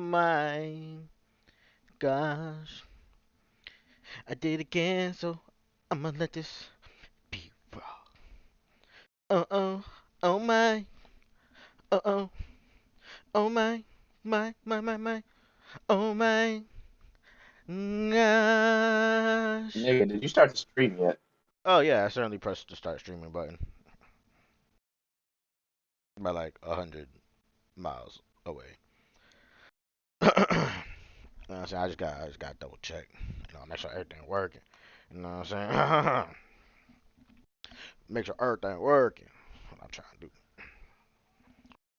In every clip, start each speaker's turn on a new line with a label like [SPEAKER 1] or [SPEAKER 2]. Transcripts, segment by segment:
[SPEAKER 1] my gosh. I did again, so I'ma let this be raw. Oh, oh my, oh, oh my, oh my gosh.
[SPEAKER 2] Nigga, did you start the stream yet?
[SPEAKER 1] Oh yeah, I certainly pressed the start streaming button by like 100 miles away. You know what I'm saying? I just got to double check. Make sure everything working. You know what I'm saying? Make sure everything working. What I'm trying to do.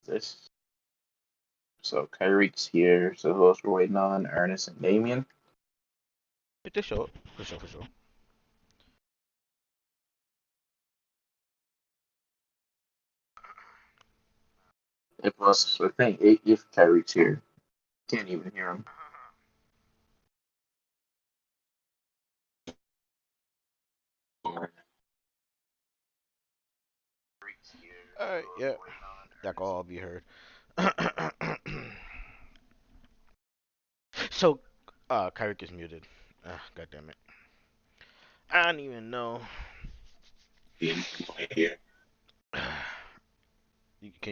[SPEAKER 2] This. So Kyrie's here. So who else we're waiting on? Ernest and Damien.
[SPEAKER 1] Get this show up. For sure.
[SPEAKER 2] If us, I think if Kyrie's here, can't even hear him.
[SPEAKER 1] Alright, yeah. That can all be heard. So, Kyrie is muted. God damn it. I don't even know. Can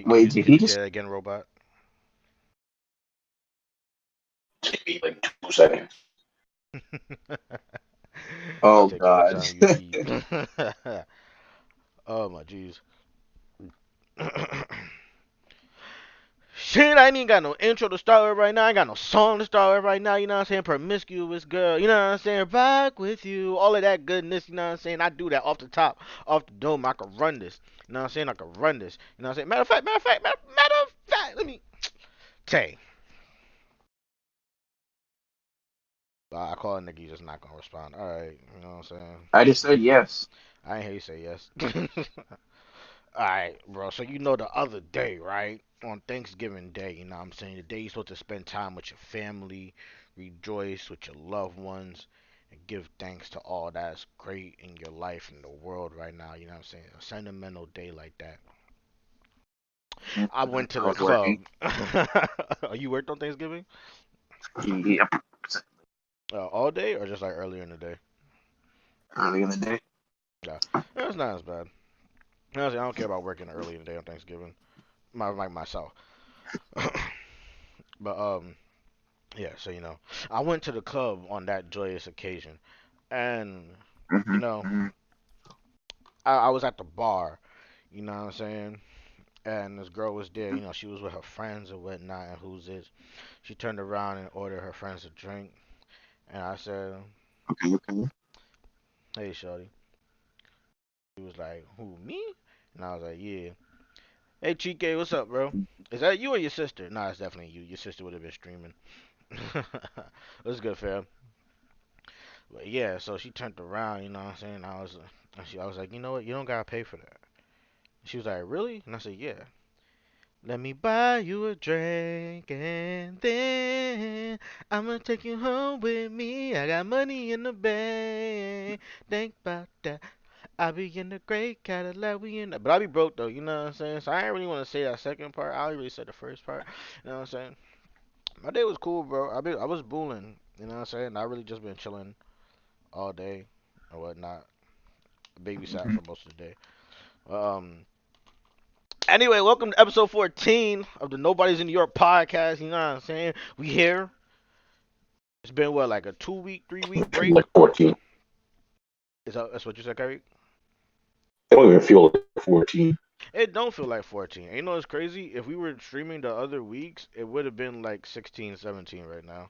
[SPEAKER 2] Wait,
[SPEAKER 1] you
[SPEAKER 2] did
[SPEAKER 1] can
[SPEAKER 2] he
[SPEAKER 1] you say
[SPEAKER 2] just
[SPEAKER 1] that again, robot?
[SPEAKER 2] give me like 2 seconds?
[SPEAKER 1] He
[SPEAKER 2] Oh
[SPEAKER 1] said, "Give me
[SPEAKER 2] God.
[SPEAKER 1] time, you need." Oh my jeez. Shit, I ain't even got no intro to start with right now. I ain't got no song to start with right now. You know what I'm saying? Promiscuous girl. You know what I'm saying? Back with you. All of that goodness. You know what I'm saying? I do that off the top, off the dome. I can run this. You know what I'm saying? I can run this. You know what I'm saying? Matter of fact. Let me. Tay. I call a nigga. You just not gonna respond. All right. You know what I'm saying?
[SPEAKER 2] I just said yes.
[SPEAKER 1] I ain't hear you say yes. Alright, bro. So you know the other day, right? On Thanksgiving Day, you know what I'm saying? The day you're supposed to spend time with your family, rejoice with your loved ones, and give thanks to all that's great in your life in the world right now, you know what I'm saying? A sentimental day like that. I went to
[SPEAKER 2] I
[SPEAKER 1] the
[SPEAKER 2] was working.
[SPEAKER 1] club. You worked on Thanksgiving?
[SPEAKER 2] Yep.
[SPEAKER 1] All day or just like earlier in the day?
[SPEAKER 2] Early in the day.
[SPEAKER 1] Yeah. That's not as bad. Honestly, I don't care about working early in the day on Thanksgiving. Like myself. But yeah, so I went to the club on that joyous occasion, and you know,
[SPEAKER 2] Mm-hmm.
[SPEAKER 1] I was at the bar, you know what I'm saying, and this girl was there, she was with her friends and whatnot, and who's this? She turned around and ordered her friends a drink, and I said,
[SPEAKER 2] Okay, okay.
[SPEAKER 1] "Hey, shorty." She was like, "Who, me?" And I was like, "Yeah." "Hey, Chike, what's up, bro? Is that you or your sister?" "Nah, it's definitely you. Your sister would have been streaming." What's good, fam? But yeah, so she turned around, you know what I'm saying? I was like, you know what? You don't gotta pay for that. She was like, really? And I said, yeah. Let me buy you a drink and then I'ma take you home with me. I got money in the bank. Think about that. I be in the great Cadillac, we in the. But I be broke though, you know what I'm saying? So I ain't really want to say that second part. I only really said the first part. You know what I'm saying? My day was cool, bro. I was booling. You know what I'm saying? I really just been chilling all day or whatnot. Babysat
[SPEAKER 2] Mm-hmm.
[SPEAKER 1] for most of the day. Um. Anyway, welcome to episode 14 of the Nobodies in New York podcast. You know what I'm saying? We here. It's been what, like a 2 week, 3 week
[SPEAKER 2] Feel
[SPEAKER 1] break?
[SPEAKER 2] like 14.
[SPEAKER 1] That's what you said, Kyrie?
[SPEAKER 2] It don't even feel like 14.
[SPEAKER 1] It don't feel like 14. And you know what's crazy? If we were streaming the other weeks, it would have been like 16, 17 right now.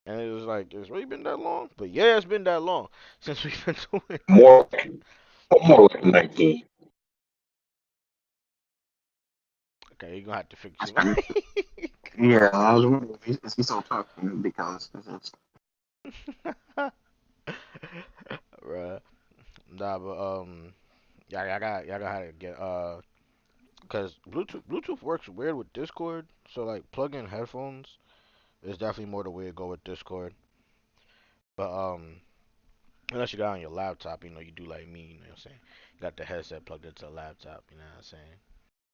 [SPEAKER 1] And it was like, it's really been that long? But yeah, it's been that long since we've been doing this.
[SPEAKER 2] More like, more like 19.
[SPEAKER 1] Okay, you're gonna have to fix
[SPEAKER 2] That's
[SPEAKER 1] your
[SPEAKER 2] crazy. Yeah, I was wondering if is he still talking because it's
[SPEAKER 1] Bruh. Nah, but yeah, y'all gotta get because Bluetooth works weird with Discord. So like plug in headphones is definitely more the way to go with Discord. But unless you got on your laptop, you do like me, you know what I'm saying? You got the headset plugged into a laptop, you know what I'm saying?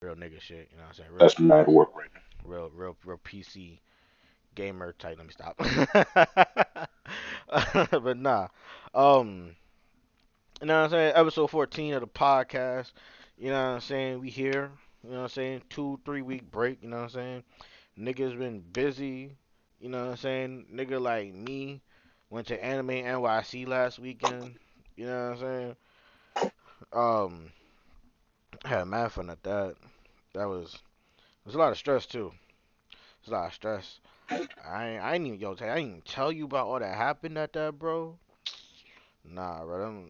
[SPEAKER 1] Real nigga shit, you know what I'm saying?
[SPEAKER 2] that's mad work right
[SPEAKER 1] real PC gamer type. Let me stop. But nah, um, you know what I'm saying? Episode 14 of the podcast. You know what I'm saying? We here. You know what I'm saying? 2, 3 week break. You know what I'm saying? Niggas been busy. You know what I'm saying? Nigga like me went to Anime NYC last weekend. You know what I'm saying? Um, had mad fun at that. That was a lot of stress too. It's a lot of stress. I ain't even I ain't even tell you about all that happened at that, bro. Nah, bro.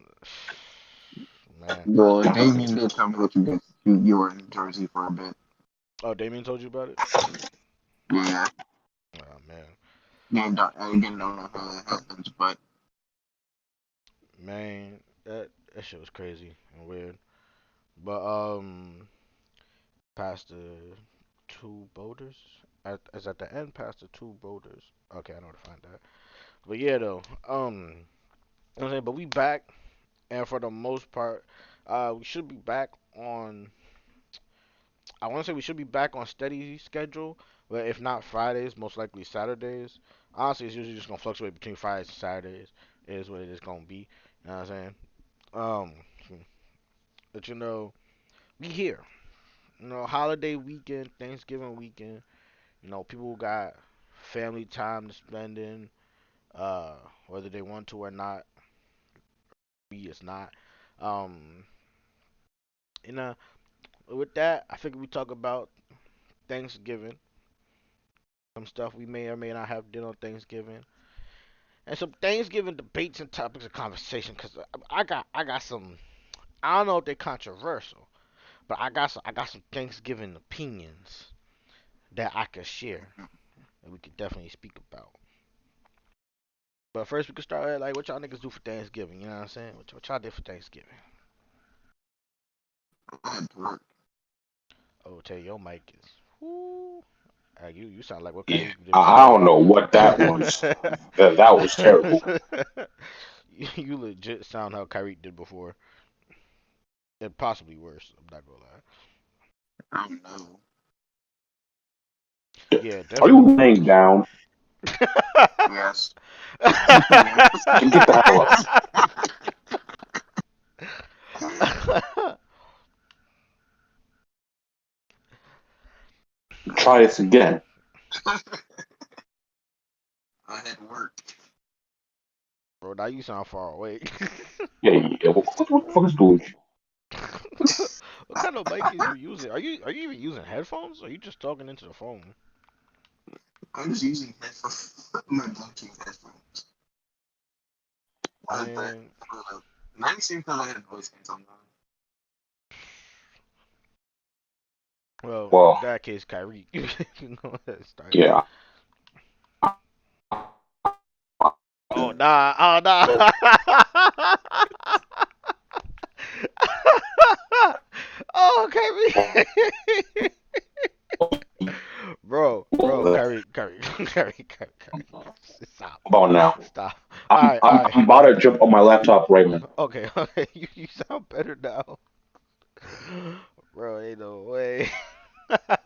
[SPEAKER 1] Man.
[SPEAKER 2] Well, Damien did tell me that you were in Jersey for a bit.
[SPEAKER 1] Oh, Damien told you about it.
[SPEAKER 2] Yeah,
[SPEAKER 1] Oh man,
[SPEAKER 2] yeah. I again don't know how that happens, but
[SPEAKER 1] man, that shit was crazy and weird. But past the two boulders, is at the end past the two boulders. Okay, I know where to find that. But yeah, though, you know what I'm saying. But we back, and for the most part, we should be back on. I want to say we should be back on steady schedule, but if not Fridays, most likely Saturdays. Honestly, it's usually just gonna fluctuate between Fridays and Saturdays. Is what it is gonna be. You know what I'm saying? Um, but we here. Holiday weekend, Thanksgiving weekend. People got family time to spend in, whether they want to or not. Me, it's not. Um, you know, with that, I figure we talk about Thanksgiving, some stuff we may or may not have did on Thanksgiving, and some Thanksgiving debates and topics of conversation. Cause I got some. I don't know if they're controversial, but I got some Thanksgiving opinions that I could share that we could definitely speak about. But first, we could start at like what y'all niggas do for Thanksgiving. You know what I'm saying? What y'all did for Thanksgiving?
[SPEAKER 2] I had to work.
[SPEAKER 1] Oh, tell you, your mic is. Whoo. You sound like what
[SPEAKER 3] Yeah,
[SPEAKER 1] Kyrie did
[SPEAKER 3] I
[SPEAKER 1] before.
[SPEAKER 3] don't know what that was. That was terrible.
[SPEAKER 1] You legit sound how Kyrie did before, and possibly worse. I'm not gonna lie.
[SPEAKER 2] I don't know.
[SPEAKER 1] Yeah,
[SPEAKER 3] Are you
[SPEAKER 1] definitely.
[SPEAKER 3] laying down?
[SPEAKER 2] Yes. Yes.
[SPEAKER 3] Get the hell up. Try this again.
[SPEAKER 2] I had to work.
[SPEAKER 1] Bro, now you sound far away.
[SPEAKER 3] Yeah, yeah. What the fuck is doing?
[SPEAKER 1] What kind of mic is you using? Are you even using headphones? Or are you just talking into the phone?
[SPEAKER 2] I'm just using headphones, my Bluetooth headphones. I bet.
[SPEAKER 1] Man,
[SPEAKER 2] Mine seem because I had voice coming on.
[SPEAKER 1] well, in
[SPEAKER 3] Well,
[SPEAKER 1] that case, Kyrie, you can go ahead and start.
[SPEAKER 3] yeah.
[SPEAKER 1] Oh nah, oh nah. Oh, Kyrie. Bro, Kyrie, Kyrie. Stop,
[SPEAKER 3] About now.
[SPEAKER 1] stop. All
[SPEAKER 3] I'm
[SPEAKER 1] right, all
[SPEAKER 3] I'm
[SPEAKER 1] right.
[SPEAKER 3] I'm about to jump on my laptop right now.
[SPEAKER 1] Okay, okay. You sound better now, bro. Ain't no way.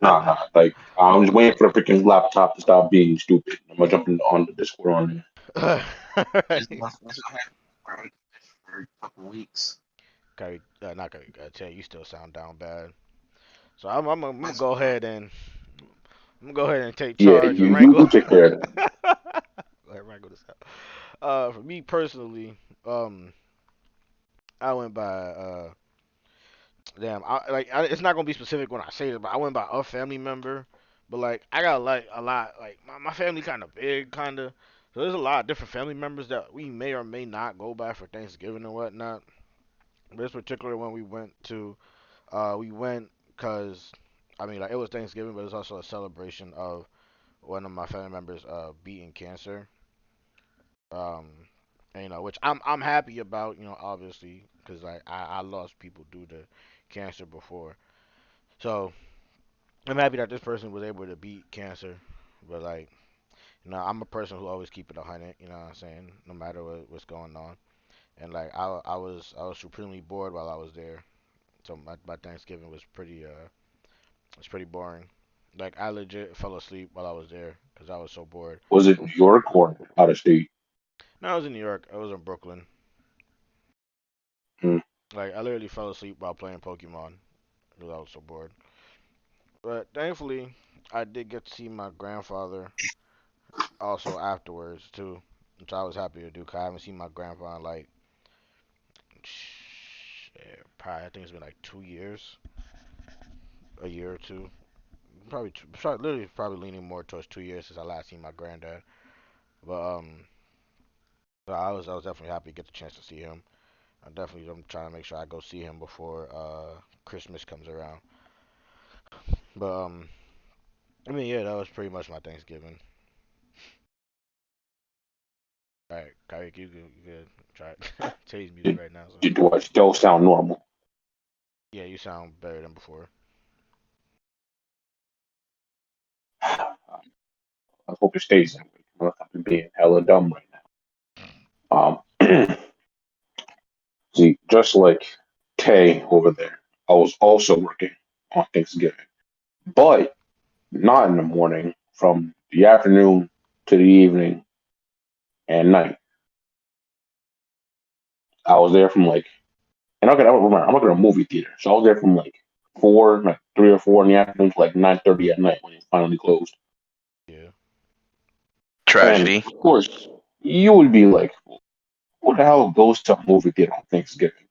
[SPEAKER 3] Nah, nah. Like I'm just waiting for the freaking laptop to stop being stupid. I'm gonna jump on the Discord on there.
[SPEAKER 1] All
[SPEAKER 2] That's,
[SPEAKER 1] right.
[SPEAKER 2] that's, that's what happened for a couple weeks.
[SPEAKER 1] Kyrie, not Kyrie. I tell you, you still sound down bad. So I'm gonna
[SPEAKER 2] That's
[SPEAKER 1] go
[SPEAKER 2] fine.
[SPEAKER 1] ahead and take
[SPEAKER 3] Yeah,
[SPEAKER 1] charge
[SPEAKER 3] you
[SPEAKER 1] and
[SPEAKER 3] you,
[SPEAKER 1] wrangle.
[SPEAKER 3] you take care of that.
[SPEAKER 1] Go ahead, wrangle this out. For me personally, I went by damn. It's not gonna be specific when I say this, but I went by a family member. But like, I got like a lot. Like my family kind of big, kind of. So there's a lot of different family members that we may or may not go by for Thanksgiving and whatnot. But this particular one we went because I mean like it was Thanksgiving, but it's also a celebration of one of my family members beating cancer. Um, and, which I'm happy about. Obviously, because I lost people due to cancer before. So I'm happy that this person was able to beat cancer. But like, I'm a person who always keep it 100. You know what I'm saying? No matter what's going on. And like, I was supremely bored while I was there. So my Thanksgiving was pretty boring. Like I legit fell asleep while I was there because I was so bored.
[SPEAKER 3] Was it New York or out of state?
[SPEAKER 1] No, I was in New York. I was in Brooklyn.
[SPEAKER 3] Hmm.
[SPEAKER 1] Like I literally fell asleep while playing Pokemon because I was so bored. But thankfully, I did get to see my grandfather also afterwards too, which I was happy to do. Cause I haven't seen my grandpa in like, probably I think it's been like 2 years, a year or two. Literally probably leaning more towards 2 years since I last seen my granddad. But so I was definitely happy to get the chance to see him. I'm trying to make sure I go see him before Christmas comes around. But I mean yeah, that was pretty much my Thanksgiving. All right, Kyrie, you could try it. Change music
[SPEAKER 3] Did,
[SPEAKER 1] right now. So
[SPEAKER 3] do I still sound normal?
[SPEAKER 1] yeah, you sound better than before.
[SPEAKER 3] I hope it stays that way. I've been being hella dumb right now. See, just like Tay over there, I was also working on Thanksgiving, but not in the morning, from the afternoon to the evening and night. I was there from like, and I remember, I'm working at a movie theater, so I was there from like 3 or 4 in the afternoon to like 9:30 at night when it finally closed.
[SPEAKER 1] Yeah.
[SPEAKER 3] And
[SPEAKER 4] Tragedy.
[SPEAKER 3] of course, you would be like, "Who the hell goes to a movie theater on Thanksgiving?"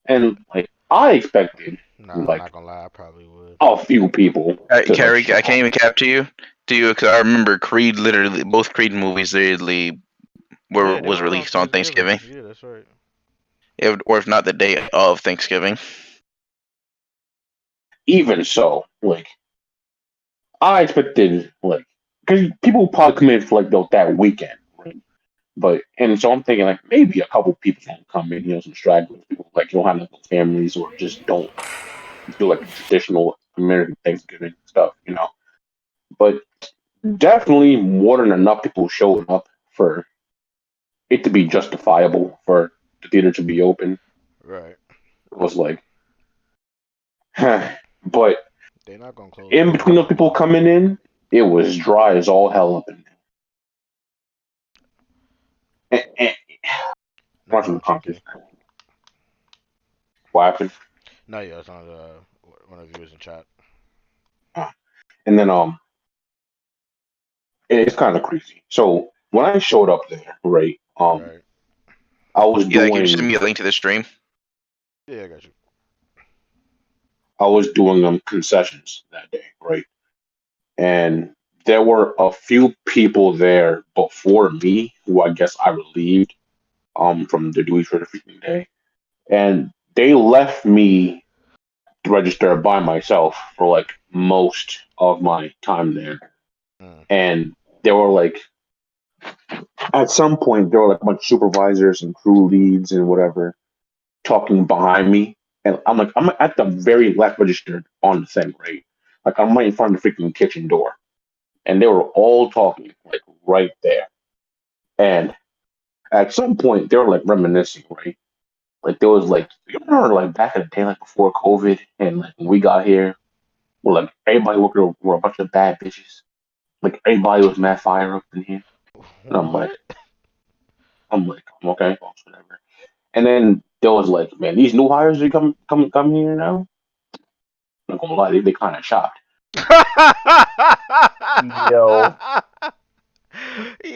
[SPEAKER 3] And like, I expected
[SPEAKER 1] Nah, I'm not
[SPEAKER 3] like
[SPEAKER 1] gonna lie, I probably would.
[SPEAKER 3] a few people to like
[SPEAKER 4] Carrie, I
[SPEAKER 3] show
[SPEAKER 4] can't
[SPEAKER 3] up.
[SPEAKER 4] even cap to you. Do you? Because I remember Creed. Literally, both Creed movies literally
[SPEAKER 1] Oh
[SPEAKER 4] were
[SPEAKER 1] yeah, they
[SPEAKER 4] was
[SPEAKER 1] were on
[SPEAKER 4] released on
[SPEAKER 1] Thanksgiving.
[SPEAKER 4] Thanksgiving,
[SPEAKER 1] Yeah, that's right.
[SPEAKER 4] or if not the day of Thanksgiving.
[SPEAKER 3] Even so, like I expected like because people probably come in for like that weekend, right? But and so I'm thinking like maybe a couple people can come in, some stragglers, people like don't have no families or just don't do like the traditional American Thanksgiving stuff. But definitely more than enough people showed up for it to be justifiable for the theater to be open.
[SPEAKER 1] Right.
[SPEAKER 3] It was like, but
[SPEAKER 1] They're not gonna close
[SPEAKER 3] in
[SPEAKER 1] early
[SPEAKER 3] between those
[SPEAKER 1] now
[SPEAKER 3] people
[SPEAKER 1] anyway.
[SPEAKER 3] coming in, it was dry as all hell up in there. And
[SPEAKER 1] Not
[SPEAKER 3] watching the
[SPEAKER 1] yo,
[SPEAKER 3] conference,
[SPEAKER 1] Chike.
[SPEAKER 3] what happened?
[SPEAKER 1] Not yo, it's on one of you is in chat.
[SPEAKER 3] And then it's kind of crazy. So when I showed up there, right,
[SPEAKER 1] Right.
[SPEAKER 3] I was
[SPEAKER 4] Yeah, can you send
[SPEAKER 3] doing
[SPEAKER 4] me a link to the stream?
[SPEAKER 1] Yeah, I got you.
[SPEAKER 3] I was doing concessions that day, right, and there were a few people there before me who I guess I relieved from the duties for the freaking day, and they left me to register by myself for like most of my time there,
[SPEAKER 1] Mm.
[SPEAKER 3] and they were like at some point there were like a bunch of supervisors and crew leads and whatever talking behind me, and I'm at the very left registered on the thing, right? Like I'm right in front of the freaking kitchen door, and they were all talking like right there. And at some point, they were like reminiscing, right? Like there was like you remember like back in the day, like before COVID, and like when we got here, where like everybody were a bunch of bad bitches. Like everybody was mad fire up in here, and
[SPEAKER 1] What?
[SPEAKER 3] I'm like, okay, boss, whatever. And then there was like, man, these new hires are come here now. I'm not gonna lie, they kind of shocked.
[SPEAKER 4] Yo.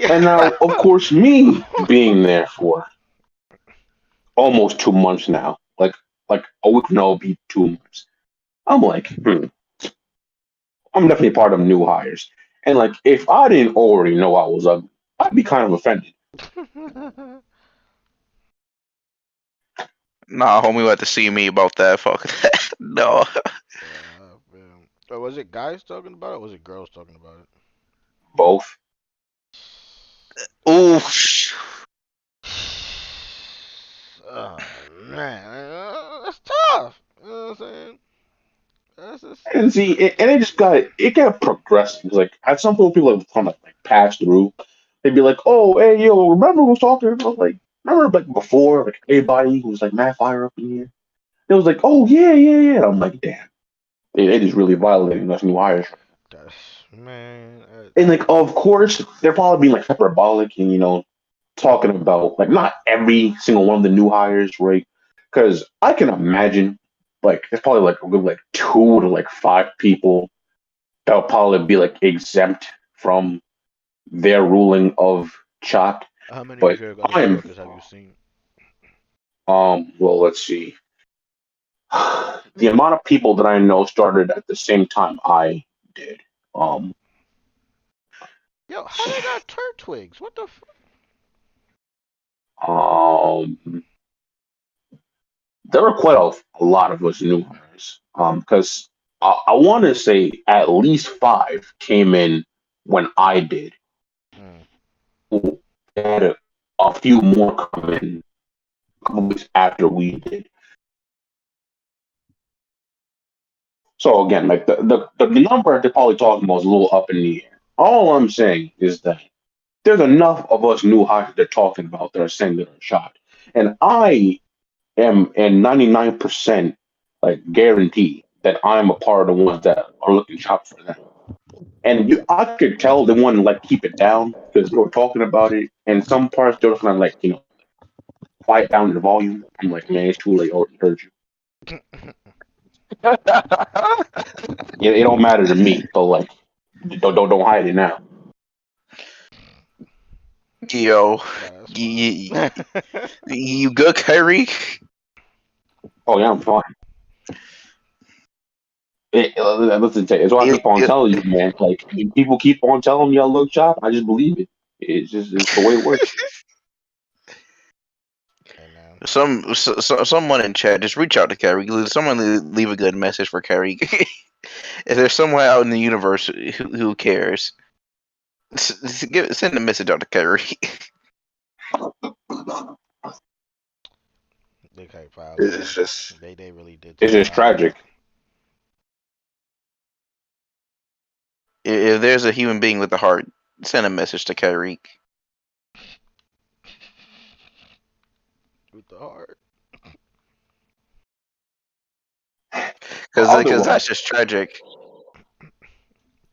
[SPEAKER 3] And now, of
[SPEAKER 1] Yeah.
[SPEAKER 3] course, me being there for almost 2 months now, like a week now will be 2 months. I'm like, I'm definitely part of new hires. And like, if I didn't already know I was ugly, I'd be kind of offended.
[SPEAKER 4] Nah, homie, will have to see me about that. Fuck that. No.
[SPEAKER 1] Man. Oh, was it guys talking about it or was it girls talking about it?
[SPEAKER 3] Both.
[SPEAKER 4] Ooh.
[SPEAKER 1] Oh man, that's tough. You know what I'm saying? That's just
[SPEAKER 3] And see, and it just it kept progressing. It's like at some point, people would kind of like pass through. They'd be like, "Oh, hey, yo, remember who was talking?" I was like, "Remember like before, like everybody who was like mad fire up in here." It was like, "Oh yeah, yeah, yeah." I'm like, "Damn, they just really violating us new hires."
[SPEAKER 1] Man.
[SPEAKER 3] And like, of course, they're probably being like hyperbolic and talking about like not every single one of the new hires, right? Because I can imagine like there's probably like a good like 2 to like 5 people that'll probably be like exempt from their ruling of chat.
[SPEAKER 1] How many of
[SPEAKER 3] But
[SPEAKER 1] your other
[SPEAKER 3] I'm
[SPEAKER 1] coworkers have you seen?
[SPEAKER 3] well, let's see. The amount of people that I know started at the same time I did.
[SPEAKER 1] Mm.
[SPEAKER 3] Um,
[SPEAKER 1] Yo, how they got Turtwigs? What the?
[SPEAKER 3] um, there were quite a lot of us new hires. Because I want to say at least 5 came in when I did.
[SPEAKER 1] Mm.
[SPEAKER 3] We had a few more come in a couple weeks after we did. So again, like the number they're probably talking about is a little up in the air. All I'm saying is that there's enough of us new hires they're talking about that are saying that are shocked. And I am in 99% like guarantee that I'm a part of the ones that are looking shocked for them. And I could tell they want to like keep it down because they were talking about it, and some parts they're kind of like quiet down the volume. I'm like, man, it's too late. I already heard you. It don't matter to me, but like, don't hide it now.
[SPEAKER 4] Yo,
[SPEAKER 1] Nah, that's
[SPEAKER 4] you,
[SPEAKER 1] fine.
[SPEAKER 4] you good, Kyrie?
[SPEAKER 3] Oh yeah, I'm fine. Listen, it's what I
[SPEAKER 4] You,
[SPEAKER 3] keep on
[SPEAKER 4] you,
[SPEAKER 3] telling you, man. Like people keep on telling me I look sharp, I just believe it. It's the way it works.
[SPEAKER 1] Hey man.
[SPEAKER 4] someone in chat just reach out to Kyrie. Someone leave a good message for Kyrie. If there's someone out in the universe who cares, send a message out to Kyrie.
[SPEAKER 1] They can't file
[SPEAKER 3] It's
[SPEAKER 1] man.
[SPEAKER 3] just
[SPEAKER 1] They really did
[SPEAKER 3] it's
[SPEAKER 1] take
[SPEAKER 3] just
[SPEAKER 1] Kyrie
[SPEAKER 3] tragic.
[SPEAKER 1] out.
[SPEAKER 4] If there's a human being with a heart, send a message to Kyrie.
[SPEAKER 1] With the heart.
[SPEAKER 3] But
[SPEAKER 4] Because that's
[SPEAKER 3] otherwise,
[SPEAKER 4] just tragic.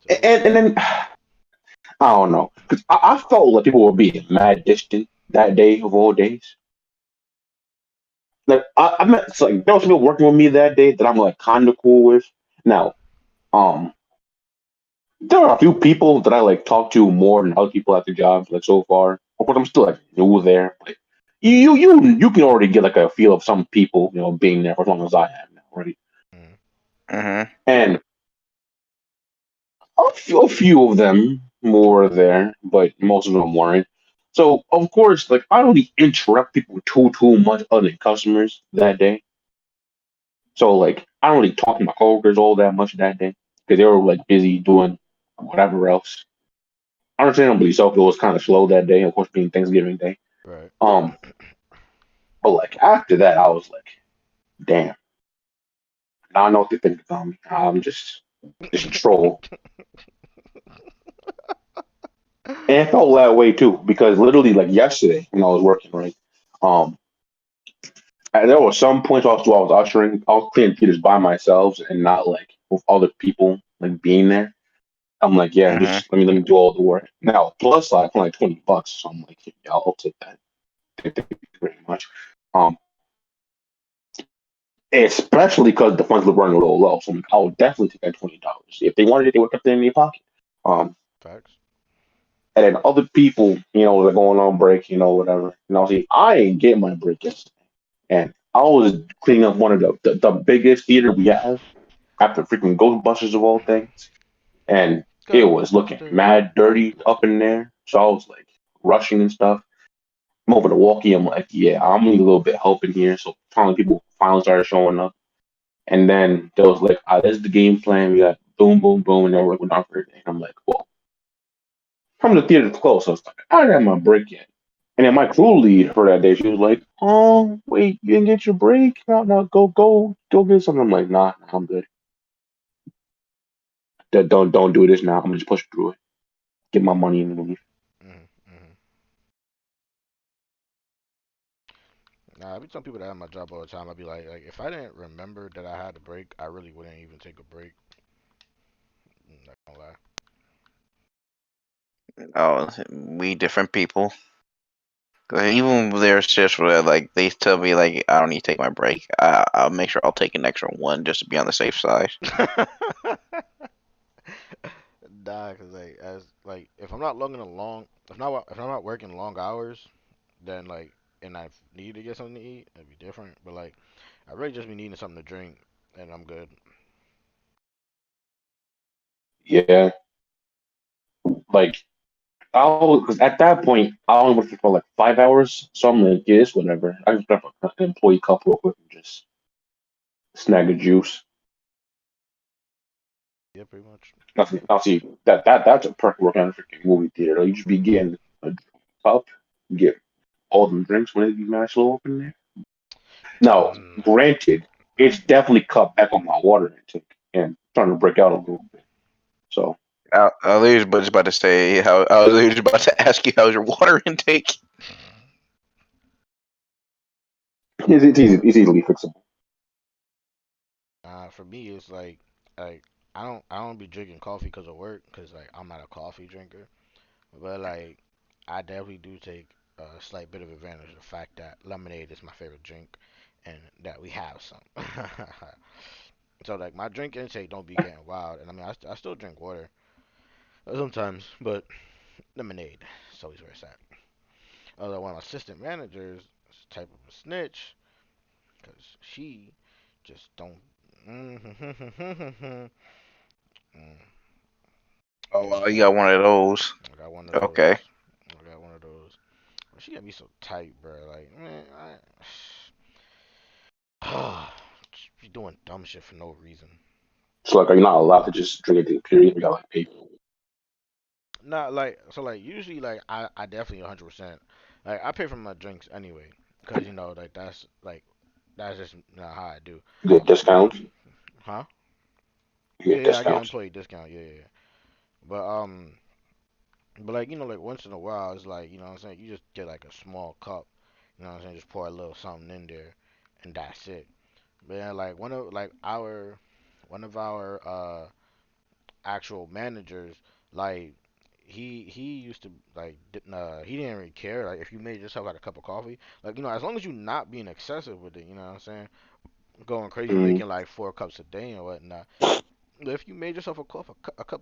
[SPEAKER 1] So what?
[SPEAKER 3] and then I don't know, because I felt like people were being mad distant that day of all days. Like I met it's like there was people working with me that day that I'm like kind of cool with. Now, um, there are a few people that I like talk to more than other people at the job. Like so far, of course, I'm still like new there. Like you can already get like a feel of some people, being there for as long as I have now, right?
[SPEAKER 1] Mm.
[SPEAKER 4] Hmm.
[SPEAKER 3] And a few of them were there, but most of them weren't. So of course, like I don't really interrupt people too much other than customers that day. So like I don't really talk to my coworkers all that much that day because they were like busy doing whatever else. Understandably so, it was kind of slow that day, of course, being Thanksgiving Day.
[SPEAKER 1] Right.
[SPEAKER 3] Um, but like after that, I was like, damn, now I know what they think about me. I'm just a troll, and it felt that way too because literally like yesterday when I was working, right, um, and there were some points also I was ushering, I was cleaning theaters by myself and not like with other people like being there. I'm like, yeah,
[SPEAKER 4] Hmm.
[SPEAKER 3] just let me do all the work. Now, plus like only like $20, so I'm like, yeah, I'll take that. Thank you very much. Um, especially because the funds were running a little low, so I'm like, I would definitely take that $20. If they wanted it, they would have kept it in their pocket. Um,
[SPEAKER 1] Facts.
[SPEAKER 3] and then other people, they're going on break, whatever. See, I ain't getting my break yesterday, and I was cleaning up one of the biggest theater we have after freaking Ghostbusters of all things, and it was looking
[SPEAKER 1] Ghostbusters.
[SPEAKER 3] mad dirty up in there. So I was like rushing and stuff. I'm over to walkie. I'm like, yeah, I'm gonna need a little bit of help in here. So finally, people finally started showing up, and then there was like, this is the game plan. We got boom, boom, boom, and they're working on for everything. I'm like, well, from the theater's close. So I was like, I didn't have my break yet. And then my crew lead for that day, she was like, "Oh, wait, you didn't get your break? No, no, go get something." I'm like, "Nah, I'm good. Don't do this now. I'm gonna just push through it. Get my money and leave."
[SPEAKER 1] Mm. Mm. Nah, I be telling people that at my job all the time. I'd be like, if I didn't remember that I had a break, I really wouldn't even take a break. Not gonna lie.
[SPEAKER 4] Oh, we different people. Even with their shifts where like they tell me like I don't need to take my break, I'll make sure I'll take an extra one just to be on the safe side.
[SPEAKER 1] Nah, cause like as like if I'm not logging a long, if I'm not working long hours, then like and I need to get something to eat, it'd be different. But like I really just be needing something to drink, and I'm good.
[SPEAKER 3] Yeah, like I'll because at that point I only work for like 5 hours, so I'm like, yeah, it's whatever. I just grab an employee cup real quick and just snag a juice.
[SPEAKER 1] Yeah, pretty much.
[SPEAKER 3] I'll see that's a perk of working at a freaking movie theater. Like, you just be getting a cup, get all the drinks when you mash low up in there. Now,
[SPEAKER 1] Mm.
[SPEAKER 3] granted, it's definitely cut back on my water intake and starting to break out a little bit. So
[SPEAKER 4] I was just about to say how I was just about to ask you how's your water intake.
[SPEAKER 3] it's easily fixable.
[SPEAKER 1] For me, it's like I don't be drinking coffee because of work, cause like I'm not a coffee drinker. But like I definitely do take a slight bit of advantage of the fact that lemonade is my favorite drink, and that we have some. So like my drink intake don't be getting wild, and I mean I still drink water sometimes, but lemonade is always where it's at. Although one of my assistant managers is type of a snitch, cause she just don't. Mm,
[SPEAKER 4] Oh,
[SPEAKER 1] yeah,
[SPEAKER 4] well, you got one of those.
[SPEAKER 1] I got one of
[SPEAKER 4] Okay.
[SPEAKER 1] those. I got one of those. She got me so tight, bro. Like, man, she doing dumb shit for no reason.
[SPEAKER 3] So like, are you not allowed to just drink anything? Period. You got like pay.
[SPEAKER 1] Not like so like usually like I definitely 100% like I pay for my drinks anyway because you know like that's just not how I do.
[SPEAKER 3] You get discounts.
[SPEAKER 1] Huh?
[SPEAKER 3] You get
[SPEAKER 1] Yeah, I get
[SPEAKER 3] discounts.
[SPEAKER 1] employee discount. Yeah, yeah. But like you know like once in a while it's like you know what I'm saying you just get like a small cup. You know what I'm saying just pour a little something in there and that's it. But then like one of our actual managers, like he used to like he didn't really care like if you made yourself out a cup of coffee, like you know as long as you're not being excessive with it, you know what I'm saying, going crazy
[SPEAKER 3] Mm.
[SPEAKER 1] making like 4 cups a day or whatnot. If you made yourself a cup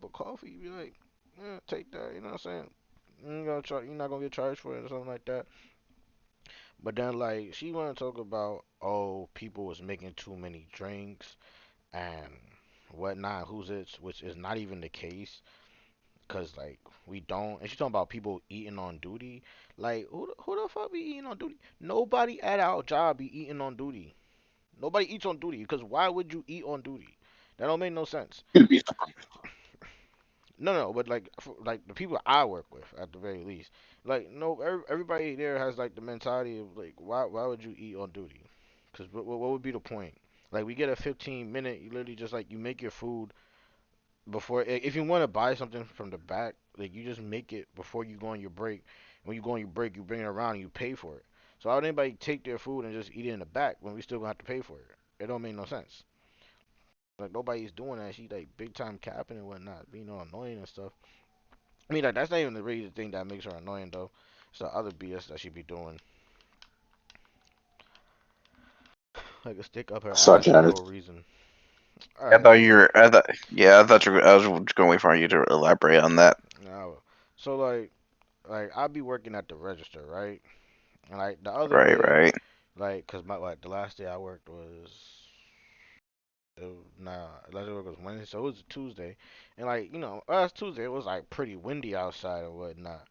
[SPEAKER 1] of coffee, you be like, yeah, take that, you know what I'm saying. You're not gonna get charged for it or something like that. But then like she wanna talk about oh people was making too many drinks and whatnot, who's it, which is not even the case. Cause like we don't, and she's talking about people eating on duty. Like who the fuck be eating on duty? Nobody at our job be eating on duty. Nobody eats on duty. Because why would you eat on duty? That don't make no sense.
[SPEAKER 3] You'd be surprised.
[SPEAKER 1] No, no, but like like the people I work with at the very least, like no, everybody there has like the mentality of like why would you eat on duty? Cause what would be the point? Like we get a 15 minute, you literally just like you make your food before if you want to buy something from the back, like you just make it before you go on your break. When you go on your break, you bring it around and you pay for it. So how would anybody take their food and just eat it in the back when we still gonna have to pay for it? It don't make no sense. Like nobody's doing that. She like big time capping and whatnot, being all annoying and stuff. I mean, like that's not even the really the thing that makes her annoying though. It's the other BS that she be doing, like a stick up her ass
[SPEAKER 3] Such
[SPEAKER 1] for no
[SPEAKER 3] as
[SPEAKER 1] reason. All
[SPEAKER 4] I
[SPEAKER 1] right,
[SPEAKER 4] thought you were. Yeah, I thought you were. I was going to wait for you to elaborate on that.
[SPEAKER 1] now so like I'll be working at the register, right? And like the other
[SPEAKER 4] Right,
[SPEAKER 1] day,
[SPEAKER 4] right.
[SPEAKER 1] like, cause my like the last day I worked was nah, last day I worked was Wednesday, so it was a Tuesday, and like you know last Tuesday it was like pretty windy outside or whatnot,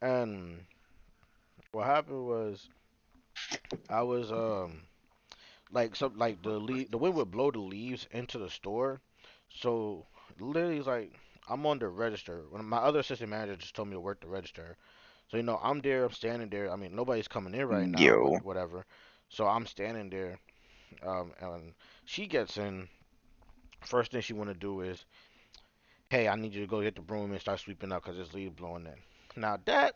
[SPEAKER 1] and what happened was I was like like the wind would blow the leaves into the store, so literally it's like I'm on the register. When my other assistant manager just told me to work the register, so you know I'm there, I'm standing there. I mean nobody's coming in right now,
[SPEAKER 4] Yo.
[SPEAKER 1] whatever. So I'm standing there, and she gets in. First thing she want to do is, hey, I need you to go get the broom and start sweeping up because there's leaves blowing in. Now that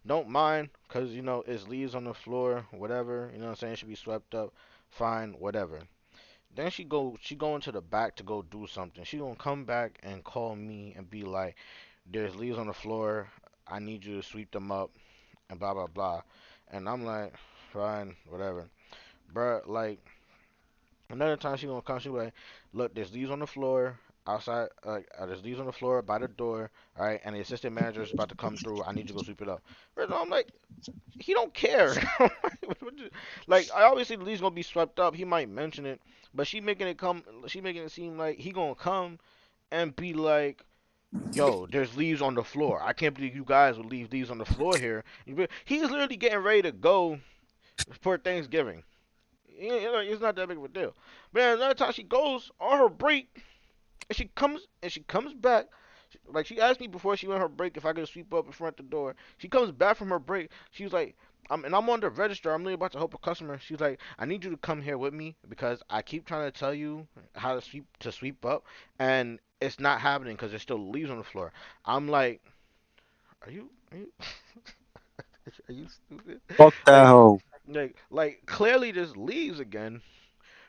[SPEAKER 1] don't mind because you know it's leaves on the floor, whatever. You know what I'm saying? It should be swept up, fine, whatever. Then she go into the back to go do something. She gonna come back and call me and be like, "There's leaves on the floor. I need you to sweep them up and blah blah blah." And I'm like, "Fine, whatever." Bruh, like another time she gonna come, she be like, "Look, there's leaves on the floor outside. There's leaves on the floor by the door. All right, and the assistant manager is about to come through. I need you to go sweep it up." Bruh, I'm like, he don't care. Like, I obviously the leaves gonna be swept up. He might mention it, but she making it seem like he gonna come and be like, "Yo, there's leaves on the floor. I can't believe you guys would leave leaves on the floor here." He's literally getting ready to go for Thanksgiving. It's not that big of a deal. But then another time she goes on her break and she comes back. Like, she asked me before she went her break if I could sweep up in front of the door. She comes back from her break. She was like, I'm on the register. I'm really about to help a customer. She's like, "I need you to come here with me because I keep trying to tell you how to sweep up, and it's not happening because there's still leaves on the floor." I'm like, are you are you stupid?
[SPEAKER 5] Fuck that
[SPEAKER 1] Like,
[SPEAKER 5] hoe.
[SPEAKER 1] like clearly there's leaves again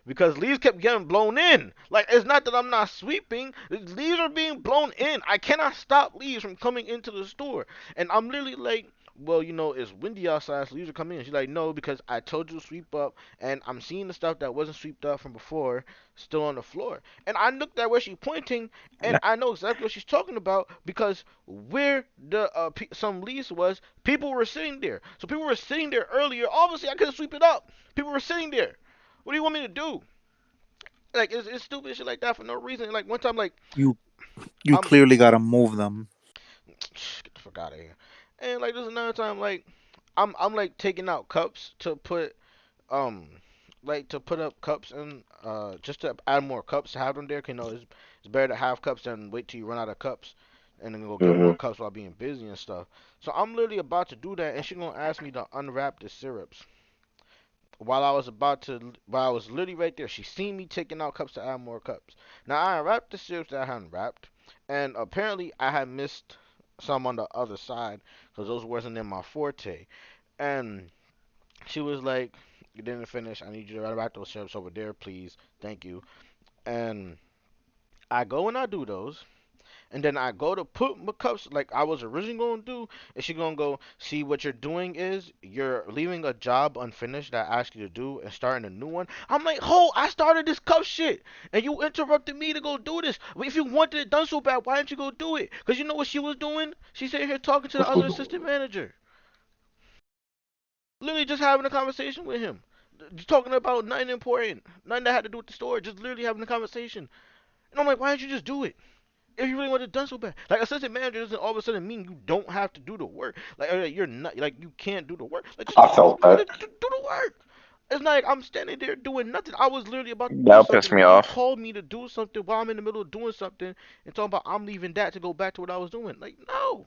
[SPEAKER 1] because leaves kept getting blown in. Like, it's not that I'm not sweeping. Leaves are being blown in. I cannot stop leaves from coming into the store. And I'm literally like, "Well, it's windy outside, so leaves are coming in." She's like, "No, because I told you to sweep up, and I'm seeing the stuff that wasn't swept up from before still on the floor." And I looked at where she's pointing, and I know exactly what she's talking about because where the some leaves was, people were sitting there. So people were sitting there earlier. Obviously, I couldn't sweep it up. People were sitting there. What do you want me to do? Like, it's stupid shit like that for no reason. Like, one time, like,
[SPEAKER 5] You you
[SPEAKER 1] I'm
[SPEAKER 5] clearly gotta move them.
[SPEAKER 1] get the fuck out of here. And like, there's another time, like, I'm like taking out cups to put um like to put up cups and just to add more cups to have them there. 'Cause, it's better to have cups than wait till you run out of cups and then go get
[SPEAKER 3] Hmm.
[SPEAKER 1] more cups while being busy and stuff. So I'm literally about to do that, and she gonna ask me to unwrap the syrups. While I was literally right there, she seen me taking out cups to add more cups. Now I unwrapped the syrups that I hadn't wrapped, and apparently I had missed some on the other side because those wasn't in my forte. And she was like, "You didn't finish. I need you to unwrap those syrups over there, please. Thank you." And I go and I do those, and then I go to put my cups like I was originally gonna do, and she gonna go, "See, what you're doing is you're leaving a job unfinished that I asked you to do and starting a new one." I'm like, "Ho, I started this cup shit, and you interrupted me to go do this. But if you wanted it done so bad, why didn't you go do it?" Because you know what she was doing? She's sitting here talking to the
[SPEAKER 3] What's
[SPEAKER 1] other
[SPEAKER 3] going on?
[SPEAKER 1] assistant manager, literally just having a conversation with him, just talking about nothing important, nothing that had to do with the store, just literally having a conversation. And I'm like, "Why didn't you just do it? If you really want it done so bad?" Like, assistant manager doesn't all of a sudden mean you don't have to do the work. Like, you're not, like, you can't do the work. Like, just
[SPEAKER 3] I felt
[SPEAKER 1] go to
[SPEAKER 3] that.
[SPEAKER 1] do the work. It's not like I'm standing there doing nothing. I was literally about to do
[SPEAKER 4] That'll piss
[SPEAKER 1] something.
[SPEAKER 4] me
[SPEAKER 1] She
[SPEAKER 4] off.
[SPEAKER 1] called me to do something while I'm in the middle of doing something and talking about I'm leaving that to go back to what I was doing. Like, no.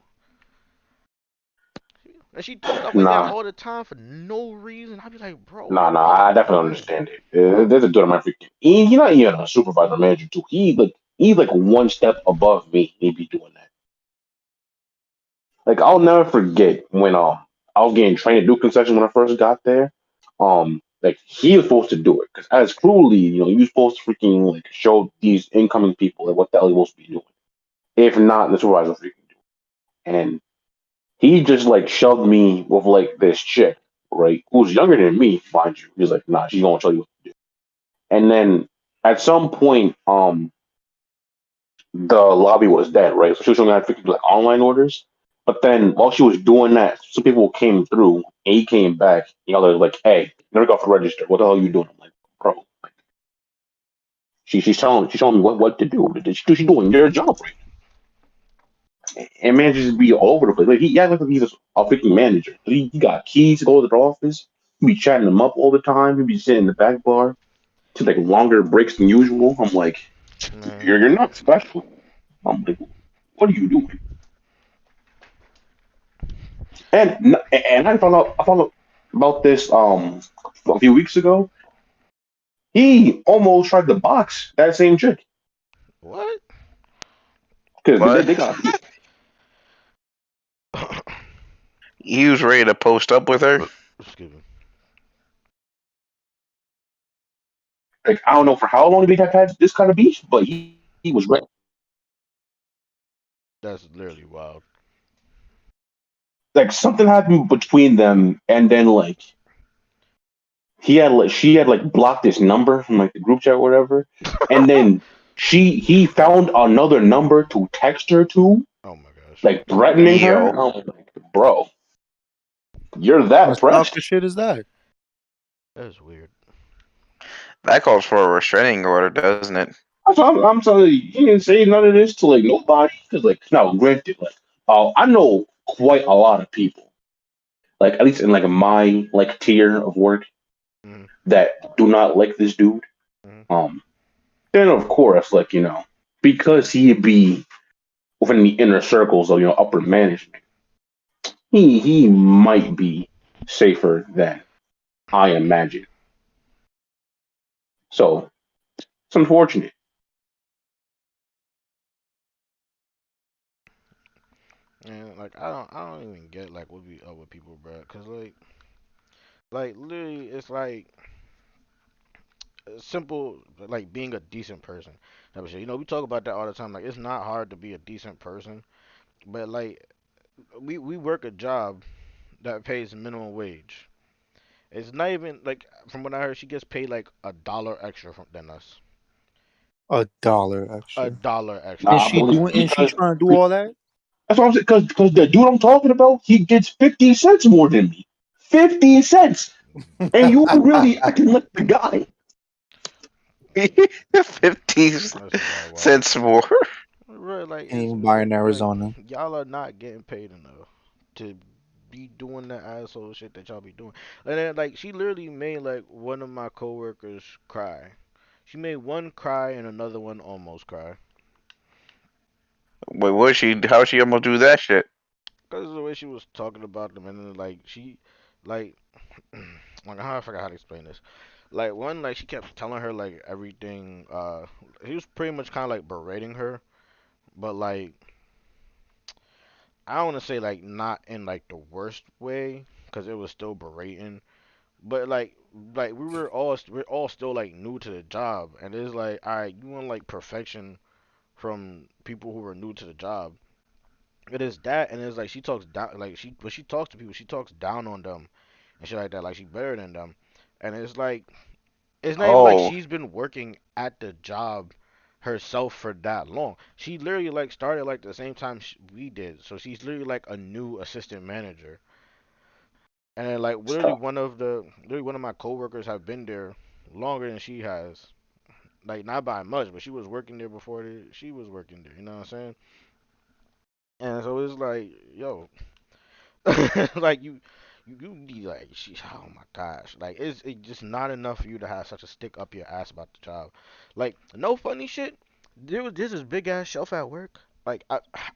[SPEAKER 1] And she do stuff like that
[SPEAKER 3] Nah,
[SPEAKER 1] all the time for no reason. I'd be like, "Bro,
[SPEAKER 3] nah.
[SPEAKER 1] what
[SPEAKER 3] I
[SPEAKER 1] the
[SPEAKER 3] definitely
[SPEAKER 1] fuck?"
[SPEAKER 3] understand it. There's a dude on my freaking. He's not even a supervisor manager too. He's like one step above me. He be doing that. Like, I'll never forget when I was getting trained to do concessions when I first got there. Like, he was supposed to do it because as crew lead, you're supposed to freaking like show these incoming people like what the hell you're supposed to be doing. If not, the supervisor will freaking do it. And he just like shoved me with like this chick, right, who's younger than me, mind you. He's like, "Nah, she's gonna tell you what to do." And then at some point, the lobby was dead, right? So she was showing me how to freaking do like online orders. But then while she was doing that, some people came through and he came back. They're like, "Hey, you never got off the register. What the hell are you doing?" I'm like, "Bro, like, she's showing me what to do. She's doing your job right now." And man just be all over the place. Like, like he's a freaking manager. He got keys to go to the office. He be chatting them up all the time. He be sitting in the back bar to like longer breaks than usual. I'm like,
[SPEAKER 1] Man,
[SPEAKER 3] you're not special. I'm like, what are you doing? And I found out about this a few weeks ago. He almost tried to box that same chick
[SPEAKER 1] what?
[SPEAKER 3] because they,
[SPEAKER 4] What?
[SPEAKER 3] they got
[SPEAKER 4] He was ready to post up with her.
[SPEAKER 1] Excuse me.
[SPEAKER 3] Like I don't know for how long they have had this kind of beef, but he was ready.
[SPEAKER 1] That's literally wild.
[SPEAKER 3] Like something happened between them, and then like she had like blocked this number from like the group chat or whatever, and then he found another number to text her to,
[SPEAKER 1] Oh my gosh.
[SPEAKER 3] like threatening her.
[SPEAKER 4] Yo,
[SPEAKER 3] And I'm like, bro, you're
[SPEAKER 5] What kind
[SPEAKER 3] that
[SPEAKER 5] of stalker
[SPEAKER 3] pressed?
[SPEAKER 5] shit is that?
[SPEAKER 1] That's weird.
[SPEAKER 4] that calls for a restraining order, doesn't it?
[SPEAKER 3] I'm telling you, he didn't say none of this to like nobody. Cause like, now granted, like, I know quite a lot of people, like at least in like my like tier of work
[SPEAKER 1] Mm-hmm.
[SPEAKER 3] that do not like this dude.
[SPEAKER 1] Mm-hmm.
[SPEAKER 3] Um, then of course, like because he'd be within the inner circles of upper management, he might be safer than I imagine. So it's unfortunate.
[SPEAKER 1] And like I don't even get like what be up with people, bro. Cause like literally, it's like simple, like being a decent person. Type of shit. You know, we talk about that all the time. Like it's not hard to be a decent person, but like we work a job that pays minimum wage. It's not even like from what I heard, she gets paid like $1 extra than us.
[SPEAKER 5] $1
[SPEAKER 1] A
[SPEAKER 5] extra.
[SPEAKER 1] dollar
[SPEAKER 5] And
[SPEAKER 1] extra.
[SPEAKER 3] I
[SPEAKER 5] she
[SPEAKER 3] believe
[SPEAKER 5] doing and she
[SPEAKER 3] because
[SPEAKER 5] trying to do all that?
[SPEAKER 3] that's what I'm saying. Because the dude I'm talking about, he gets 50 cents more than me. 50 cents, and you really acting like the guy.
[SPEAKER 4] 50
[SPEAKER 1] That's mad wild.
[SPEAKER 4] cents more.
[SPEAKER 1] Really, like
[SPEAKER 5] Ain't
[SPEAKER 1] it's
[SPEAKER 5] even buy in
[SPEAKER 1] like
[SPEAKER 5] Arizona.
[SPEAKER 1] y'all are not getting paid enough to be doing the asshole shit that y'all be doing. And then like she literally made like one of my coworkers cry. She made one cry and another one almost cry.
[SPEAKER 4] Wait, was she? How she almost do that shit?
[SPEAKER 1] Cause of the way she was talking about them, and then like she, like, like how I forgot how to explain this. Like one, like she kept telling her like everything. He was pretty much kind of like berating her, but like I don't want to say like not in like the worst way, cause it was still berating. But like we're all still like new to the job, and it's like, all right, you want like perfection from people who are new to the job. It is that, and it's like she talks down, like she when she talks to people, she talks down on them and shit like that, like she better than them. And it's like it's not even like
[SPEAKER 4] Oh,
[SPEAKER 1] she's been working at the job herself for that long. She literally like started like the same time we did, so she's literally like a new assistant manager. And then like
[SPEAKER 3] Stuff.
[SPEAKER 1] literally one of my coworkers have been there longer than she has. Like not by much, but she was working there before she was working there. You know what I'm saying? And so it's like, yo, like you need like she. Oh my gosh, like it's just not enough for you to have such a stick up your ass about the job. Like no funny shit. This is big ass shelf at work. Like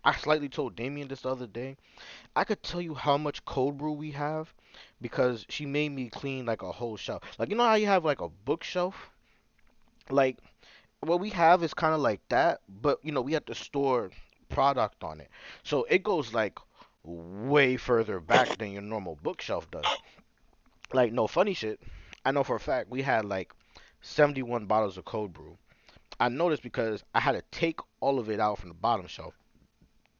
[SPEAKER 1] I slightly told Damien this the other day. I could tell you how much cold brew we have because she made me clean like a whole shelf. Like you know how you have like a bookshelf? Like what we have is kind of like that, but you know, we have to store product on it. So it goes like way further back than your normal bookshelf does. Like no funny shit. I know for a fact we had like 71 bottles of cold brew. I noticed because I had to take all of it out from the bottom shelf.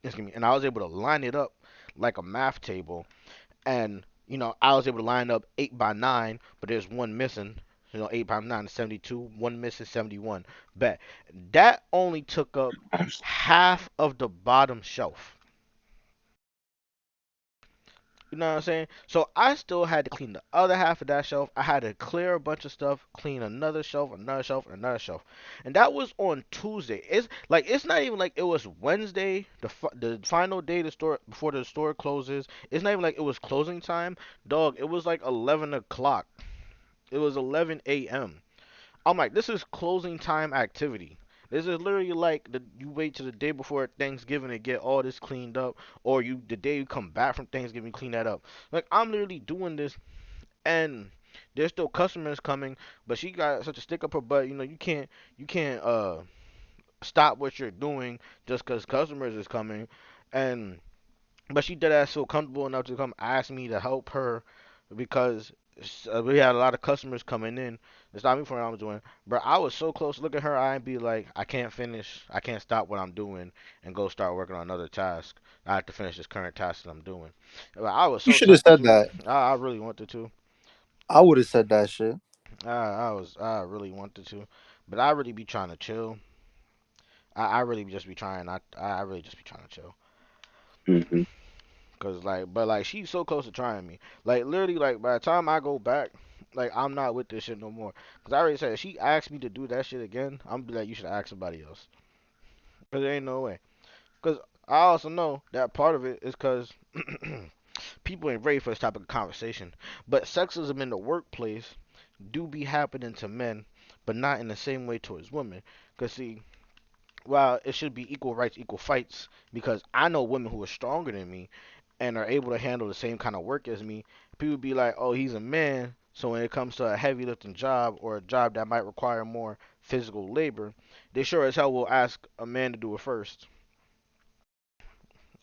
[SPEAKER 1] Excuse me, and I was able to line it up like a math table, and you know I was able to line up 8 by 9, but there's one missing. You know, 8 by 9 is 72. One missing, 71. Bet that only took up half of the bottom shelf. You know what I'm saying? So I still had to clean the other half of that shelf. I had to clear a bunch of stuff, clean another shelf, another shelf, and another shelf. And that was on Tuesday. It's like it's not even like it was Wednesday, the final day the store before the store closes. It's not even like it was closing time. Dog, it was like 11 o'clock. It was 11 a.m. I'm like, this is closing time activity. This is literally like you wait till the day before Thanksgiving to get all this cleaned up, or you the day you come back from Thanksgiving clean that up. Like I'm literally doing this, and there's still customers coming, but she got such a stick up her butt. You know, you can't stop what you're doing just because customers is coming, and but she did ass so comfortable enough to come ask me to help her because we had a lot of customers coming in. It's not me for what I was doing, but I was so close to look at her eye and be like, I can't finish, I can't stop what I'm doing and go start working on another task. I have to finish this current task that I'm doing. But I was
[SPEAKER 5] You
[SPEAKER 1] so
[SPEAKER 5] should have
[SPEAKER 1] tempted
[SPEAKER 5] said
[SPEAKER 1] to.
[SPEAKER 5] that.
[SPEAKER 1] I really wanted to.
[SPEAKER 5] I would have said that shit.
[SPEAKER 1] I really wanted to, but I really be trying to chill. I really just be trying. I really just be trying to chill.
[SPEAKER 3] Hmm.
[SPEAKER 1] Cause like, but like she's so close to trying me. Like literally, like by the time I go back, like I'm not with this shit no more. Cause I already said if she asked me to do that shit again, I'm be like, you should ask somebody else. Cause there ain't no way. Cause I also know that part of it is cause people ain't ready for this type of conversation. But sexism in the workplace do be happening to men, but not in the same way towards women. Cause see, while it should be equal rights, equal fights, because I know women who are stronger than me and are able to handle the same kind of work as me, people be like, oh, he's a man. So when it comes to a heavy lifting job or a job that might require more physical labor, they sure as hell will ask a man to do it first.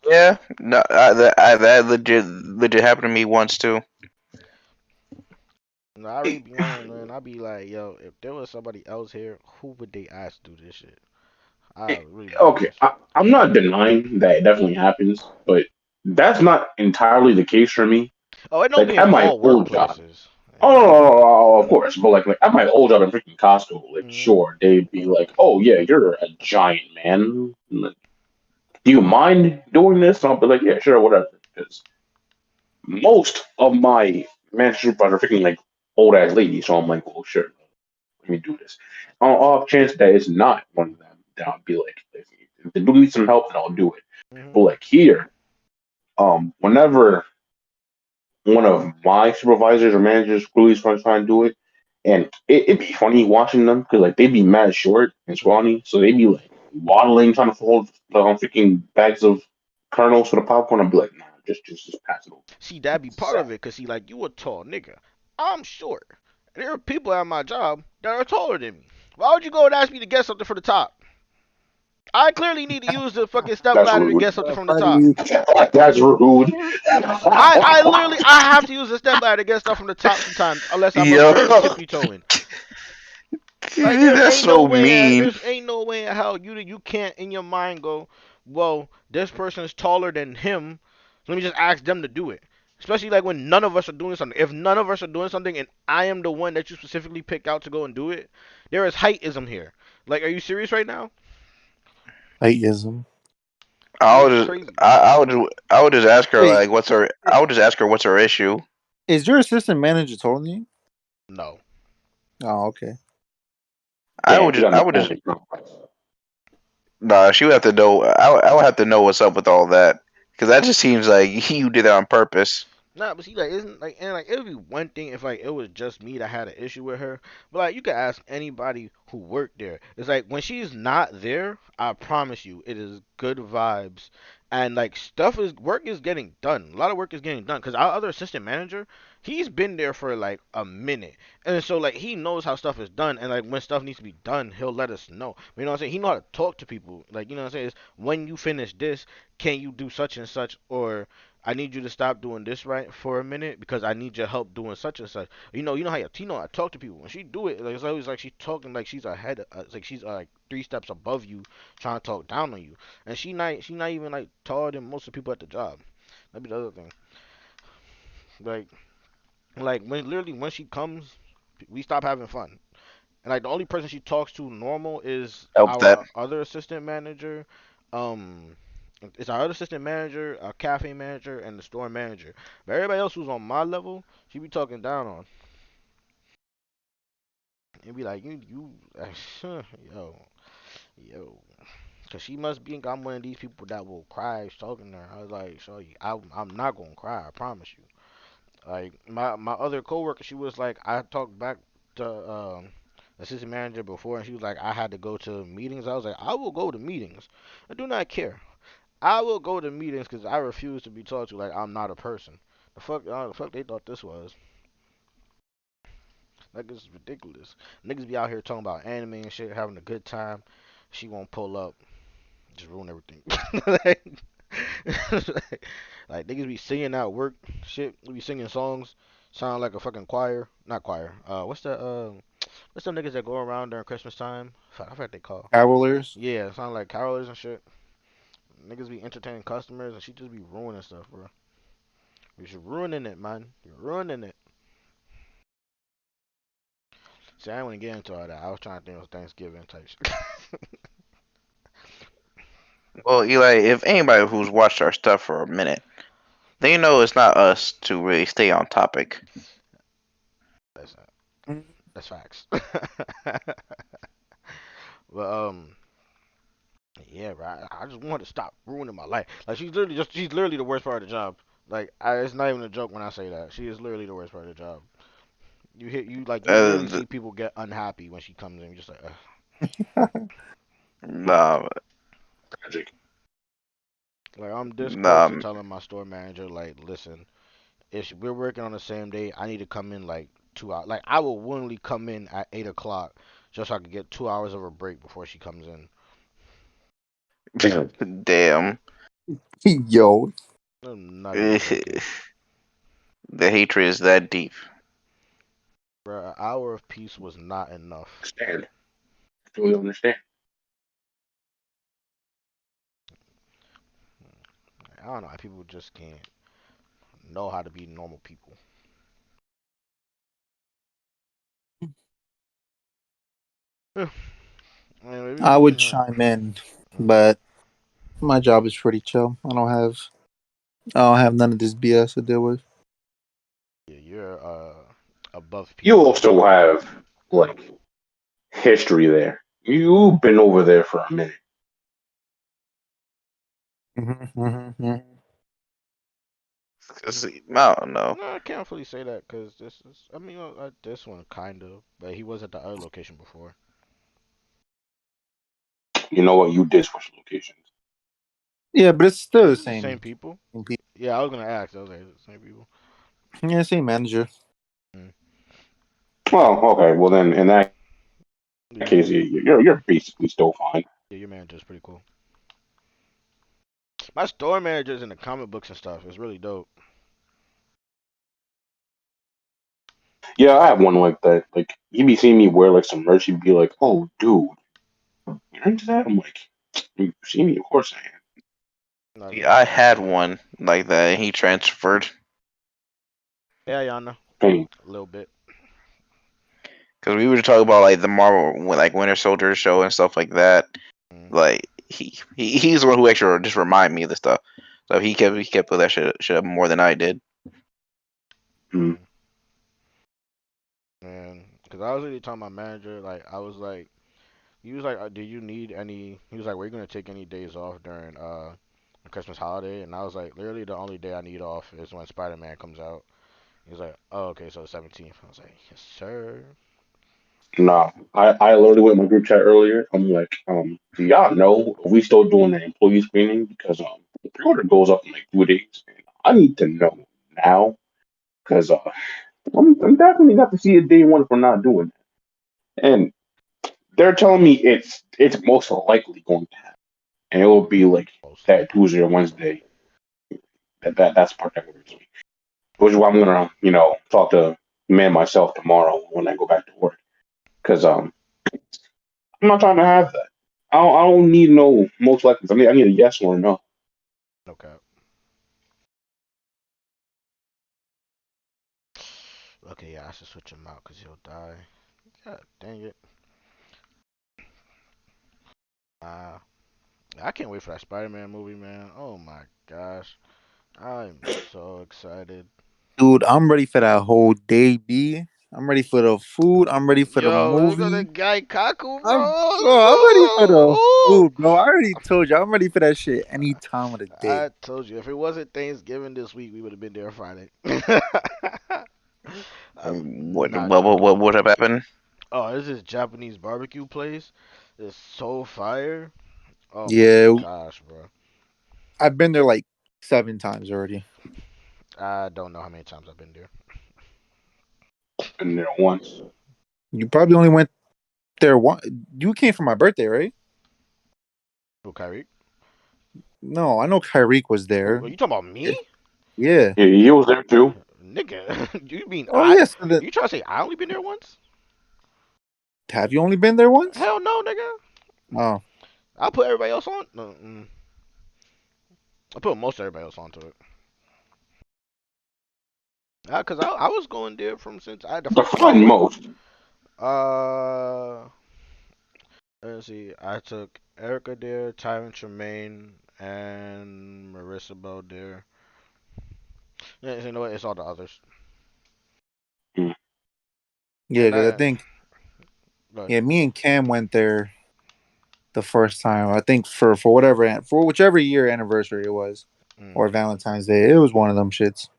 [SPEAKER 4] Yeah, no, that legit happened to me once too.
[SPEAKER 1] And I really be wondering, man. I be like, yo, if there was somebody else here, who would they ask to do this shit? I really be
[SPEAKER 3] Okay,
[SPEAKER 1] curious.
[SPEAKER 3] I'm not denying that it definitely happens, but that's not entirely the case for me.
[SPEAKER 1] Oh, it don't
[SPEAKER 3] Like
[SPEAKER 1] be in
[SPEAKER 3] at my
[SPEAKER 1] all
[SPEAKER 3] old job.
[SPEAKER 1] workplaces.
[SPEAKER 3] Oh, no, no, no, no, of course. But like at my old job in freaking Costco, like
[SPEAKER 1] Mm-hmm.
[SPEAKER 3] sure, they'd be like, "Oh yeah, you're a giant man. Like, do you mind doing this?" And I'll be like, "Yeah, sure, whatever." Because most of my managers are freaking like old ass ladies, so I'm like, "Well, sure, let me do this." On off chance that it's not one of them, then I'll be like, if they do need some help, then I'll do it.
[SPEAKER 1] Mm-hmm.
[SPEAKER 3] But like here, whenever one of my supervisors or managers really trying to do it. And it'd be funny watching them because like they'd be mad short and scrawny, so they'd be like waddling trying to hold freaking bags of kernels for the popcorn. I'd be like, nah, just pass it over.
[SPEAKER 1] See, that be part of it, cause see, like you a tall nigga, I'm short. There are people at my job that are taller than me. Why would you go and ask me to get something from the top? I clearly need to use the fucking step
[SPEAKER 3] That's
[SPEAKER 1] ladder to
[SPEAKER 3] rude.
[SPEAKER 1] get something from the top.
[SPEAKER 5] Funny.
[SPEAKER 3] That's rude.
[SPEAKER 1] I literally I have to use the step ladder to get stuff from the top sometimes, unless I'm up
[SPEAKER 4] Yo,
[SPEAKER 1] there tippy toeing. Like there
[SPEAKER 4] that's
[SPEAKER 1] ain't no
[SPEAKER 4] so
[SPEAKER 1] way
[SPEAKER 4] mean.
[SPEAKER 1] there's ain't no way in hell you can't in your mind go, well, this person is taller than him. So let me just ask them to do it. Especially like when none of us are doing something. If none of us are doing something and I am the one that you specifically pick out to go and do it, there is heightism here. Like, are you serious right now?
[SPEAKER 5] Atheism.
[SPEAKER 1] This
[SPEAKER 4] I would
[SPEAKER 1] is
[SPEAKER 4] just,
[SPEAKER 1] crazy.
[SPEAKER 4] I would just ask her
[SPEAKER 5] Wait,
[SPEAKER 4] like, what's her? I would just ask her what's her issue.
[SPEAKER 5] is your assistant manager taller than you?
[SPEAKER 1] No.
[SPEAKER 5] Oh, okay.
[SPEAKER 3] Damn, she's
[SPEAKER 4] I would just,
[SPEAKER 3] understanding.
[SPEAKER 4] nah. She would have to know. I would have to know what's up with all that because that just seems like you did that on purpose.
[SPEAKER 1] Nah, but see, like, isn't like, and like, it would be one thing if like it was just me that had an issue with her, but like, you could ask anybody who worked there. It's like when she's not there, I promise you, it is good vibes, and like work is getting done. A lot of work is getting done because our other assistant manager, he's been there for like a minute, and so like he knows how stuff is done, and like when stuff needs to be done, he'll let us know. You know what I'm saying? He know how to talk to people. Like you know what I'm saying? It's, when you finish this, can you do such and such or I need you to stop doing this right for a minute because I need your help doing such and such. You know how Tino I talk to people when she do it. Like, it's always like she's talking like she's ahead. It's like she's like 3 steps above you, trying to talk down on you, and she not even like taller than most of the people at the job. That'd be the other thing. Like like when literally when she comes, we stop having fun. And like the only person she talks to normal is
[SPEAKER 4] Help that.
[SPEAKER 1] our other assistant manager. Um, it's our other assistant manager, our cafe manager, and the store manager. But everybody else who's on my level, she be talking down on. And be like, yo, yo. Cause she must be. I'm one of these people that will cry talking to her. I was like, so I'm not gonna cry. I promise you. Like my other coworker, she was like, I talked back to assistant manager before, and she was like, I had to go to meetings. I was like, I will go to meetings. I do not care. I will go to meetings because I refuse to be talked to like I'm not a person. The fuck they thought this was. Like it's ridiculous. Niggas be out here talking about anime and shit, having a good time. She won't pull up, just ruin everything. like, like niggas be singing at work, shit. We be singing songs. Sound like a fucking choir. Not choir. What's that? What's them niggas that go around during Christmas time? Fuck, I forgot what they call.
[SPEAKER 5] Carolers.
[SPEAKER 1] Yeah, sound like carolers and shit. Niggas be entertaining customers and she just be ruining stuff, bro. You're ruining it, man. You're ruining it. See, I didn't want to get into all that. I was trying to think of Thanksgiving type shit.
[SPEAKER 4] Well, Eli, if anybody who's watched our stuff for a minute, they know it's not us to really stay on topic.
[SPEAKER 1] that's
[SPEAKER 5] Mm.
[SPEAKER 1] that's facts. But yeah, bro. I just want to stop ruining my life. Like she's literally the worst part of the job. Like it's not even a joke when I say that. She is literally the worst part of the job. You literally
[SPEAKER 4] Uh,
[SPEAKER 1] see people get unhappy when she comes in. You're just like, ugh.
[SPEAKER 4] nah,
[SPEAKER 3] Tragic.
[SPEAKER 1] Like I'm this close
[SPEAKER 4] nah,
[SPEAKER 1] to telling my store manager, like, listen, if we're working on the same day, I need to come in like 2 hours. Like I will willingly come in at 8 o'clock just so I could get 2 hours of a break before she comes in.
[SPEAKER 4] damn.
[SPEAKER 5] Yo,
[SPEAKER 1] I'm not even
[SPEAKER 4] The
[SPEAKER 1] joking,
[SPEAKER 4] hatred is that deep.
[SPEAKER 1] bro. An hour of peace was not enough.
[SPEAKER 3] Understand. Totally understand.
[SPEAKER 1] I don't know how people just can't know how to be normal people. Yeah, I mean,
[SPEAKER 5] I would
[SPEAKER 1] maybe,
[SPEAKER 5] chime in,
[SPEAKER 1] mm,
[SPEAKER 5] but my job is pretty chill. I don't have none of this BS to deal with.
[SPEAKER 1] yeah, you're above
[SPEAKER 3] You
[SPEAKER 1] people.
[SPEAKER 3] also have like history there. You've been over there for a minute.
[SPEAKER 5] Mm-hmm.
[SPEAKER 4] 'Cause, I don't know.
[SPEAKER 1] No, I can't fully say that because this is. I mean, this one kind of, but he was at the other location before.
[SPEAKER 3] You know what? You did switch locations.
[SPEAKER 5] Yeah, but it's still the
[SPEAKER 1] The
[SPEAKER 5] same.
[SPEAKER 1] same people.
[SPEAKER 5] Same people.
[SPEAKER 1] Yeah, I was gonna ask. I was like, the same people.
[SPEAKER 5] Yeah, same manager.
[SPEAKER 1] Mm.
[SPEAKER 3] Well, okay. Well, then in that case,
[SPEAKER 1] Yeah,
[SPEAKER 3] you're basically still fine.
[SPEAKER 1] yeah, your manager's pretty cool. My store manager's in the comic books and stuff. It's really dope.
[SPEAKER 3] Yeah, I have one like that. Like he'd be seeing me wear like some merch. He'd be like, "Oh, dude, you're into that?" I'm like, "You see me? Of course I am."
[SPEAKER 1] Not
[SPEAKER 4] Yeah,
[SPEAKER 1] even
[SPEAKER 4] I
[SPEAKER 1] joking,
[SPEAKER 4] had
[SPEAKER 1] bro.
[SPEAKER 4] one like that, and he transferred.
[SPEAKER 1] Yeah, Yana,
[SPEAKER 3] Hey,
[SPEAKER 1] a little bit.
[SPEAKER 4] Because we were talking about like the Marvel, like Winter Soldier show and stuff like that.
[SPEAKER 1] Mm.
[SPEAKER 4] Like he's the one who actually just reminded me of the stuff. So he kept with that shit up more than I did.
[SPEAKER 3] mm,
[SPEAKER 1] Mm. And because I was really telling my manager, like, I was like, he was like, "Do you need any?" He was like, "We're gonna take any days off during the Christmas holiday?" And I was like, "Literally, the only day I need off is when Spider-Man comes out." He was like, "Oh, okay, so the 17th." I was like, "Yes, sir."
[SPEAKER 3] nah, I literally went in my group chat earlier. I'm like, do y'all know are we still doing the employee screening because the pre-order goes up in like 2 days. And I need to know now because I'm definitely got to see a day one if we're not doing that. And they're telling me it's most likely going to happen, and it will be like
[SPEAKER 1] Most
[SPEAKER 3] that
[SPEAKER 1] likely.
[SPEAKER 3] Tuesday or Wednesday. That's the part that worries me. Which is why I'm gonna talk to man myself tomorrow when I go back to work because I'm not trying to have that. I don't need no most likely. I need a yes or a no.
[SPEAKER 1] No cap. Okay, yeah, I should switch him out because he'll die. God dang it. Uh, I can't wait for that Spider-Man movie, man. Oh my gosh. I'm so excited.
[SPEAKER 5] Dude, I'm ready for that whole day, B. I'm ready for the food. I'm ready for the
[SPEAKER 1] Yo, there go
[SPEAKER 5] movie.
[SPEAKER 1] that guy Kaku,
[SPEAKER 5] I'm
[SPEAKER 1] bro.
[SPEAKER 5] bro, I'm ready for the
[SPEAKER 1] Ooh.
[SPEAKER 5] food, bro. I already told you I'm ready for that shit any time of the day.
[SPEAKER 1] I told you, if it wasn't Thanksgiving this week, we would have been there Friday. I'm
[SPEAKER 4] What
[SPEAKER 1] not
[SPEAKER 4] what what,
[SPEAKER 1] joking.
[SPEAKER 4] what would have happened?
[SPEAKER 1] Oh, this is Japanese barbecue place. It's so fire. Oh my
[SPEAKER 5] Yeah,
[SPEAKER 1] gosh, bro.
[SPEAKER 5] I've been there like 7 times already.
[SPEAKER 1] I don't know how many times I've been there.
[SPEAKER 3] Been there once.
[SPEAKER 5] You probably only went there one. You came for my birthday, right?
[SPEAKER 1] Who, Kyrie?
[SPEAKER 5] No, I know Kyreek was
[SPEAKER 1] Who,
[SPEAKER 5] there.
[SPEAKER 1] are you talking about me?
[SPEAKER 5] Yeah.
[SPEAKER 3] Yeah, he was there too.
[SPEAKER 1] nigga, you mean
[SPEAKER 5] Oh yes. So
[SPEAKER 1] You trying to say I only been there once?
[SPEAKER 5] have you only been there once?
[SPEAKER 1] Hell no, nigga.
[SPEAKER 5] Oh,
[SPEAKER 1] I put everybody else on. No, I put most everybody else onto it. Cause I was going there from since the first time I
[SPEAKER 3] Define
[SPEAKER 1] went.
[SPEAKER 3] most.
[SPEAKER 1] Uh, let's see. I took Erica there, Tyron Tremaine, and Marissa Bell there. Yeah, you know what? It's all the others.
[SPEAKER 3] Hmm.
[SPEAKER 5] yeah.
[SPEAKER 1] And
[SPEAKER 5] Because I
[SPEAKER 1] that,
[SPEAKER 5] think
[SPEAKER 1] but
[SPEAKER 5] yeah, me and Cam went there the first time. I think for for whichever year anniversary it was,
[SPEAKER 1] mm,
[SPEAKER 5] or Valentine's Day. It was one of them shits.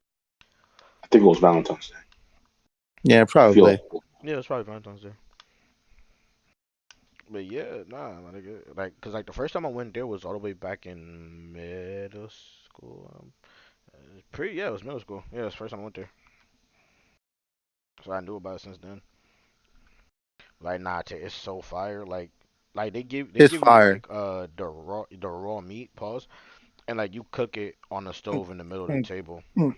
[SPEAKER 3] I think it was Valentine's Day.
[SPEAKER 5] Yeah,
[SPEAKER 3] I feel
[SPEAKER 5] probably.
[SPEAKER 1] yeah, it's probably Valentine's Day. But yeah, nah, my nigga. Cause the first time I went there was all the way back in middle school. Yeah, it was middle school. Yeah, it's the first time I went there. So I knew about it since then. Nah, it's so fire. They
[SPEAKER 5] It's
[SPEAKER 1] give you
[SPEAKER 5] fire.
[SPEAKER 1] the raw meat, pause, and you cook it on the stove in the middle of the
[SPEAKER 5] Mm,
[SPEAKER 1] table.
[SPEAKER 5] mm.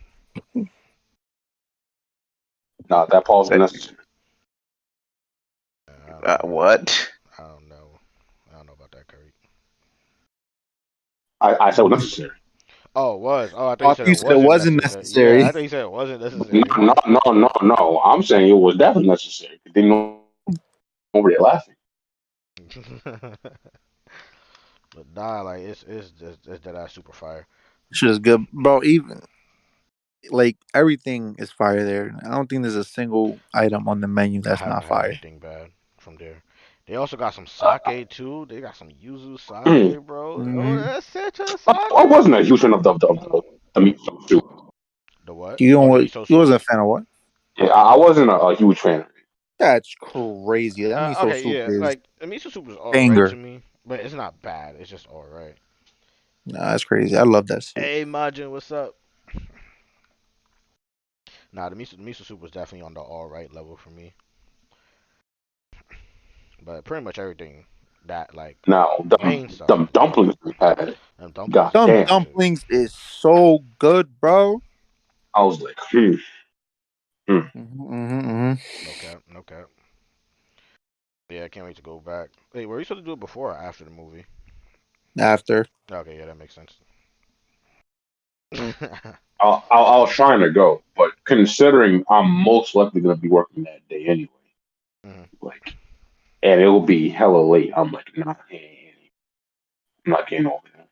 [SPEAKER 3] nah, that pause was necessary.
[SPEAKER 1] I don't know.
[SPEAKER 4] What?
[SPEAKER 1] I don't know. I don't know about that curry.
[SPEAKER 3] I said it was necessary.
[SPEAKER 1] Oh, it was. Oh, I thought
[SPEAKER 5] Oh,
[SPEAKER 1] you
[SPEAKER 5] I
[SPEAKER 1] said
[SPEAKER 5] think you
[SPEAKER 1] it
[SPEAKER 5] said it
[SPEAKER 1] wasn't
[SPEAKER 5] wasn't
[SPEAKER 1] necessary. Yeah, I
[SPEAKER 5] necessary.
[SPEAKER 1] thought you said it wasn't
[SPEAKER 3] No,
[SPEAKER 1] necessary.
[SPEAKER 3] no, no, no, no. I'm saying it was definitely necessary. They know over there laughing.
[SPEAKER 1] But nah, it's that ass super fire.
[SPEAKER 5] Shit is good, bro. Even like everything is fire there. I don't think there's a single item on the menu
[SPEAKER 1] I
[SPEAKER 5] that's
[SPEAKER 1] haven't
[SPEAKER 5] not
[SPEAKER 1] had
[SPEAKER 5] fire.
[SPEAKER 1] anything bad from there. They also got some
[SPEAKER 3] Uh,
[SPEAKER 1] sake too. They got some yuzu
[SPEAKER 3] I
[SPEAKER 1] sake, bro. Oh,
[SPEAKER 5] Mm-hmm.
[SPEAKER 1] that's such a sake.
[SPEAKER 3] wasn't a huge fan of the meat soup.
[SPEAKER 1] The what?
[SPEAKER 5] You
[SPEAKER 1] Oh,
[SPEAKER 5] don't.
[SPEAKER 1] the miso
[SPEAKER 5] You
[SPEAKER 1] soup.
[SPEAKER 5] wasn't a fan of what?
[SPEAKER 3] Yeah, I wasn't a huge fan.
[SPEAKER 5] That's crazy. That miso
[SPEAKER 1] Okay,
[SPEAKER 5] soup
[SPEAKER 1] yeah,
[SPEAKER 5] is
[SPEAKER 1] the miso soup is all right to
[SPEAKER 5] banger.
[SPEAKER 1] me, but it's not bad. It's just all right.
[SPEAKER 5] Nah, that's crazy. I love that soup.
[SPEAKER 1] Hey, Majin, what's up? Nah, the miso soup was definitely on the all right level for me. But pretty much everything that
[SPEAKER 3] Now,
[SPEAKER 1] the main stuff
[SPEAKER 3] the
[SPEAKER 1] was good.
[SPEAKER 3] dumplings we had,
[SPEAKER 1] Them dumplings
[SPEAKER 3] god
[SPEAKER 1] is
[SPEAKER 5] Some
[SPEAKER 3] damn.
[SPEAKER 1] fire too.
[SPEAKER 5] dumplings is so good, bro.
[SPEAKER 3] I was like, hmm.
[SPEAKER 5] Mm-hmm.
[SPEAKER 1] No cap, no cap. Yeah, I can't wait to go back. Wait, were you supposed to do it before or after the movie?
[SPEAKER 5] After.
[SPEAKER 1] Okay, yeah, that makes sense.
[SPEAKER 3] I was trying to go, but considering I'm most likely going to be working that day anyway,
[SPEAKER 1] Mhm.
[SPEAKER 3] like, and it will be hella late. I'm like, nah, I'm not getting over there.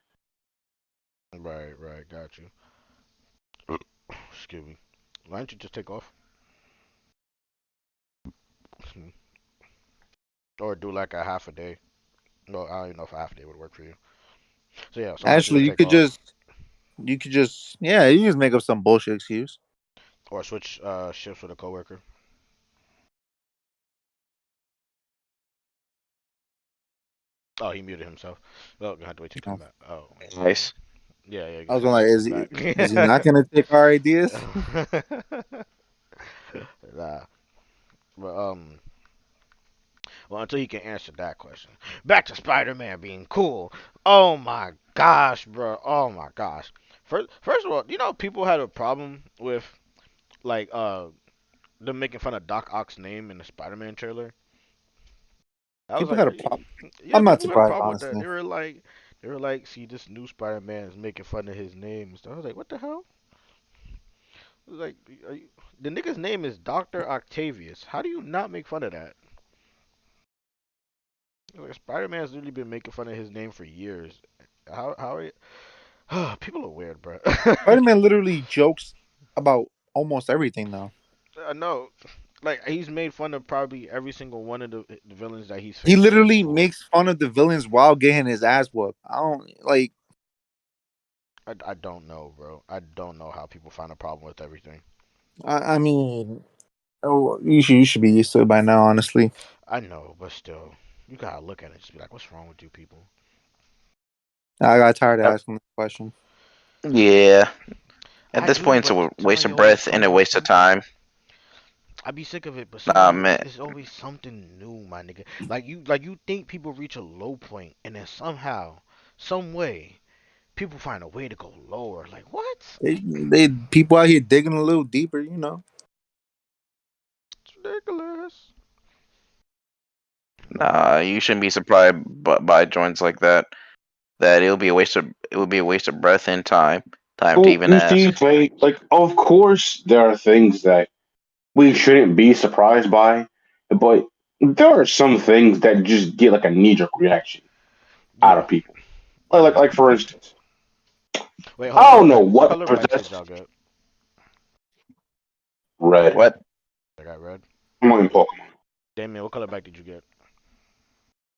[SPEAKER 1] Right, right, got you. Excuse me. Why don't you just take off? Or do like a half a day? No, I don't even know if a half a day would work for you. So yeah, so why don't you
[SPEAKER 5] Actually,
[SPEAKER 1] just take off
[SPEAKER 5] you could just, yeah, you just make up some bullshit excuse.
[SPEAKER 1] or switch shifts with a coworker? Oh, he muted himself. Well, gonna have to wait till he come
[SPEAKER 5] No.
[SPEAKER 1] back. Oh,
[SPEAKER 4] Nice.
[SPEAKER 1] yeah, yeah, I
[SPEAKER 5] I
[SPEAKER 1] guess
[SPEAKER 5] was
[SPEAKER 1] he
[SPEAKER 5] gonna
[SPEAKER 1] just
[SPEAKER 5] like,
[SPEAKER 1] came back.
[SPEAKER 5] is he not gonna take our ideas?
[SPEAKER 1] Nah, but well, until he can answer that question. Back to Spider-Man being cool. Oh my gosh, bro. Oh my gosh. First of all, people had a problem with like them making fun of Doc Ock's name in the Spider-Man trailer. I was
[SPEAKER 5] People
[SPEAKER 1] like,
[SPEAKER 5] had a
[SPEAKER 1] what?
[SPEAKER 5] problem.
[SPEAKER 1] Yeah,
[SPEAKER 5] I'm not
[SPEAKER 1] people had a
[SPEAKER 5] surprised,
[SPEAKER 1] problem with that.
[SPEAKER 5] honestly.
[SPEAKER 1] They were like, see, this new Spider-Man is making fun of his name and stuff. I was like, what the hell? I was like, the nigga's name is Doctor Octavius. How do you not make fun of that? Like, Spider-Man's literally been making fun of his name for years. How are you? People are weird, bro.
[SPEAKER 5] Spider-Man literally jokes about almost everything now.
[SPEAKER 1] I know. Like he's made fun of probably every single one of the villains that he's
[SPEAKER 5] He
[SPEAKER 1] faced in
[SPEAKER 5] literally
[SPEAKER 1] before.
[SPEAKER 5] makes fun of the villains while getting his ass whooped. I don't like.
[SPEAKER 1] I don't know, bro. I don't know how people find a problem with everything.
[SPEAKER 5] I mean, oh, you should be used to it by now, honestly.
[SPEAKER 1] I know, but still, you gotta look at it and just be like, what's wrong with you people?
[SPEAKER 5] I got tired of
[SPEAKER 3] Yep.
[SPEAKER 5] asking the question.
[SPEAKER 4] Yeah. At
[SPEAKER 1] I
[SPEAKER 4] this
[SPEAKER 1] do,
[SPEAKER 4] point, it's
[SPEAKER 1] but
[SPEAKER 4] a waste
[SPEAKER 1] somebody
[SPEAKER 4] of
[SPEAKER 1] always
[SPEAKER 4] breath and
[SPEAKER 1] comes
[SPEAKER 4] a
[SPEAKER 1] with
[SPEAKER 4] waste of
[SPEAKER 1] something.
[SPEAKER 4] time.
[SPEAKER 1] I be sick of it, but
[SPEAKER 4] Nah,
[SPEAKER 1] somebody
[SPEAKER 4] man.
[SPEAKER 1] it's always something new, my nigga. Like you think people reach a low point, and then somehow, some way, people find a way to go lower. Like what?
[SPEAKER 5] They people out here digging a little deeper, you know.
[SPEAKER 1] It's ridiculous. Nah.
[SPEAKER 4] Nah, you shouldn't be surprised by joints like that. That it would be a waste of breath and time. Time to
[SPEAKER 3] Well,
[SPEAKER 4] even
[SPEAKER 3] you see,
[SPEAKER 4] ask.
[SPEAKER 3] like, of course, there are things that we shouldn't be surprised by, but there are some things that just get like a knee jerk reaction out
[SPEAKER 1] Yeah.
[SPEAKER 3] of people.
[SPEAKER 1] Yeah.
[SPEAKER 3] Like for instance,
[SPEAKER 1] Wait, hold on.
[SPEAKER 3] I don't know
[SPEAKER 1] What
[SPEAKER 3] what
[SPEAKER 1] color bikes did
[SPEAKER 3] possessed
[SPEAKER 1] y'all get?
[SPEAKER 3] Red.
[SPEAKER 4] What?
[SPEAKER 1] I got red.
[SPEAKER 3] I'm not in Pokemon.
[SPEAKER 1] Damien, what color bike did you get?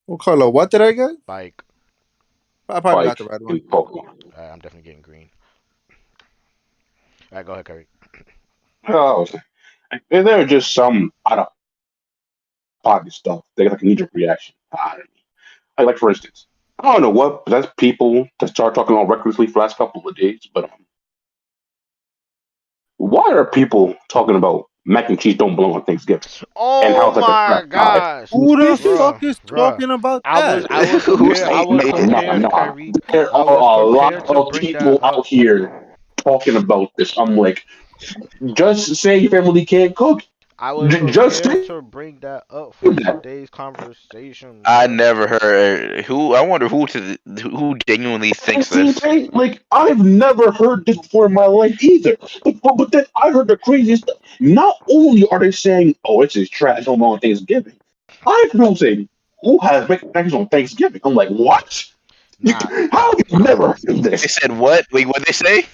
[SPEAKER 5] What color? What did I get?
[SPEAKER 1] Bike.
[SPEAKER 5] I probably got
[SPEAKER 3] Bike
[SPEAKER 5] the red one.
[SPEAKER 3] in Pokemon.
[SPEAKER 1] I'm definitely getting green. All right, go ahead, Curry.
[SPEAKER 3] Oh, like, there are just some out of pocket stuff that get like a knee jerk reaction out of me. Like for instance, I don't know what possessed people that start talking all recklessly for the last couple of days, but why are people talking about mac and cheese don't belong on Thanksgiving and how
[SPEAKER 1] Oh
[SPEAKER 3] it's like a
[SPEAKER 1] my
[SPEAKER 3] crap pie?
[SPEAKER 1] gosh,
[SPEAKER 5] Who the
[SPEAKER 1] bruh,
[SPEAKER 5] fuck is
[SPEAKER 1] bruh.
[SPEAKER 5] talking about
[SPEAKER 1] I was
[SPEAKER 5] that?
[SPEAKER 1] I was
[SPEAKER 4] Who
[SPEAKER 1] prepared. I
[SPEAKER 4] say
[SPEAKER 1] was
[SPEAKER 3] No, no,
[SPEAKER 1] prepared,
[SPEAKER 3] no.
[SPEAKER 1] Curry.
[SPEAKER 3] There
[SPEAKER 1] I
[SPEAKER 3] are
[SPEAKER 1] was
[SPEAKER 3] a lot
[SPEAKER 1] prepared to
[SPEAKER 3] of
[SPEAKER 1] bring that
[SPEAKER 3] people out
[SPEAKER 1] up.
[SPEAKER 3] here talking about this. I'm like, just say your family can't cook.
[SPEAKER 1] I was
[SPEAKER 3] Just
[SPEAKER 1] prepared
[SPEAKER 3] say
[SPEAKER 1] to bring that up for
[SPEAKER 3] that.
[SPEAKER 1] today's conversation,
[SPEAKER 4] I
[SPEAKER 1] bruh.
[SPEAKER 4] never heard who. I wonder who genuinely
[SPEAKER 3] And
[SPEAKER 4] thinks
[SPEAKER 3] see,
[SPEAKER 4] this.
[SPEAKER 3] Jay, like I've never heard this before in my life either. But then I heard the craziest stuff. Not only are they saying, "Oh, it's just trash on Thanksgiving," I've heard people say, "Who has macaroni on Thanksgiving?" I'm like, what?
[SPEAKER 1] Nah,
[SPEAKER 3] How have you never heard of
[SPEAKER 4] They
[SPEAKER 3] this?
[SPEAKER 4] said what? Wait, what they say?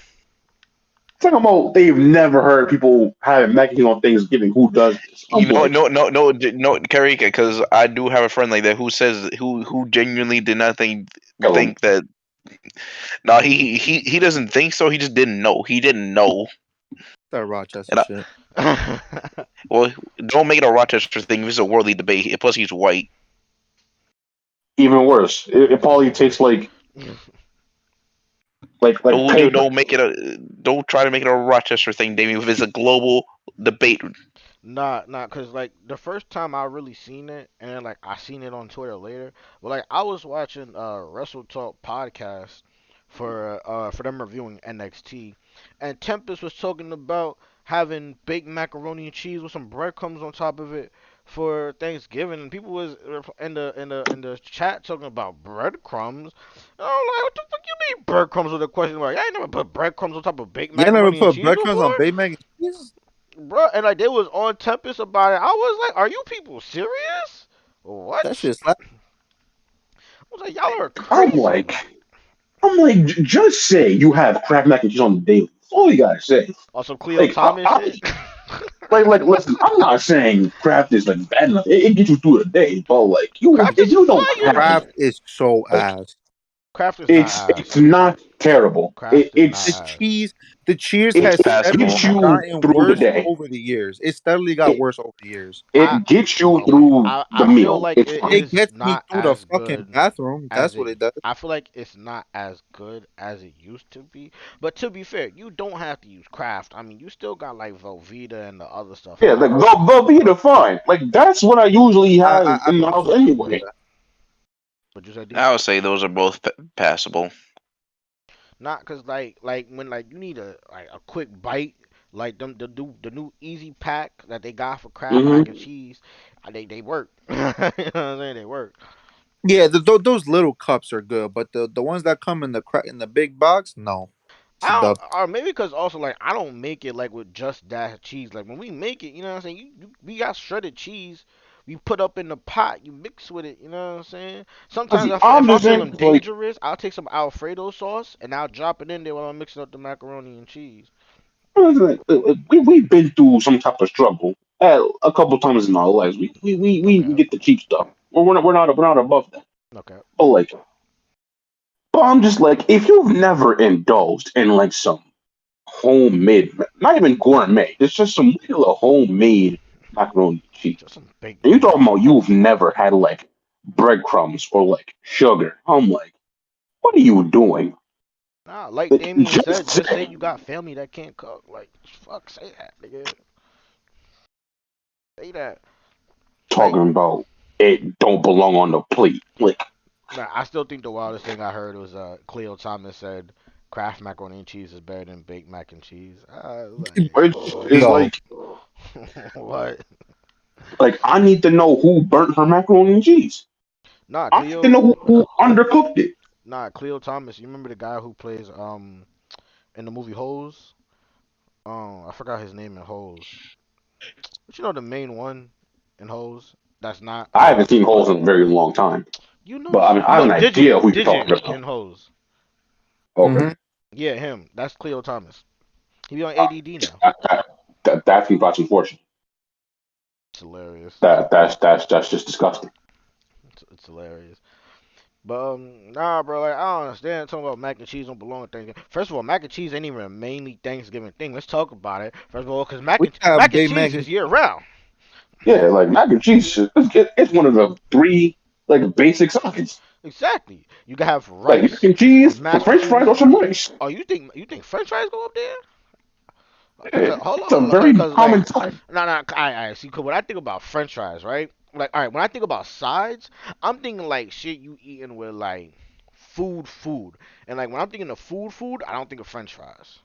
[SPEAKER 3] Talking about they've never heard people having mac and cheese on Thanksgiving. Who does this? I'm
[SPEAKER 4] You know,
[SPEAKER 3] like,
[SPEAKER 4] no, Karika, because I do have a friend like that who says who genuinely did not
[SPEAKER 3] kill him.
[SPEAKER 4] think that. No, he doesn't think so. He just didn't know. He didn't know.
[SPEAKER 5] That Rochester
[SPEAKER 4] And I,
[SPEAKER 5] shit.
[SPEAKER 4] well, don't make it a Rochester thing. This is a worldly debate. Plus, he's white.
[SPEAKER 3] Even worse, it probably tastes like paper.
[SPEAKER 4] Don't make it a. Don't try to make it a Rochester thing, Damien. If it's a global debate,
[SPEAKER 1] nah, cause like the first time I really seen it, and then, like I seen it on Twitter later. But like I was watching Wrestle Talk podcast for them reviewing NXT, and Tempest was talking about having baked macaroni and cheese with some breadcrumbs on top of it for Thanksgiving, and people was in the chat talking about breadcrumbs. And I'm like, what the fuck you mean breadcrumbs with a question mark? I ain't never put breadcrumbs on top of baked
[SPEAKER 5] You never
[SPEAKER 1] macaroni and
[SPEAKER 5] put
[SPEAKER 1] cheese
[SPEAKER 5] breadcrumbs on
[SPEAKER 1] before.
[SPEAKER 5] Bay Mac and cheese?
[SPEAKER 1] Bro, and like they was on Tempest about it. I was like, are you people serious?
[SPEAKER 5] That
[SPEAKER 1] What?
[SPEAKER 5] shit slap.
[SPEAKER 1] I was like, y'all are
[SPEAKER 3] I'm
[SPEAKER 1] crazy.
[SPEAKER 3] like, just say you have Kraft mac and cheese on the daily. That's all you gotta say.
[SPEAKER 1] On some Cleo
[SPEAKER 3] Like,
[SPEAKER 1] Thomas shit.
[SPEAKER 3] listen, I'm not saying Kraft is like bad enough. It gets you through the day, but like, you
[SPEAKER 1] Kraft
[SPEAKER 3] if
[SPEAKER 1] is
[SPEAKER 3] you don't have
[SPEAKER 1] fire.
[SPEAKER 5] Kraft is so
[SPEAKER 3] like,
[SPEAKER 5] ass.
[SPEAKER 1] Kraft is not
[SPEAKER 3] it's
[SPEAKER 1] ass.
[SPEAKER 3] not terrible.
[SPEAKER 1] Kraft is not
[SPEAKER 5] The
[SPEAKER 1] ass.
[SPEAKER 5] cheese, the cheese
[SPEAKER 3] It
[SPEAKER 4] it's
[SPEAKER 5] has
[SPEAKER 4] passable.
[SPEAKER 3] gets
[SPEAKER 5] steadily
[SPEAKER 3] you
[SPEAKER 5] gotten
[SPEAKER 3] through the
[SPEAKER 5] worse
[SPEAKER 3] day.
[SPEAKER 5] over the years. It steadily got
[SPEAKER 3] It
[SPEAKER 5] worse over the years.
[SPEAKER 1] I
[SPEAKER 3] it gets you
[SPEAKER 1] okay.
[SPEAKER 3] through
[SPEAKER 1] I
[SPEAKER 3] the
[SPEAKER 1] feel
[SPEAKER 3] meal.
[SPEAKER 1] like
[SPEAKER 3] It's
[SPEAKER 1] it
[SPEAKER 3] fine.
[SPEAKER 5] It
[SPEAKER 1] is
[SPEAKER 5] gets me
[SPEAKER 1] not
[SPEAKER 5] through the
[SPEAKER 1] as
[SPEAKER 5] fucking
[SPEAKER 1] good
[SPEAKER 5] bathroom.
[SPEAKER 1] as
[SPEAKER 5] That's what
[SPEAKER 1] it.
[SPEAKER 5] it does.
[SPEAKER 1] I feel like it's not as good as it used to be. But to be fair, you don't have to use Kraft. I mean, you still got like Velveeta and the other stuff
[SPEAKER 3] Yeah,
[SPEAKER 1] in
[SPEAKER 3] like
[SPEAKER 1] there. So
[SPEAKER 3] Velveeta, fine. Like that's what I usually have
[SPEAKER 5] I
[SPEAKER 3] in the
[SPEAKER 5] put
[SPEAKER 3] house
[SPEAKER 5] two together with
[SPEAKER 3] anyway.
[SPEAKER 5] that.
[SPEAKER 1] what you said, D?
[SPEAKER 4] I would say those are both passable.
[SPEAKER 1] Not cause like when like you need a quick bite, like them the new easy pack that they got for Kraft mac and
[SPEAKER 3] Hmm.
[SPEAKER 1] cheese, they work. You know what I'm saying? They work.
[SPEAKER 5] Yeah, those little cups are good, but the ones that come in in the big box, no, it's
[SPEAKER 1] I
[SPEAKER 5] a dub.
[SPEAKER 1] don't, or maybe because also like I don't make it like with just that cheese. Like when we make it, you know what I'm saying? We got shredded cheese. We put up in the pot. You mix with it. You know what I'm saying? Sometimes
[SPEAKER 3] I'm
[SPEAKER 1] if I'm
[SPEAKER 3] just saying,
[SPEAKER 1] feeling
[SPEAKER 3] like,
[SPEAKER 1] dangerous, I'll take some Alfredo sauce and I'll drop it in there while I'm mixing up the macaroni and cheese.
[SPEAKER 3] we've been through some type of struggle a couple times in our lives. We
[SPEAKER 1] Okay.
[SPEAKER 3] get the cheap stuff. We're not above that.
[SPEAKER 1] Okay.
[SPEAKER 3] But like, but I'm just like, if you've never indulged in like some homemade, not even gourmet, it's just some regular homemade macaroni and cheese.
[SPEAKER 1] Just some baked
[SPEAKER 3] And you talking
[SPEAKER 1] beans.
[SPEAKER 3] about you've never had like breadcrumbs or like sugar? I'm like, what are you doing?
[SPEAKER 1] Nah, like
[SPEAKER 3] Like,
[SPEAKER 1] Damien said,
[SPEAKER 3] just
[SPEAKER 1] just say
[SPEAKER 3] say,
[SPEAKER 1] you got family that can't cook. Like, fuck, say that, nigga. Say that. Like,
[SPEAKER 3] talking about it don't belong on the plate. Like,
[SPEAKER 1] Nah, I still think the wildest thing I heard was Cleo Thomas said Kraft macaroni and cheese is better than baked mac and cheese. I was like,
[SPEAKER 3] It's
[SPEAKER 5] Yo,
[SPEAKER 1] what?
[SPEAKER 3] like I need to know who burnt her macaroni and cheese.
[SPEAKER 1] Nah,
[SPEAKER 3] I need to know who undercooked it.
[SPEAKER 1] Cleo Thomas. You remember the guy who plays in the movie Holes? I forgot his name in Holes. But you know the main one in Holes that's not
[SPEAKER 3] I haven't seen holes in a very long time, but I mean I
[SPEAKER 1] you
[SPEAKER 3] have
[SPEAKER 1] know
[SPEAKER 3] an idea who you're
[SPEAKER 1] Digit
[SPEAKER 3] talking about.
[SPEAKER 1] in Holes.
[SPEAKER 3] Okay,
[SPEAKER 5] hmm
[SPEAKER 1] Yeah, him. That's Cleo Thomas. He be on ADD now.
[SPEAKER 3] that's unfortunate.
[SPEAKER 1] It's hilarious.
[SPEAKER 3] That's just disgusting.
[SPEAKER 1] It's hilarious. But nah, bro. Like I don't understand talking about mac and cheese don't belong at Thanksgiving. First of all, mac and cheese ain't even a mainly Thanksgiving thing. Let's talk about it. First of all, because
[SPEAKER 5] we have
[SPEAKER 1] mac and
[SPEAKER 5] Bay Mac.
[SPEAKER 1] cheese is year round.
[SPEAKER 3] Yeah, like mac and cheese, it's one of the three like basic sides.
[SPEAKER 1] Exactly. You can have
[SPEAKER 3] Like mac
[SPEAKER 1] rice,
[SPEAKER 3] and cheese, some
[SPEAKER 1] mashed
[SPEAKER 3] French fries, or
[SPEAKER 1] potatoes.
[SPEAKER 3] some rice.
[SPEAKER 1] Oh, you think French fries go up there?
[SPEAKER 3] Yeah, it's a
[SPEAKER 1] Hold on,
[SPEAKER 3] very
[SPEAKER 1] cause like,
[SPEAKER 3] common side.
[SPEAKER 1] I see. Cause when I think about French fries, right? Like, all right, when I think about sides, I'm thinking like shit you eating with like food, and like when I'm thinking of food, I don't think of French fries.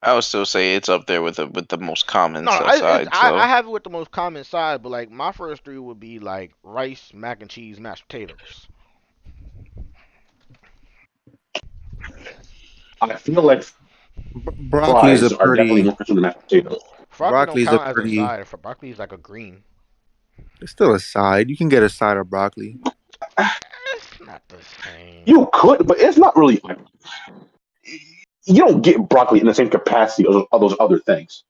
[SPEAKER 4] I would still say it's up there with the most common
[SPEAKER 1] No,
[SPEAKER 4] sides
[SPEAKER 1] I
[SPEAKER 4] though.
[SPEAKER 1] have it with the most common side, but like my first three would be like rice, mac and cheese, mashed potatoes.
[SPEAKER 3] I feel like
[SPEAKER 5] Broccoli is a
[SPEAKER 3] fries are definitely
[SPEAKER 5] pretty.
[SPEAKER 3] more consumed than mashed potatoes.
[SPEAKER 1] Broccoli don't
[SPEAKER 5] Broccoli is a
[SPEAKER 1] count as a
[SPEAKER 5] pretty.
[SPEAKER 1] side. For broccoli is like a green.
[SPEAKER 5] It's still a side. You can get a side of broccoli.
[SPEAKER 1] It's not the same.
[SPEAKER 3] You could, but it's not really like you don't get broccoli in the same capacity of those other things.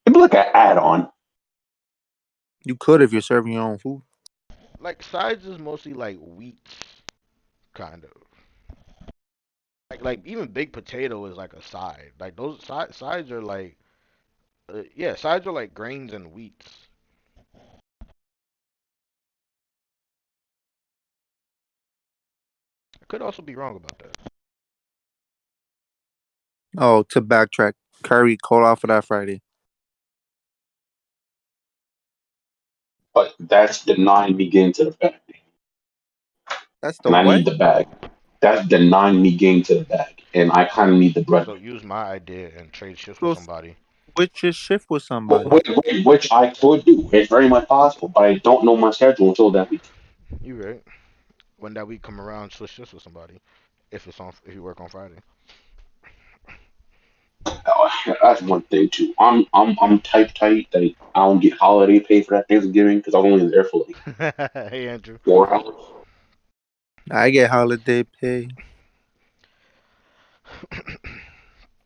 [SPEAKER 3] It'd be like an add-on.
[SPEAKER 5] You could if you're serving your own food.
[SPEAKER 1] Like sides is mostly like wheat, kind of. Like even baked potato is like a side. Like those sides are like yeah, sides are like grains and wheats. I could also be wrong about that.
[SPEAKER 5] Oh, to backtrack, curry called off for that Friday.
[SPEAKER 3] But that's denying me getting to the bag,
[SPEAKER 5] That's the
[SPEAKER 3] and I
[SPEAKER 5] what?
[SPEAKER 3] need the bag. That's denying me getting to the bag, and I kind of need the bread
[SPEAKER 1] So
[SPEAKER 3] money.
[SPEAKER 1] use my idea and trade shifts with
[SPEAKER 5] So
[SPEAKER 1] somebody.
[SPEAKER 5] switch your shift with somebody.
[SPEAKER 3] Which I could do. It's very much possible, but I don't know my schedule until that week.
[SPEAKER 1] You right? When that week come around, switch shifts with somebody. If you work on Friday.
[SPEAKER 3] That's one thing too. I'm type tight that I don't get holiday pay for that Thanksgiving because I was only there for like
[SPEAKER 1] Hey Andrew.
[SPEAKER 3] 4 hours.
[SPEAKER 5] I get holiday pay.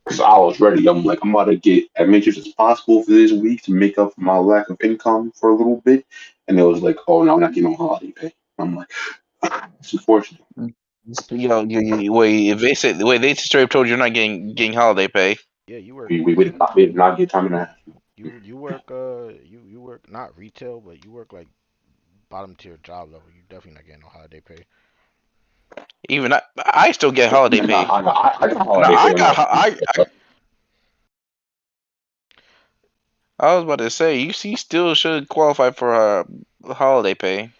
[SPEAKER 3] Because I was ready. I'm like, I'm about to get as many trips as possible for this week to make up for my lack of income for a little bit. And it was like, oh no, I'm not getting no holiday pay. I'm like, it's unfortunate.
[SPEAKER 4] Wait, if they said wait, they straight up told you you're not getting holiday pay.
[SPEAKER 1] Yeah, you work.
[SPEAKER 3] We did not get time and a half.
[SPEAKER 1] You work. You work not retail, but you work like bottom tier job level. You definitely not getting no holiday pay.
[SPEAKER 4] Even I still get holiday pay.
[SPEAKER 3] I got
[SPEAKER 4] No,
[SPEAKER 3] holiday pay when I was
[SPEAKER 4] I was about to say you still should qualify for holiday pay.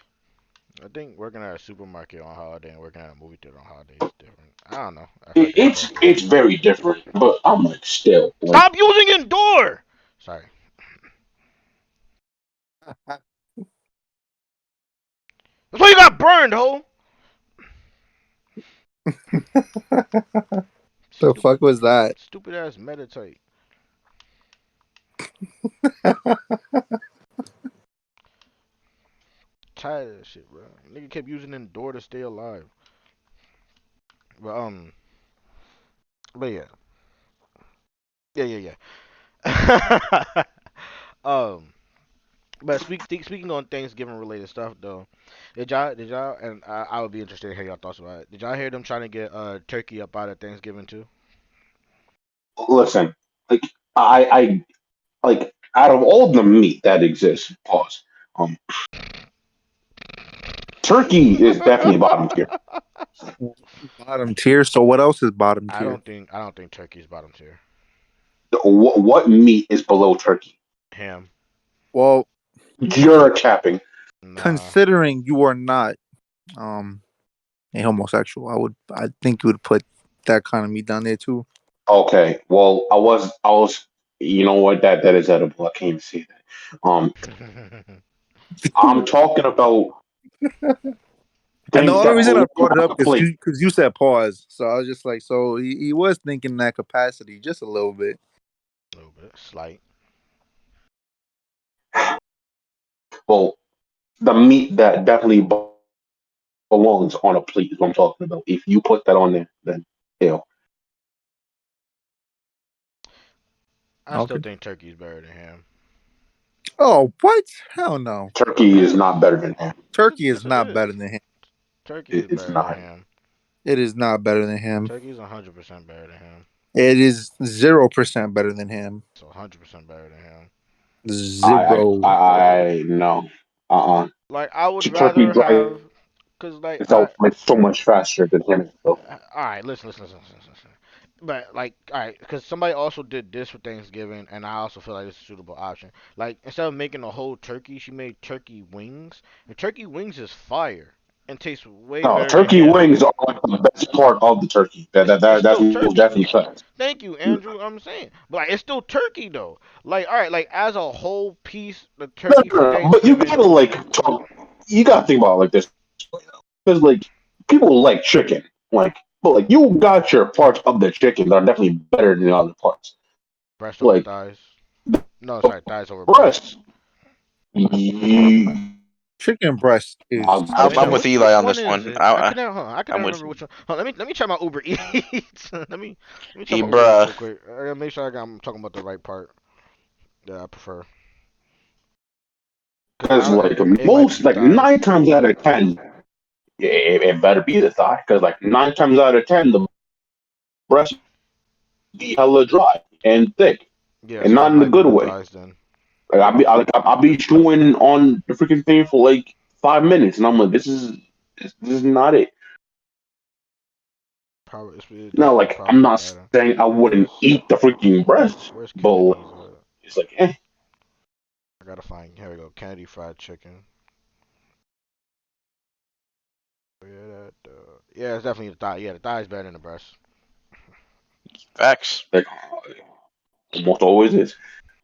[SPEAKER 1] I think working at a supermarket on holiday and working at a movie theater on holiday is different. I don't know. I feel like it's
[SPEAKER 3] it's
[SPEAKER 1] both though.
[SPEAKER 3] it's very different, but I'm like still like
[SPEAKER 1] Stop using indoor. Sorry. That's why you got burned, ho.
[SPEAKER 5] The
[SPEAKER 1] Stupid,
[SPEAKER 5] fuck was that?
[SPEAKER 1] stupid ass meditate. Tired of that shit, bro. Nigga kept using indoor to stay alive. But but yeah, yeah. um, but speaking on Thanksgiving related stuff though, did y'all and I would be interested to hear y'all thoughts about it. Did y'all hear them trying to get turkey up out of Thanksgiving too?
[SPEAKER 3] listen, like I like out of all the meat that exists, pause. Um, turkey is definitely bottom tier.
[SPEAKER 5] Bottom tier. So what else is bottom
[SPEAKER 1] I
[SPEAKER 5] tier?
[SPEAKER 1] don't think I don't think turkey's bottom tier.
[SPEAKER 3] What meat is below turkey?
[SPEAKER 1] Ham.
[SPEAKER 5] Well,
[SPEAKER 3] You're capping.
[SPEAKER 1] Nah.
[SPEAKER 5] considering you are not a homosexual, I think you would put that kind of meat down there too.
[SPEAKER 3] Okay, well, I was, you know what? That is edible. I can't even say that. I'm talking about
[SPEAKER 5] And the
[SPEAKER 3] things
[SPEAKER 5] only
[SPEAKER 3] that
[SPEAKER 5] reason I
[SPEAKER 3] belong
[SPEAKER 5] brought it
[SPEAKER 3] on
[SPEAKER 5] up
[SPEAKER 3] the
[SPEAKER 5] is
[SPEAKER 3] plate.
[SPEAKER 5] because you said pause, so I was just like, so he was thinking that capacity just a little bit.
[SPEAKER 1] A little bit slight.
[SPEAKER 3] Well, the meat that definitely belongs on a plate is what I'm talking about. If you put that on there, then hell,
[SPEAKER 1] I still
[SPEAKER 5] Okay.
[SPEAKER 1] think turkey's better than ham.
[SPEAKER 5] Oh, what? Hell no.
[SPEAKER 3] turkey is not better than ham.
[SPEAKER 1] Yes,
[SPEAKER 5] Turkey is
[SPEAKER 1] yes, it
[SPEAKER 5] not
[SPEAKER 1] is.
[SPEAKER 5] better than him.
[SPEAKER 1] Turkey is
[SPEAKER 3] It's
[SPEAKER 1] better than
[SPEAKER 3] not.
[SPEAKER 1] ham.
[SPEAKER 5] It is not better than him.
[SPEAKER 1] Turkey's 100% better than ham.
[SPEAKER 5] It is 0% better than him.
[SPEAKER 1] So 100% better than ham.
[SPEAKER 5] Zero.
[SPEAKER 3] I no. Uh-uh.
[SPEAKER 1] Like I would
[SPEAKER 3] Turkey
[SPEAKER 1] rather
[SPEAKER 3] dry
[SPEAKER 1] have, cause like
[SPEAKER 3] itself like so much faster than ham itself.
[SPEAKER 1] all right, listen. But like, all right, because somebody also did this for Thanksgiving, and I also feel like it's a suitable option. Like instead of making a whole turkey, she made turkey wings, and turkey wings is fire and tastes way
[SPEAKER 3] No,
[SPEAKER 1] better than
[SPEAKER 3] turkey
[SPEAKER 1] ham.
[SPEAKER 3] wings are like the best part of the turkey.
[SPEAKER 1] It's
[SPEAKER 3] That's
[SPEAKER 1] still
[SPEAKER 3] most
[SPEAKER 1] turkey
[SPEAKER 3] definitely
[SPEAKER 1] though.
[SPEAKER 3] correct.
[SPEAKER 1] Thank you, Andrew. I'm saying, but like, it's still turkey though. Like, all right, like as a whole piece, the
[SPEAKER 3] No,
[SPEAKER 1] turkey
[SPEAKER 3] no,
[SPEAKER 1] for
[SPEAKER 3] no, but you
[SPEAKER 1] Thanksgiving.
[SPEAKER 3] gotta like talk. You gotta think about it like this, because like people like chicken, like but like you got your parts of the chicken that are definitely better than the other parts.
[SPEAKER 1] Breast over
[SPEAKER 3] Like
[SPEAKER 1] thighs. No,
[SPEAKER 3] the
[SPEAKER 1] sorry, thighs over breast.
[SPEAKER 3] breast, you,
[SPEAKER 5] Chicken breast is
[SPEAKER 3] I'll
[SPEAKER 1] Wait,
[SPEAKER 4] I'm
[SPEAKER 1] no,
[SPEAKER 3] say
[SPEAKER 4] with
[SPEAKER 1] which
[SPEAKER 4] Eli on
[SPEAKER 1] one
[SPEAKER 4] this
[SPEAKER 1] is
[SPEAKER 4] one.
[SPEAKER 1] it? I could never, hold on, I could
[SPEAKER 4] I'm
[SPEAKER 1] never
[SPEAKER 4] with
[SPEAKER 1] remember which one. Hold on, let me check my Uber Eats. Let me check
[SPEAKER 4] E
[SPEAKER 1] my Uber Eats
[SPEAKER 4] bruh.
[SPEAKER 1] real quick. I gotta make sure I'm talking about the right part that I prefer. Cause
[SPEAKER 3] because like
[SPEAKER 1] it might be
[SPEAKER 3] most
[SPEAKER 1] the
[SPEAKER 3] like
[SPEAKER 1] thighs.
[SPEAKER 3] 9 times out of 10, it better be the thigh, because like 9 times out of 10 the breast be hella dry and thick,
[SPEAKER 1] Yeah,
[SPEAKER 3] and
[SPEAKER 1] so it
[SPEAKER 3] not in the
[SPEAKER 1] might be
[SPEAKER 3] good
[SPEAKER 1] the
[SPEAKER 3] way.
[SPEAKER 1] thighs then.
[SPEAKER 3] Like I'll be chewing on the freaking thing for like 5 minutes, and I'm like, this is not it.
[SPEAKER 1] Probably it's
[SPEAKER 3] Now,
[SPEAKER 1] definitely
[SPEAKER 3] like I'm
[SPEAKER 1] probably
[SPEAKER 3] not
[SPEAKER 1] better.
[SPEAKER 3] saying I wouldn't
[SPEAKER 1] Where's
[SPEAKER 3] eat the freaking breast,
[SPEAKER 1] where's
[SPEAKER 3] but like,
[SPEAKER 1] Kennedy's?
[SPEAKER 3] it's like, eh.
[SPEAKER 1] I gotta find. Here we go. Kennedy fried chicken. Yeah, it's definitely the thigh. Yeah, the thigh is better than the breast.
[SPEAKER 4] Facts.
[SPEAKER 3] Like almost always is.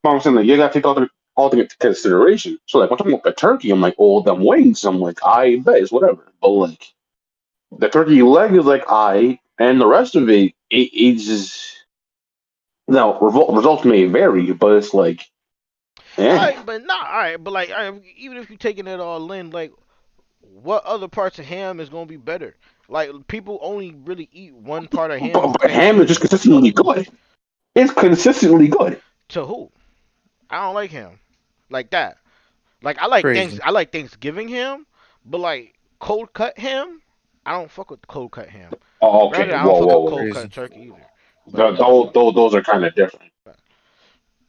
[SPEAKER 3] But I'm saying like you gotta take all things into consideration. So like when I'm talking about the turkey, I'm like, oh, them wings. I'm like, I bet it's whatever. But like the turkey leg is like I, and the rest of it's just now results may vary, but it's like, eh.
[SPEAKER 1] Alright, but not alright, but like alright, even if you're taking it all in, like what other parts of ham is gonna be better? Like people only really eat one part of ham for
[SPEAKER 3] But ham is just
[SPEAKER 1] Thanksgiving.
[SPEAKER 3] consistently good. It's consistently good.
[SPEAKER 1] To who? I don't like ham like that. Like I like
[SPEAKER 5] crazy.
[SPEAKER 1] I like Thanksgiving ham, but like cold cut ham, I don't fuck with cold cut ham.
[SPEAKER 3] Oh,
[SPEAKER 1] Granted,
[SPEAKER 3] okay,
[SPEAKER 1] I don't
[SPEAKER 3] whoa,
[SPEAKER 1] fuck
[SPEAKER 3] whoa,
[SPEAKER 1] with
[SPEAKER 3] whoa.
[SPEAKER 1] cold cut
[SPEAKER 5] Crazy.
[SPEAKER 1] turkey either. But
[SPEAKER 3] Those are kind of different.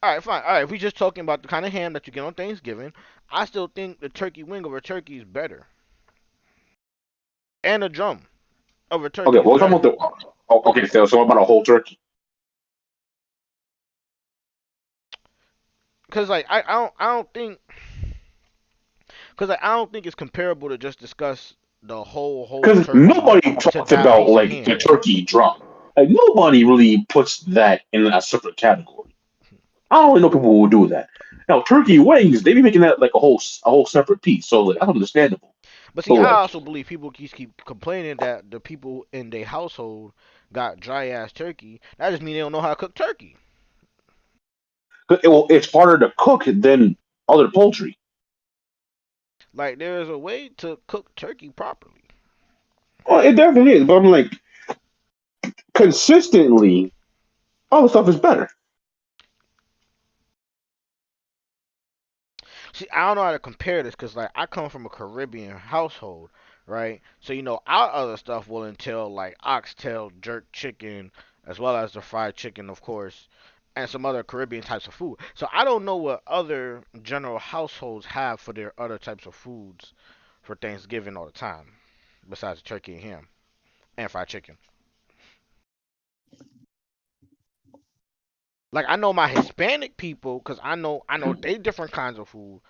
[SPEAKER 1] all right, fine. All right, if we just talking about the kind of ham that you get on Thanksgiving, I still think the turkey wing over turkey is better, and a drum over
[SPEAKER 3] Okay,
[SPEAKER 1] turkey is
[SPEAKER 3] well, we're talking
[SPEAKER 1] better.
[SPEAKER 3] about the. Oh, okay, so about a whole turkey.
[SPEAKER 1] Cause like I don't think cause like, I don't think it's comparable to just discuss the whole
[SPEAKER 3] Because
[SPEAKER 1] turkey
[SPEAKER 3] nobody
[SPEAKER 1] to
[SPEAKER 3] talks
[SPEAKER 1] that
[SPEAKER 3] about
[SPEAKER 1] piece of
[SPEAKER 3] like the
[SPEAKER 1] ham.
[SPEAKER 3] turkey drum. Like nobody really puts that in a separate category. I don't really know people who do that. Now, turkey wings, they be making that like a whole separate piece. So like, that's understandable.
[SPEAKER 1] But
[SPEAKER 3] But
[SPEAKER 1] see, I
[SPEAKER 3] like,
[SPEAKER 1] also believe people keep complaining that the people in their household got dry ass turkey. That just mean they don't know how to cook turkey.
[SPEAKER 3] well, it's harder to cook than other poultry.
[SPEAKER 1] Like there is a way to cook turkey properly.
[SPEAKER 3] Well, it definitely is. But I'm like, consistently, all the stuff is better.
[SPEAKER 1] See, I don't know how to compare this because like I come from a Caribbean household, right? So our other stuff will entail like oxtail, jerk chicken, as well as the fried chicken, of course, and some other Caribbean types of food. So I don't know what other general households have for their other types of foods for Thanksgiving all the time, besides turkey and ham and fried chicken. Like I know my Hispanic people, cause I know they different kinds of food.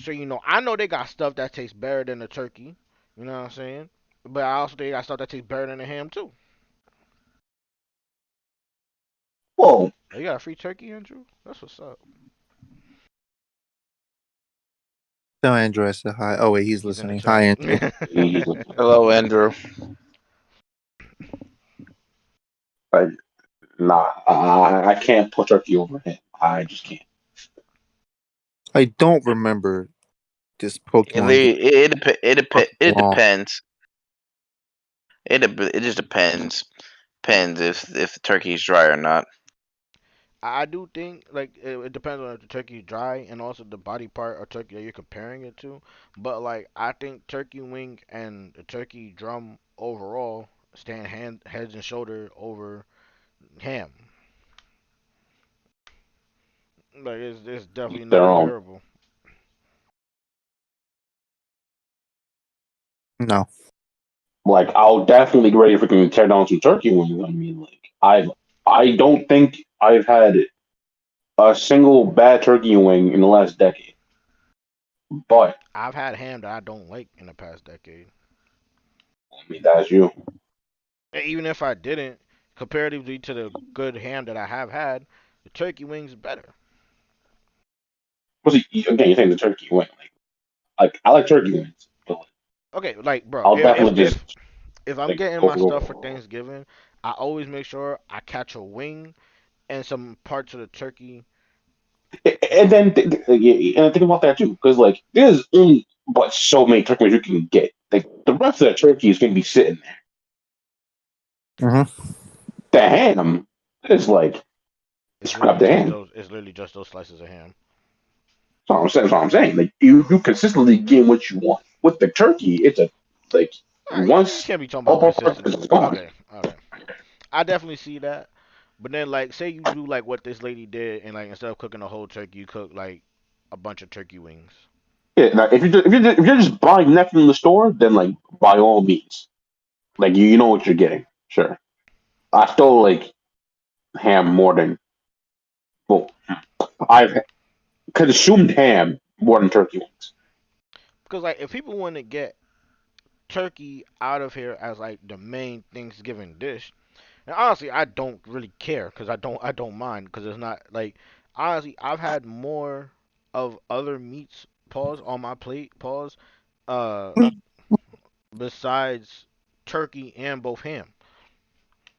[SPEAKER 1] So I know they got stuff that tastes better than the turkey. You know what I'm saying? But I also think they got stuff that tastes better than the ham too.
[SPEAKER 3] Whoa,
[SPEAKER 1] Oh, you got a free turkey, Andrew? That's what's up.
[SPEAKER 5] Tell Andrew I said hi. Oh wait, he's
[SPEAKER 1] He's in the
[SPEAKER 5] listening.
[SPEAKER 1] chat.
[SPEAKER 5] Hi, Andrew.
[SPEAKER 3] he's
[SPEAKER 4] Hello, Andrew.
[SPEAKER 3] like, nah, I can't put turkey over him. I just can't.
[SPEAKER 5] I don't remember this
[SPEAKER 4] It
[SPEAKER 5] Pokemon game.
[SPEAKER 4] it
[SPEAKER 5] Fucking long.
[SPEAKER 4] depends. It just depends. Depends if the turkey's dry or not.
[SPEAKER 1] I do think like it depends on if the turkey is dry and also the body part of turkey that you're comparing it to. But like I think turkey wing and the turkey drum overall stand heads and shoulder over ham. Like it's definitely
[SPEAKER 3] Their
[SPEAKER 1] not
[SPEAKER 3] own.
[SPEAKER 1] comparable.
[SPEAKER 5] No.
[SPEAKER 3] Like, I'll definitely be ready for them to tear down some turkey wings. I mean, like, I don't think I've had a single bad turkey wing in the last decade. But
[SPEAKER 1] I've had ham that I don't like in the past decade.
[SPEAKER 3] I mean, that's you.
[SPEAKER 1] Even if I didn't, comparatively to the good ham that I have had, the turkey wings better.
[SPEAKER 3] Because again, you're saying the turkey wing. Like I like turkey wings, but like,
[SPEAKER 1] Okay, like bro,
[SPEAKER 3] I'll
[SPEAKER 1] if if
[SPEAKER 3] definitely just
[SPEAKER 1] if if I'm
[SPEAKER 3] like
[SPEAKER 1] getting
[SPEAKER 3] go
[SPEAKER 1] my
[SPEAKER 3] for
[SPEAKER 1] stuff for Thanksgiving, I always make sure I catch a wing and some parts of the turkey.
[SPEAKER 3] and then yeah, and think about that too, because like there's only but so many turkey wings you can get. Like the rest of that turkey is gonna be sitting there.
[SPEAKER 5] Mm-hmm.
[SPEAKER 3] The ham is like
[SPEAKER 1] It's
[SPEAKER 3] just grab
[SPEAKER 1] literally
[SPEAKER 3] the
[SPEAKER 1] just
[SPEAKER 3] ham.
[SPEAKER 1] those. It's literally just those slices of ham.
[SPEAKER 3] That's what I'm saying. That's what I'm saying. Like you consistently get what you want. With the turkey, it's a like
[SPEAKER 1] All right, you
[SPEAKER 3] once
[SPEAKER 1] can't be talking
[SPEAKER 3] all
[SPEAKER 1] about
[SPEAKER 3] parts
[SPEAKER 1] consistency.
[SPEAKER 3] is gone.
[SPEAKER 1] Okay, okay. I definitely see that. But then, like, say you do like what this lady did, and like instead of cooking a whole turkey, you cook like a bunch of turkey wings.
[SPEAKER 3] Yeah, now if you're just buying that from the store, then like by all means, like you know what you're getting. Sure, I still like ham more than well, I've consumed ham more than turkey wings.
[SPEAKER 1] Because like, if people want to get turkey out of here as like the main Thanksgiving dish, and honestly, I don't really care because I don't mind because it's not like honestly I've had more of other meats pause on my plate pause uh besides turkey and both ham.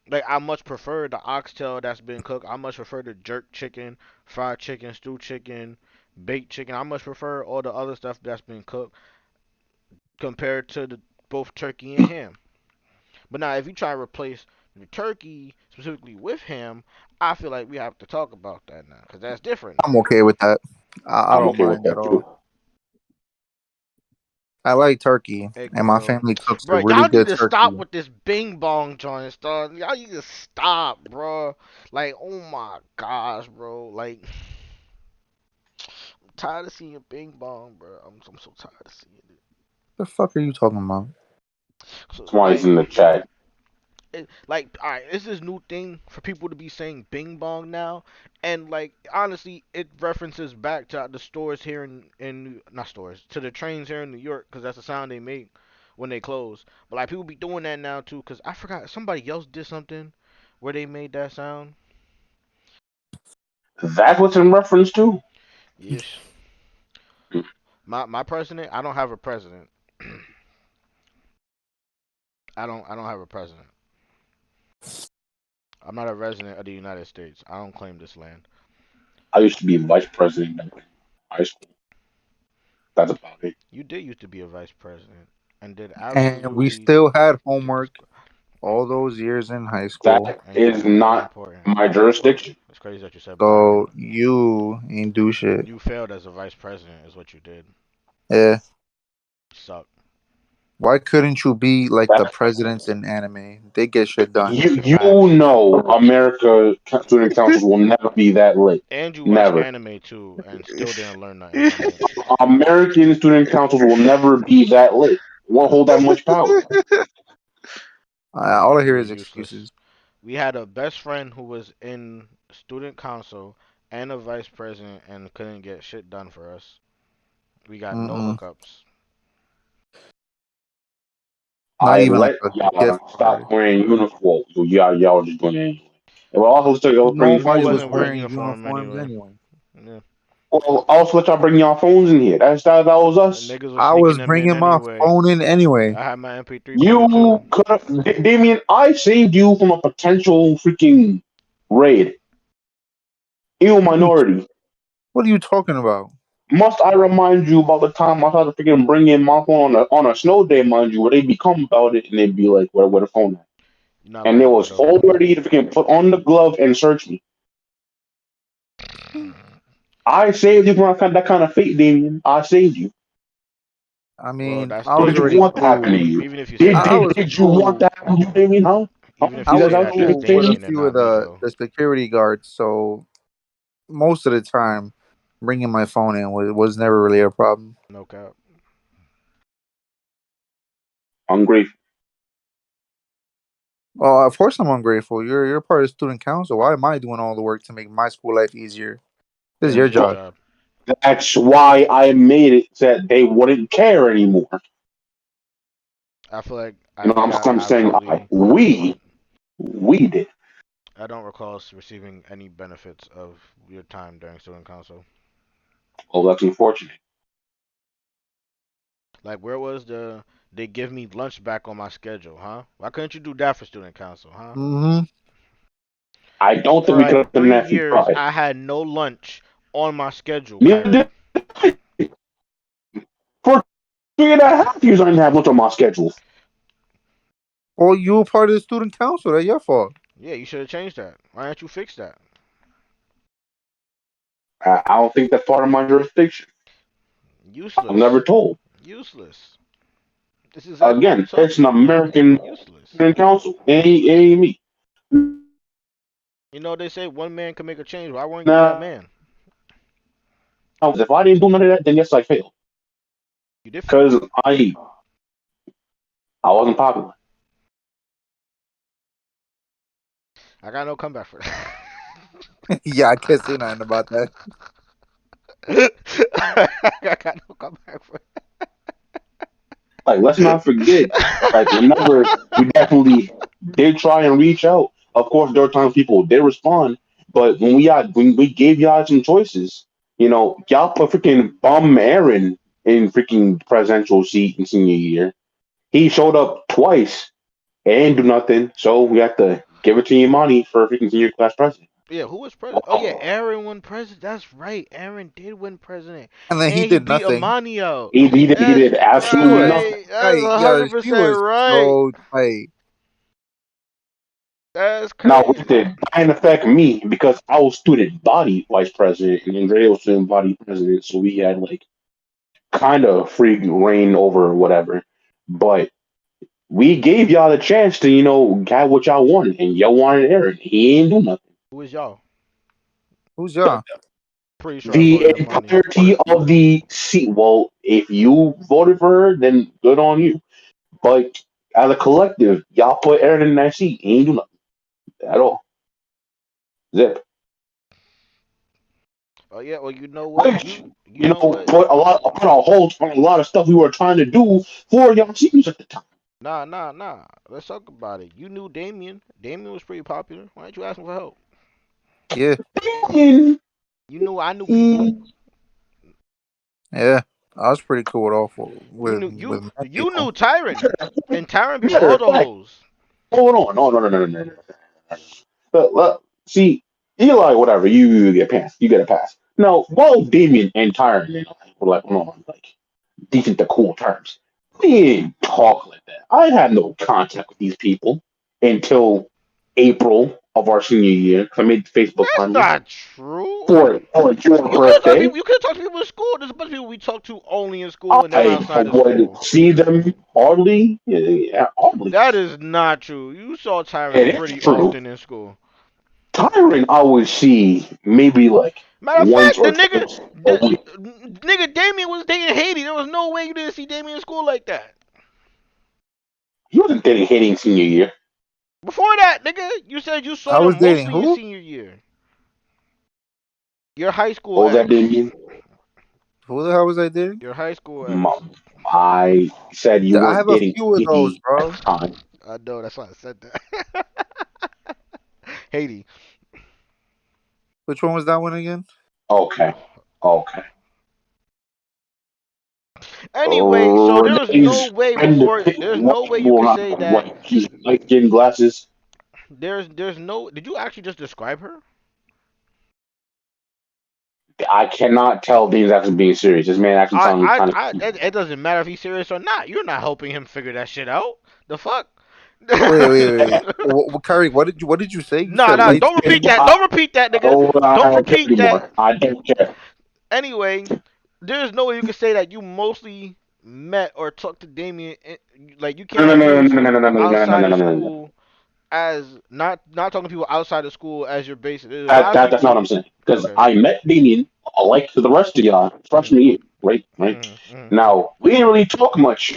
[SPEAKER 1] Like I much prefer the oxtail that's been cooked. I much prefer the jerk chicken, fried chicken, stewed chicken, baked chicken. I much prefer all the other stuff that's been cooked compared to the both turkey and ham. But now, if you try to replace the turkey specifically with ham, I feel like we have to talk about that now because that's different
[SPEAKER 5] I'm
[SPEAKER 1] now.
[SPEAKER 5] okay with that. I
[SPEAKER 3] I'm
[SPEAKER 5] don't
[SPEAKER 3] okay with
[SPEAKER 5] mind at
[SPEAKER 3] that too.
[SPEAKER 5] all. I like turkey,
[SPEAKER 1] Hey,
[SPEAKER 5] and my
[SPEAKER 1] Camille,
[SPEAKER 5] family cooks a
[SPEAKER 1] bro,
[SPEAKER 5] really
[SPEAKER 1] y'all need
[SPEAKER 5] good
[SPEAKER 1] to stop
[SPEAKER 5] turkey.
[SPEAKER 1] with this Bing Bong joint, dog. Y'all need to stop, bro. Like, oh my gosh, bro. Like, I'm tired of seeing Bing Bong, bro. I'm so tired of seeing it.
[SPEAKER 5] The fuck are you talking about?
[SPEAKER 1] So,
[SPEAKER 3] That's why he's
[SPEAKER 1] like,
[SPEAKER 3] in the chat.
[SPEAKER 1] all right, it's this new thing for people to be saying Bing Bong now, and like honestly, it references back to the stores here in not stores to the trains here in New York because that's the sound they make when they close. But like people be doing that now too because I forgot somebody else did something where they made that sound.
[SPEAKER 3] That's what's in reference to.
[SPEAKER 1] Yes, my president. I don't have a president. I don't have a president. I'm not a resident of the United States. I don't claim this land.
[SPEAKER 3] I used to be vice president in high school. That's about it.
[SPEAKER 1] You did used to be a vice president and did
[SPEAKER 5] And we
[SPEAKER 1] absolutely
[SPEAKER 5] still had
[SPEAKER 1] did this.
[SPEAKER 5] homework all those years in high school.
[SPEAKER 3] That
[SPEAKER 1] And
[SPEAKER 3] is
[SPEAKER 1] homework is
[SPEAKER 3] not
[SPEAKER 1] important.
[SPEAKER 3] my jurisdiction.
[SPEAKER 1] It's crazy that you said Byron.
[SPEAKER 5] So you ain't do shit.
[SPEAKER 1] You failed as a vice president, is what you did.
[SPEAKER 5] Yeah.
[SPEAKER 1] Suck.
[SPEAKER 5] Why couldn't you be like the
[SPEAKER 3] That
[SPEAKER 5] presidents in anime? They get shit done.
[SPEAKER 3] you
[SPEAKER 1] Facts.
[SPEAKER 3] know, America student councils will never be that late.
[SPEAKER 1] And you watch
[SPEAKER 3] Never.
[SPEAKER 1] anime too, and still didn't learn nothing from it.
[SPEAKER 3] American student councils will never be that lit. Won't hold that much power.
[SPEAKER 1] Nah,
[SPEAKER 5] All I
[SPEAKER 1] you
[SPEAKER 5] hear
[SPEAKER 1] were
[SPEAKER 5] is
[SPEAKER 1] useless.
[SPEAKER 5] excuses.
[SPEAKER 1] We had a best friend who was in student council and a vice president and couldn't get shit done for us. We got no
[SPEAKER 5] Mm-mm.
[SPEAKER 1] hookups.
[SPEAKER 5] Not
[SPEAKER 3] I
[SPEAKER 5] even like
[SPEAKER 3] let
[SPEAKER 5] a gift
[SPEAKER 3] y'all
[SPEAKER 5] card.
[SPEAKER 3] stop wearing uniform. So y'all was just doing it anyway. And well, also let y'all bring your
[SPEAKER 1] We
[SPEAKER 5] Nobody
[SPEAKER 3] phones in
[SPEAKER 5] was
[SPEAKER 1] wasn't
[SPEAKER 3] here.
[SPEAKER 1] wearing
[SPEAKER 5] wearing
[SPEAKER 1] uniform
[SPEAKER 5] uniforms
[SPEAKER 1] anyway.
[SPEAKER 5] anyway.
[SPEAKER 1] Yeah.
[SPEAKER 3] Well, also let y'all bring y'all phones in here. That was
[SPEAKER 1] And
[SPEAKER 3] us.
[SPEAKER 1] niggas was
[SPEAKER 5] I
[SPEAKER 1] sneaking
[SPEAKER 5] was
[SPEAKER 1] them in
[SPEAKER 5] bringing my
[SPEAKER 1] anyway.
[SPEAKER 5] phone in anyway.
[SPEAKER 1] I had my MP3 player too.
[SPEAKER 3] You could have, Damien. I saved you from a potential freaking raid. You
[SPEAKER 5] What are you
[SPEAKER 3] minority.
[SPEAKER 5] What are you talking about?
[SPEAKER 3] Must I remind you about the time I tried to freaking bring in my phone on a snow day, mind you, where they become about it and they'd be like, where the phone at?
[SPEAKER 1] You're not
[SPEAKER 3] And they
[SPEAKER 1] lying though,
[SPEAKER 3] was
[SPEAKER 1] though.
[SPEAKER 3] all ready to freaking put on the glove and search me. I saved you from that kind of fate, Damien. I saved you.
[SPEAKER 5] I
[SPEAKER 1] Well,
[SPEAKER 5] mean,
[SPEAKER 1] that's
[SPEAKER 5] I
[SPEAKER 3] Or
[SPEAKER 5] was
[SPEAKER 3] did you
[SPEAKER 1] that's
[SPEAKER 5] already
[SPEAKER 3] want that to happen to
[SPEAKER 5] cool.
[SPEAKER 3] you?
[SPEAKER 1] even if you say
[SPEAKER 3] Did,
[SPEAKER 1] that.
[SPEAKER 5] I
[SPEAKER 3] did,
[SPEAKER 5] was
[SPEAKER 3] did you want
[SPEAKER 5] cool.
[SPEAKER 3] that to happen to you, Damien? Huh? Huh?
[SPEAKER 1] Even if
[SPEAKER 5] I
[SPEAKER 1] you
[SPEAKER 3] Is that,
[SPEAKER 5] was
[SPEAKER 1] say
[SPEAKER 3] that
[SPEAKER 1] that,
[SPEAKER 3] what
[SPEAKER 1] that's
[SPEAKER 3] you're
[SPEAKER 5] cool with a
[SPEAKER 3] saying?
[SPEAKER 1] Damien and
[SPEAKER 5] few of
[SPEAKER 1] not me though.
[SPEAKER 5] the security guards, so most of the time, bringing my phone in was never really a problem.
[SPEAKER 1] No cap.
[SPEAKER 3] I'm grateful.
[SPEAKER 5] Well, of course, I'm ungrateful. You're part of the student council. Why am I doing all the work to make my school life easier? This is
[SPEAKER 1] Yeah,
[SPEAKER 5] your
[SPEAKER 1] it's your
[SPEAKER 5] job.
[SPEAKER 1] job.
[SPEAKER 3] That's why I made it so that they wouldn't care anymore.
[SPEAKER 1] I feel like I
[SPEAKER 3] You know,
[SPEAKER 1] think
[SPEAKER 3] I'm
[SPEAKER 1] I've
[SPEAKER 3] saying
[SPEAKER 1] only
[SPEAKER 3] we did.
[SPEAKER 1] I don't recall receiving any benefits of your time during student council.
[SPEAKER 3] Well, that's unfortunate.
[SPEAKER 1] Like where was they give me lunch back on my schedule, huh? Why couldn't you do that for student council, huh?
[SPEAKER 5] Mm-hmm.
[SPEAKER 3] I don't
[SPEAKER 1] For
[SPEAKER 3] think we could
[SPEAKER 1] like
[SPEAKER 3] have done
[SPEAKER 1] three
[SPEAKER 3] that if you
[SPEAKER 1] years,
[SPEAKER 3] tried.
[SPEAKER 1] I had no lunch on my schedule,
[SPEAKER 3] Neither
[SPEAKER 1] Kyrie.
[SPEAKER 3] did for 3.5 years. I didn't have lunch on my schedule.
[SPEAKER 5] Well, you were part of the student council. That's your fault.
[SPEAKER 1] Yeah, you should have changed that. Why didn't you fix that?
[SPEAKER 3] I don't think that's part of my jurisdiction. I'm never
[SPEAKER 1] Useless.
[SPEAKER 3] told.
[SPEAKER 1] Useless. This is exactly what we
[SPEAKER 3] Again, it's
[SPEAKER 1] talking
[SPEAKER 3] an
[SPEAKER 1] about.
[SPEAKER 3] American
[SPEAKER 1] Useless.
[SPEAKER 3] council. Ain't me.
[SPEAKER 1] You know they say one man can make a change. Why weren't you that
[SPEAKER 3] Now,
[SPEAKER 1] man?
[SPEAKER 3] if I didn't do none of that, then yes, I failed.
[SPEAKER 1] You did fail.
[SPEAKER 3] Because I wasn't popular.
[SPEAKER 1] I got no comeback for that.
[SPEAKER 5] Yeah, I can't say nothing about that.
[SPEAKER 1] I got no comeback for
[SPEAKER 3] Like, let's not forget, like, whenever we
[SPEAKER 1] that.
[SPEAKER 3] definitely did try and reach out, of course, there were times people did respond, but when we gave y'all some choices, y'all put freaking bum Aaron in freaking presidential seat in senior year. He showed up twice and didn't do nothing, so we have to give it to Imani for freaking senior class president.
[SPEAKER 1] Yeah, who was president? Oh yeah,
[SPEAKER 3] Wow.
[SPEAKER 1] Aaron won president. That's right. Aaron did win president,
[SPEAKER 5] And then he
[SPEAKER 1] and he
[SPEAKER 5] did
[SPEAKER 1] beat
[SPEAKER 5] nothing.
[SPEAKER 1] Amani out.
[SPEAKER 3] He
[SPEAKER 1] That's
[SPEAKER 3] did
[SPEAKER 5] She
[SPEAKER 3] absolutely
[SPEAKER 5] was
[SPEAKER 3] nothing.
[SPEAKER 1] right. That's
[SPEAKER 5] tight. Yo,
[SPEAKER 1] 100%
[SPEAKER 5] she was
[SPEAKER 1] right.
[SPEAKER 5] so tight.
[SPEAKER 1] That's
[SPEAKER 3] Now, with
[SPEAKER 1] crazy.
[SPEAKER 3] it didn't affect me because I was student body vice president and Andrea was student body president, so we had like kind of free reign over whatever. But we gave y'all the chance to, get what y'all wanted, and y'all wanted Aaron. He ain't do nothing.
[SPEAKER 1] Who is y'all?
[SPEAKER 5] Who's y'all?
[SPEAKER 1] Pretty sure I voted
[SPEAKER 3] The
[SPEAKER 1] Amani.
[SPEAKER 3] entirety of the seat. Well, if you voted for her, then good on you. But as a collective, y'all put Aaron in that seat. He ain't do nothing at all. Zip.
[SPEAKER 1] Oh yeah. Well, you know what?
[SPEAKER 3] Which,
[SPEAKER 1] You know what?
[SPEAKER 3] put a hold on a lot of stuff we were trying to do for young seniors at the time.
[SPEAKER 1] Nah. Let's talk about it. You knew Damien. Damien was pretty popular. Why didn't you ask him for help?
[SPEAKER 5] Yeah,
[SPEAKER 3] And,
[SPEAKER 1] You knew I knew people.
[SPEAKER 3] mm,
[SPEAKER 5] yeah. I was pretty cool with all four,
[SPEAKER 1] You
[SPEAKER 5] with
[SPEAKER 1] knew you
[SPEAKER 5] mad
[SPEAKER 1] you
[SPEAKER 5] people.
[SPEAKER 1] knew Tyron, and Tyron be with
[SPEAKER 3] matter
[SPEAKER 1] all
[SPEAKER 3] of
[SPEAKER 1] the
[SPEAKER 3] fact,
[SPEAKER 1] hoes.
[SPEAKER 3] hold on. No. See, Eli, whatever, you get passed. You get a pass. Now, while Damien and Tyron were like on like decent to cool terms, we didn't talk like that. I had no contact with these people until April of our senior year. 'Cause I made the Facebook
[SPEAKER 1] That's
[SPEAKER 3] friendly
[SPEAKER 1] not true.
[SPEAKER 3] for your
[SPEAKER 1] You could talk to
[SPEAKER 3] birthday.
[SPEAKER 1] people. You could talk to people in school. There's a bunch of people we talk to only in school and never
[SPEAKER 3] I
[SPEAKER 1] outside of
[SPEAKER 3] would
[SPEAKER 1] school.
[SPEAKER 3] see them hardly, yeah, hardly.
[SPEAKER 1] That is not true. You saw Tyron
[SPEAKER 3] It is
[SPEAKER 1] pretty
[SPEAKER 3] true.
[SPEAKER 1] often in school.
[SPEAKER 3] Tyron, I would see maybe like
[SPEAKER 1] Matter of
[SPEAKER 3] once
[SPEAKER 1] fact,
[SPEAKER 3] or twice a week.
[SPEAKER 1] nigga Damien was dating Haiti. There was no way you didn't see Damien in school like that.
[SPEAKER 3] He wasn't dating hitting senior year.
[SPEAKER 1] Before that, nigga, you said you saw
[SPEAKER 5] I was
[SPEAKER 1] them
[SPEAKER 5] dating
[SPEAKER 1] mostly your
[SPEAKER 5] who?
[SPEAKER 1] senior year. Your high school
[SPEAKER 3] What was that,
[SPEAKER 1] ex.
[SPEAKER 3] Damien?
[SPEAKER 5] Who the hell was I dating?
[SPEAKER 1] Your high school
[SPEAKER 3] M-
[SPEAKER 1] ex.
[SPEAKER 3] I said you
[SPEAKER 5] I
[SPEAKER 3] weren't
[SPEAKER 5] have a
[SPEAKER 3] dating
[SPEAKER 5] few of those,
[SPEAKER 3] Haiti at
[SPEAKER 5] bro.
[SPEAKER 3] the time.
[SPEAKER 1] I know, that's why I said that. Haiti.
[SPEAKER 5] Which one was that one again?
[SPEAKER 3] Okay. Okay.
[SPEAKER 1] Anyway, so there's no
[SPEAKER 3] Renee
[SPEAKER 1] way
[SPEAKER 3] spend the
[SPEAKER 1] before
[SPEAKER 3] pick
[SPEAKER 1] there's no
[SPEAKER 3] white
[SPEAKER 1] way you
[SPEAKER 3] well
[SPEAKER 1] could
[SPEAKER 3] not
[SPEAKER 1] say that
[SPEAKER 3] white. She's light skin glasses.
[SPEAKER 1] there's no did you actually just describe her?
[SPEAKER 3] I cannot tell Dean's actually being serious. This man actually sounds kind of
[SPEAKER 1] It doesn't matter if he's serious or not. You're not helping him figure that shit out. The fuck?
[SPEAKER 5] Wait. Kyrie, what did you say? You
[SPEAKER 1] Nah,
[SPEAKER 5] said
[SPEAKER 1] nah,
[SPEAKER 5] light
[SPEAKER 1] don't repeat
[SPEAKER 5] skin.
[SPEAKER 1] that. Don't repeat that, nigga.
[SPEAKER 3] oh,
[SPEAKER 1] Don't
[SPEAKER 3] I don't care
[SPEAKER 1] repeat that.
[SPEAKER 3] anymore. I don't care.
[SPEAKER 1] Anyway, there's no way you can say that you mostly met or talked to Damien. Like you
[SPEAKER 3] No, no,
[SPEAKER 1] can't
[SPEAKER 3] no,
[SPEAKER 1] use
[SPEAKER 3] no, no, no, no, no, no, no,
[SPEAKER 1] outside
[SPEAKER 3] no,
[SPEAKER 1] of
[SPEAKER 3] no, no, no.
[SPEAKER 1] school as not talking to people outside of school as your base. There's a lot of
[SPEAKER 3] That's not what
[SPEAKER 1] people.
[SPEAKER 3] I'm saying. Because
[SPEAKER 1] Okay.
[SPEAKER 3] I met Damien, like the rest of y'all,
[SPEAKER 1] Mhm.
[SPEAKER 3] freshman year, right? Right.
[SPEAKER 1] Mhm. Mhm.
[SPEAKER 3] Now we didn't really talk much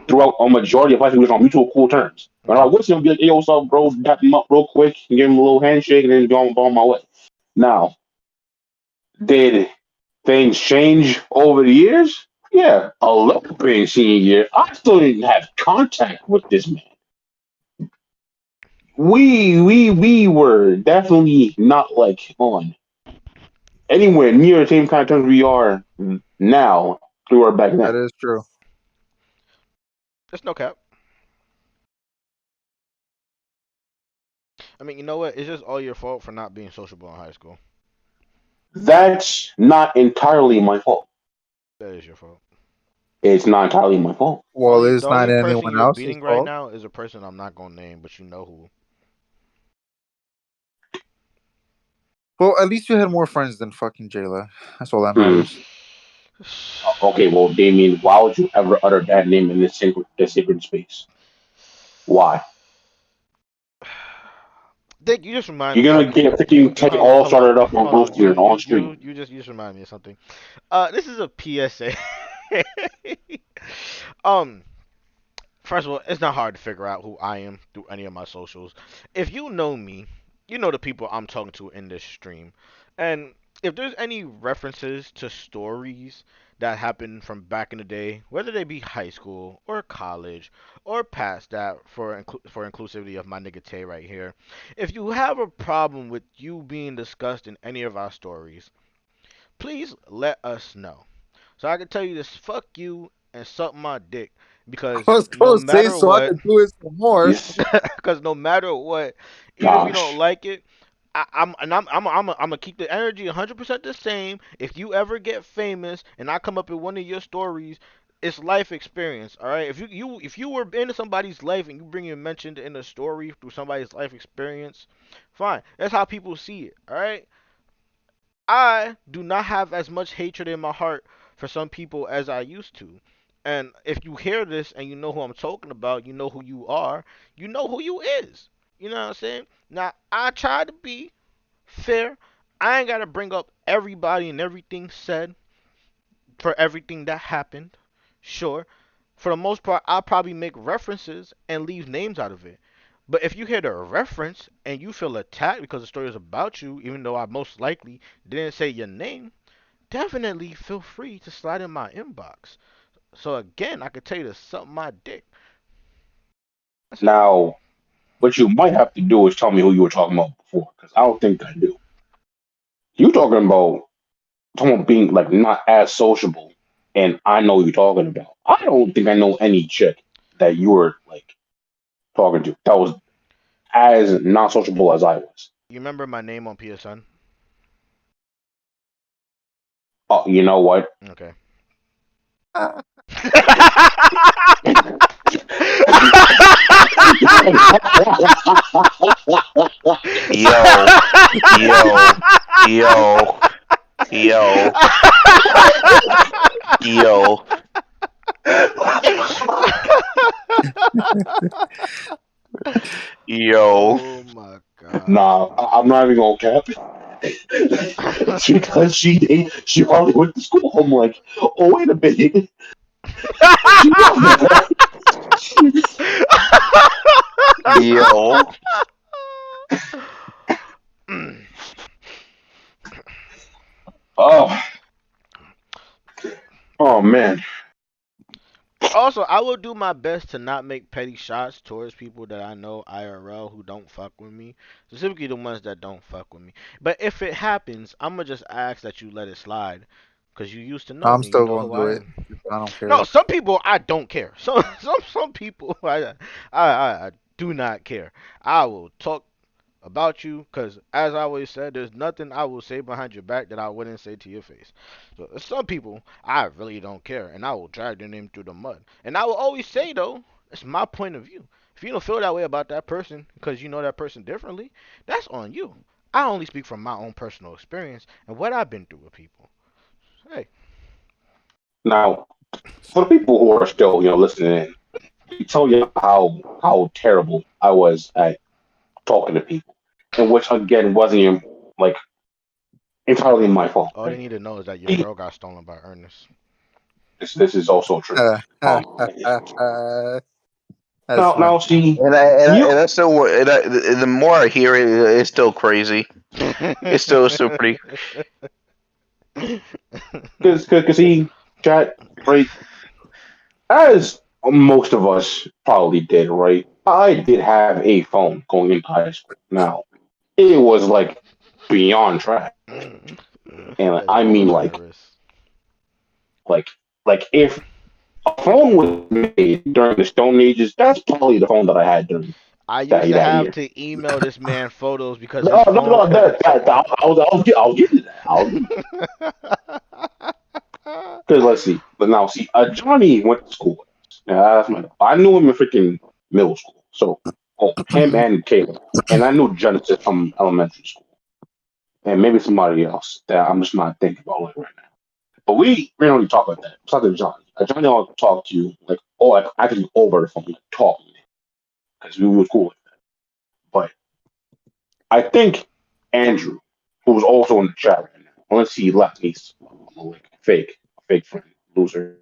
[SPEAKER 3] throughout a majority of life. We was on mutual cool terms. When I
[SPEAKER 1] Mhm.
[SPEAKER 3] was him, be like, "Hey, what's up, bro?" Dap him up real quick and give him a little handshake, and then go on my way. Now, did things change over the years? Yeah, a little bit in senior year. I still didn't have contact with this man. We were definitely not like on anywhere near the same kind of terms we are now we were back
[SPEAKER 5] That
[SPEAKER 3] then.
[SPEAKER 5] is true.
[SPEAKER 1] It's no cap. I mean, you know what? It's just all your fault for not being sociable in high school.
[SPEAKER 3] That's not entirely my fault.
[SPEAKER 1] That is your fault.
[SPEAKER 3] It's not entirely my fault.
[SPEAKER 5] Well, it's
[SPEAKER 1] The
[SPEAKER 5] not
[SPEAKER 1] only person
[SPEAKER 5] anyone
[SPEAKER 1] you're
[SPEAKER 5] else's
[SPEAKER 1] beating right
[SPEAKER 5] fault.
[SPEAKER 1] now is a person I'm not gonna name, but you know who.
[SPEAKER 5] Well, at least you had more friends than fucking Jayla. That's all that
[SPEAKER 3] Hmm.
[SPEAKER 5] matters.
[SPEAKER 3] Okay, well, Damien, why would you ever utter that name in this sacred space? Why?
[SPEAKER 1] Dick, you just remind me
[SPEAKER 3] You're
[SPEAKER 1] of
[SPEAKER 3] gonna
[SPEAKER 1] something.
[SPEAKER 3] get a freaking K all
[SPEAKER 1] Hold on,
[SPEAKER 3] started up on
[SPEAKER 1] hold on.
[SPEAKER 3] Rooster and on stream.
[SPEAKER 1] You just remind me of something. This is a PSA. um, First of all, it's not hard to figure out who I am through any of my socials. If you know me, you know the people I'm talking to in this stream. And if there's any references to stories that happened from back in the day, whether they be high school or college or past that for inclusivity of my nigga Tay right here, if you have a problem with you being discussed in any of our stories, please let us know. So I can tell you this, fuck you and suck my dick.
[SPEAKER 5] I
[SPEAKER 1] Because
[SPEAKER 5] was
[SPEAKER 1] no
[SPEAKER 5] gonna say
[SPEAKER 1] matter
[SPEAKER 5] so I
[SPEAKER 1] what,
[SPEAKER 5] could do it some more.
[SPEAKER 3] Yes,
[SPEAKER 1] because no matter what, even if you don't
[SPEAKER 3] gosh.
[SPEAKER 1] like it, I'm gonna keep the energy 100% the same. If you ever get famous and I come up in one of your stories, it's life experience, all right. If you were into somebody's life and you bring your mentioned in a story through somebody's life experience, fine. That's how people see it, all right. I do not have as much hatred in my heart for some people as I used to. And if you hear this and you know who I'm talking about, you know who you are, you know who you is. You know what I'm saying? Now, I try to be fair. I ain't got to bring up everybody and everything said for everything that happened. Sure. For the most part, I'll probably make references and leave names out of it. But if you hear the reference and you feel attacked because the story is about you, even though I most likely didn't say your name, definitely feel free to slide in my inbox. So again, I could tell you to suck my dick. That's it.
[SPEAKER 3] Now, what you might have to do is tell me who you were talking about before, because I don't think I do. You talking about being like not as sociable, and I know who you're talking about. I don't think I know any chick that you were like talking to that was as not sociable as I was.
[SPEAKER 1] You remember my name on PSN?
[SPEAKER 3] Oh, you know what?
[SPEAKER 1] Okay.
[SPEAKER 4] Yo, yo, yo, yo, yo. Yo,
[SPEAKER 1] Oh my god.
[SPEAKER 3] Nah, I'm not even gonna cap it. Because she probably went to school. I'm like, oh wait a minute, she was
[SPEAKER 4] yo.
[SPEAKER 3] oh man.
[SPEAKER 1] Also, I will do my best to not make petty shots towards people that I know IRL who don't fuck with me. Specifically the ones that don't fuck with me. But if it happens, I'ma just ask that you let it slide. Cause you used to know
[SPEAKER 5] I'm
[SPEAKER 1] me. You
[SPEAKER 5] still
[SPEAKER 1] know
[SPEAKER 5] gonna
[SPEAKER 1] who
[SPEAKER 5] do
[SPEAKER 1] I
[SPEAKER 5] it.
[SPEAKER 1] am.
[SPEAKER 5] I don't
[SPEAKER 1] No,
[SPEAKER 5] care.
[SPEAKER 1] some people I don't care. Some people I do not care. I will talk about you because, as I always said, there's nothing I will say behind your back that I wouldn't say to your face. So some people I really don't care, and I will drag their name through the mud. And I will always say though, it's my point of view. If you don't feel that way about that person because you know that person differently, that's on you. I only speak from my own personal experience and what I've been through with people. Hey,
[SPEAKER 3] Now, for the people who are still, listening in, let me tell you how terrible I was at talking to people, and which again wasn't even like entirely my fault.
[SPEAKER 1] all they
[SPEAKER 3] Right?
[SPEAKER 1] need to know is that your
[SPEAKER 3] See,
[SPEAKER 1] girl got stolen by Ernest.
[SPEAKER 3] this is also true. Um,
[SPEAKER 5] That's
[SPEAKER 3] now
[SPEAKER 5] funny.
[SPEAKER 3] see
[SPEAKER 4] And
[SPEAKER 3] you
[SPEAKER 4] that's still the more I hear it, it's still crazy. It's still pretty.
[SPEAKER 3] because see chat right as most of us probably did right. I did have a phone going into high school. Now it was like beyond trash, and
[SPEAKER 1] That
[SPEAKER 3] I
[SPEAKER 1] nigga
[SPEAKER 3] mean
[SPEAKER 1] was Iris.
[SPEAKER 3] like if a phone was made during the Stone Ages, that's probably the phone that I had during
[SPEAKER 1] I used
[SPEAKER 3] that
[SPEAKER 1] to
[SPEAKER 3] that
[SPEAKER 1] have
[SPEAKER 3] year.
[SPEAKER 1] to email this man photos because his
[SPEAKER 3] No, no,
[SPEAKER 1] phone
[SPEAKER 3] no,
[SPEAKER 1] couldn't.
[SPEAKER 3] I'll get to that. Because let's see, but now see, Johnny went to school with us. Yeah, I knew him in freaking middle school, so him and Caleb, and I knew Genesis from elementary school, and maybe somebody else that I'm just not thinking about like right now. But we don't really talk like that. Besides than Johnny, Johnny will talk to you like like actually over the phone, like talking because we were cool. But I think Andrew, who was also in the chat right now, unless he left me like fake friend, loser.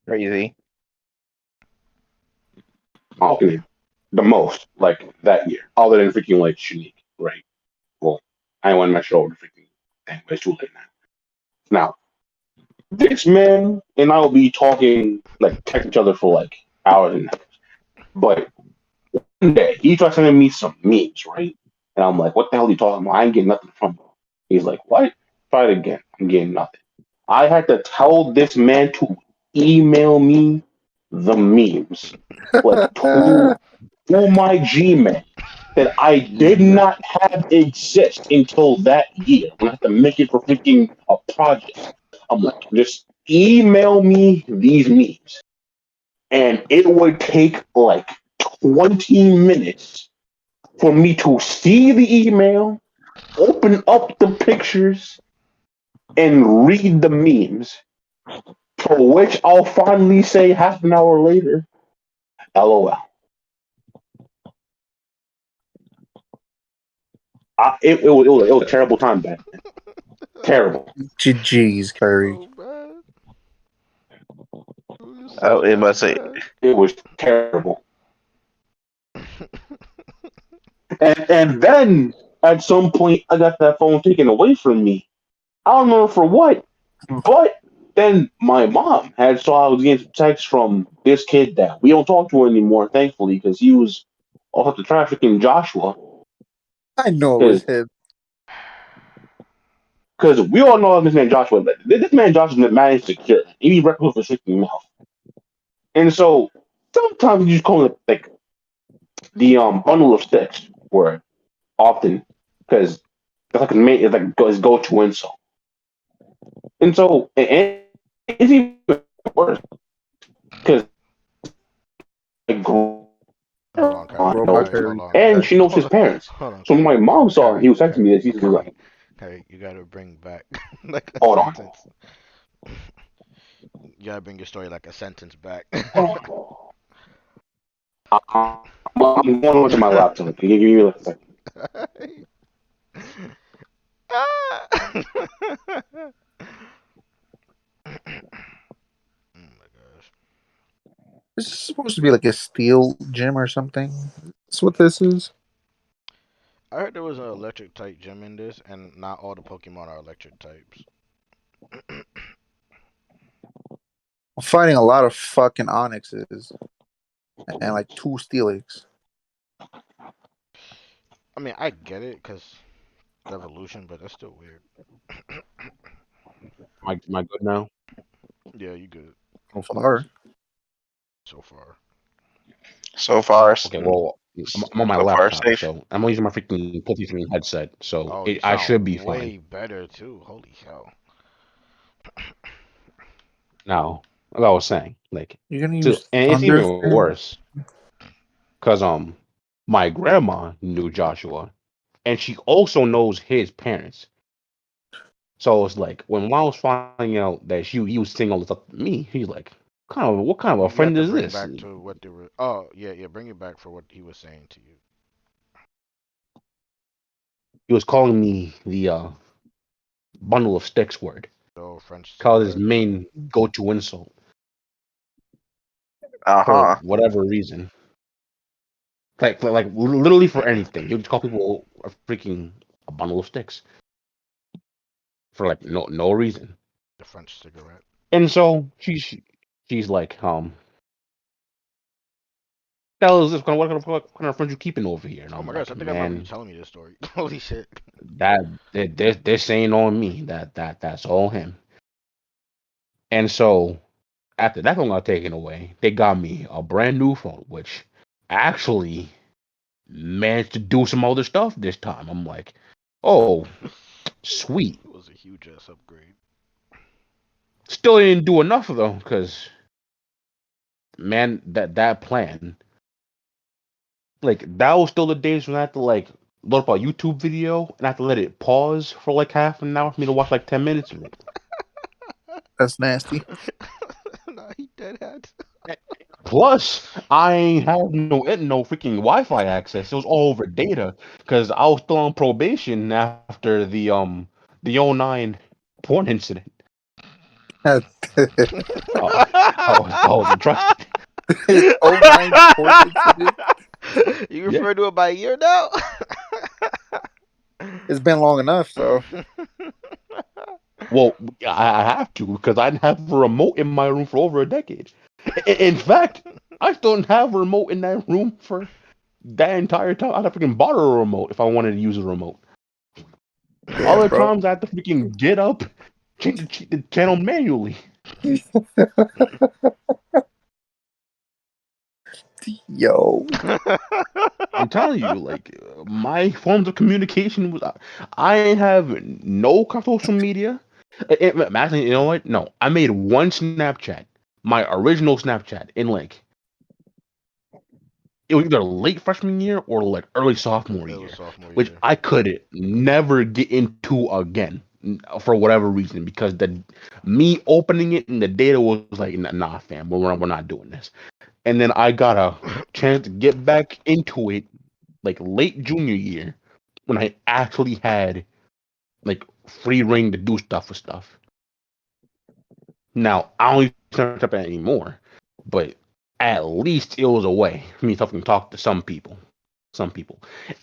[SPEAKER 4] Crazy.
[SPEAKER 3] Okay, the most like that year, other than freaking like Shanique, right? Well, I want to make sure the freaking thing, but it's too late now. Now, this man and I will be talking like text each other for like hours and hours. But one day he tried sending me some memes, right? And I'm like, what the hell are you talking about? I ain't getting nothing from him. He's like, what? Try it again. I'm getting nothing. I had to tell this man to email me the memes, like to my Gmail that I did
[SPEAKER 1] Jesus.
[SPEAKER 3] not have exist until that year when I had to make it for freaking a project. I'm like, just email me these memes. And it would take like 20 minutes for me to see the email, open up the pictures, and read the memes. For which I'll finally say half an hour later, LOL. It was a terrible time back then. Terrible.
[SPEAKER 5] GG's, Curry.
[SPEAKER 1] So bad. It was
[SPEAKER 4] I
[SPEAKER 1] so
[SPEAKER 4] was about to
[SPEAKER 1] damn
[SPEAKER 4] say,
[SPEAKER 1] bad.
[SPEAKER 3] It was terrible. And then at some point I got that phone taken away from me. I don't know for what. But then my mom had saw I was getting texts from this kid that we don't talk to anymore, thankfully, because he was off the traffic in Joshua.
[SPEAKER 5] I know it was
[SPEAKER 3] Because
[SPEAKER 5] him.
[SPEAKER 3] we all know this man Joshua. This man Joshua managed to cure. He reckless for freaking mouth. And so sometimes you just call it like the bundle of sticks word often because that's like it's like his go-to insult. And so it's even worse because like
[SPEAKER 1] Hold on, Kyrie.
[SPEAKER 5] Robot
[SPEAKER 1] Kyrie, hold
[SPEAKER 5] Curry.
[SPEAKER 1] on.
[SPEAKER 3] and
[SPEAKER 1] Kyrie,
[SPEAKER 3] she knows
[SPEAKER 1] hold
[SPEAKER 3] his
[SPEAKER 1] on.
[SPEAKER 3] parents.
[SPEAKER 1] Hold on,
[SPEAKER 3] So when my
[SPEAKER 1] Kyrie.
[SPEAKER 3] mom saw he
[SPEAKER 1] Kyrie,
[SPEAKER 3] was texting me
[SPEAKER 1] Kyrie,
[SPEAKER 3] this, he's
[SPEAKER 1] Kyrie.
[SPEAKER 3] like,
[SPEAKER 1] Kyrie, you gotta bring back like a
[SPEAKER 3] hold on,
[SPEAKER 1] sentence. You gotta bring your story like a sentence back.
[SPEAKER 3] hold on. I'm going to my laptop. Can you give me like a second?
[SPEAKER 1] Ah! Oh my gosh.
[SPEAKER 5] This is supposed to be like a steel gym or something. That's what this is.
[SPEAKER 1] I heard there was an electric type gym in this, and not all the Pokemon are electric types.
[SPEAKER 5] I'm fighting a lot of fucking onyxes and like 2 steelix.
[SPEAKER 1] I mean, I get it because evolution, but that's still weird.
[SPEAKER 3] Am I good now?
[SPEAKER 1] Yeah, you good
[SPEAKER 5] So far.
[SPEAKER 1] so far.
[SPEAKER 4] So far,
[SPEAKER 3] Okay, well, I'm on my
[SPEAKER 4] so far
[SPEAKER 3] laptop,
[SPEAKER 4] safe.
[SPEAKER 3] so I'm using my freaking PlayStation headset, so
[SPEAKER 1] Oh, you
[SPEAKER 3] I should
[SPEAKER 1] sound
[SPEAKER 3] be fine.
[SPEAKER 1] way better too. Holy hell.
[SPEAKER 3] Now, as I was saying, like,
[SPEAKER 5] You're gonna
[SPEAKER 3] so,
[SPEAKER 5] use
[SPEAKER 3] and it's
[SPEAKER 5] thunder
[SPEAKER 3] even
[SPEAKER 5] fan?
[SPEAKER 3] worse because my grandma knew Joshua, and she also knows his parents. So it's like when Mom was finding out that he was saying all this stuff to me, he's like, what kind of a
[SPEAKER 1] You have
[SPEAKER 3] friend
[SPEAKER 1] to
[SPEAKER 3] is
[SPEAKER 1] bring
[SPEAKER 3] this?
[SPEAKER 1] back to what they were. Oh, yeah, yeah. Bring it back for what he was saying to you.
[SPEAKER 3] He was calling me the bundle of sticks word.
[SPEAKER 1] The old French
[SPEAKER 3] Called his
[SPEAKER 1] cigarette.
[SPEAKER 3] main go-to insult
[SPEAKER 4] Uh
[SPEAKER 3] for
[SPEAKER 4] huh.
[SPEAKER 3] whatever reason. Like literally for anything. He would call people a freaking a bundle of sticks for like no reason.
[SPEAKER 1] The French cigarette.
[SPEAKER 3] And so she's like, hell is this? What kind of friends you keeping over here? And
[SPEAKER 1] Oh
[SPEAKER 3] I'm
[SPEAKER 1] my gosh, I
[SPEAKER 3] like,
[SPEAKER 1] think I remember you
[SPEAKER 3] man,
[SPEAKER 1] telling me this story. Holy shit.
[SPEAKER 3] that this ain't on me. That's all him. And so after that phone got taken away, they got me a brand new phone, which actually managed to do some other stuff this time. I'm like, oh, sweet.
[SPEAKER 1] It was a huge ass upgrade.
[SPEAKER 3] Still didn't do enough though, because man, that plan, like that was still the days when I had to like load up a YouTube video and I had to let it pause for like half an hour for me to watch like 10 minutes of it.
[SPEAKER 5] That's nasty.
[SPEAKER 1] Nah, he dead had.
[SPEAKER 3] Plus, I ain't have no freaking Wi-Fi access. It was all over data because I was still on probation after the '09 porn incident. I was entrusted.
[SPEAKER 5] His '09 port incident.
[SPEAKER 1] You
[SPEAKER 3] Yeah.
[SPEAKER 1] refer to it by year now?
[SPEAKER 5] It's been long enough, so
[SPEAKER 3] Well, I have to because I didn't have a remote in my room for over a decade. In fact, I still didn't have a remote in that room for that entire time. I'd have to freaking borrow a remote if I wanted to use a remote.
[SPEAKER 5] damn,
[SPEAKER 3] Other
[SPEAKER 5] bro.
[SPEAKER 3] times I had to freaking get up, change the channel manually.
[SPEAKER 5] Yo,
[SPEAKER 3] I'm telling you, like my forms of communication was I ain't have no social media. Actually, you know what? No, I made one Snapchat, my original Snapchat, in like it was either late freshman year or like early sophomore
[SPEAKER 1] It was
[SPEAKER 3] year,
[SPEAKER 1] sophomore
[SPEAKER 3] which
[SPEAKER 1] year.
[SPEAKER 3] I could never get into again for whatever reason because the me opening it and the data was like, nah, fam, we're not doing this. And then I got a chance to get back into it like late junior year when I actually had like free reign to do stuff with stuff. Now I don't use Snapchat anymore, but at least it was a way for me to fucking talk to some people. Some people.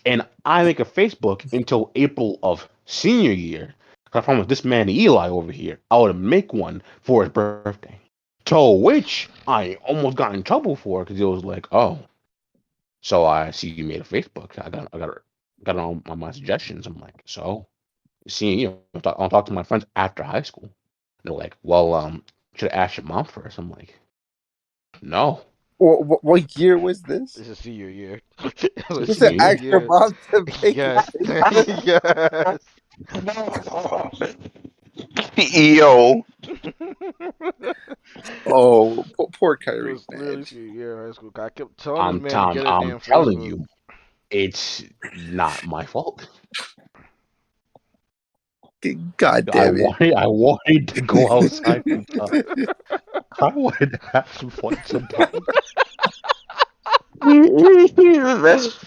[SPEAKER 3] And I make a Facebook until April of senior year. I promised this man Eli over here I would make one for his birthday. To which I almost got in trouble for because it was like, oh, so I see you made a Facebook. I got it on my suggestions. I'm like, so seeing you, I'll talk to my friends after high school. They're like, well, should have asked your mom first. I'm like, no,
[SPEAKER 5] what year was this?
[SPEAKER 1] This is senior year. It was
[SPEAKER 5] You said
[SPEAKER 3] senior
[SPEAKER 1] senior
[SPEAKER 3] year.
[SPEAKER 5] ask your
[SPEAKER 1] year.
[SPEAKER 5] mom to make a
[SPEAKER 1] Yes.
[SPEAKER 5] Facebook.
[SPEAKER 1] Yes.
[SPEAKER 4] Yo,
[SPEAKER 5] Oh, poor
[SPEAKER 1] It
[SPEAKER 5] Kyrie,
[SPEAKER 1] was
[SPEAKER 5] man.
[SPEAKER 1] literally senior year in high school. I kept telling this
[SPEAKER 3] I'm
[SPEAKER 1] man to
[SPEAKER 3] telling,
[SPEAKER 1] get a
[SPEAKER 3] I'm
[SPEAKER 1] damn
[SPEAKER 3] telling
[SPEAKER 1] Facebook.
[SPEAKER 3] you, it's not my fault.
[SPEAKER 5] God
[SPEAKER 3] I
[SPEAKER 5] damn it.
[SPEAKER 3] wanted, I wanted to go outside sometimes. I wanted to have some fun sometimes.
[SPEAKER 4] that's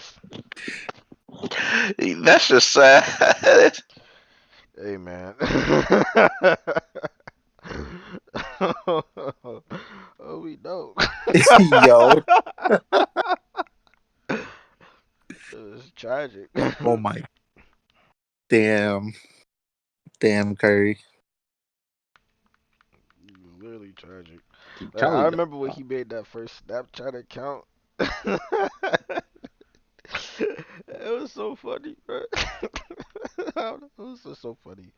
[SPEAKER 4] that's just sad.
[SPEAKER 1] Hey man. Oh, we know.
[SPEAKER 5] Yo.
[SPEAKER 1] It's tragic.
[SPEAKER 5] Oh my damn. Damn, Kyrie.
[SPEAKER 1] really tragic.
[SPEAKER 3] Keep
[SPEAKER 1] Like, I
[SPEAKER 3] telling you.
[SPEAKER 1] remember when he made that first Snapchat account. It was so funny, bro. It was so funny.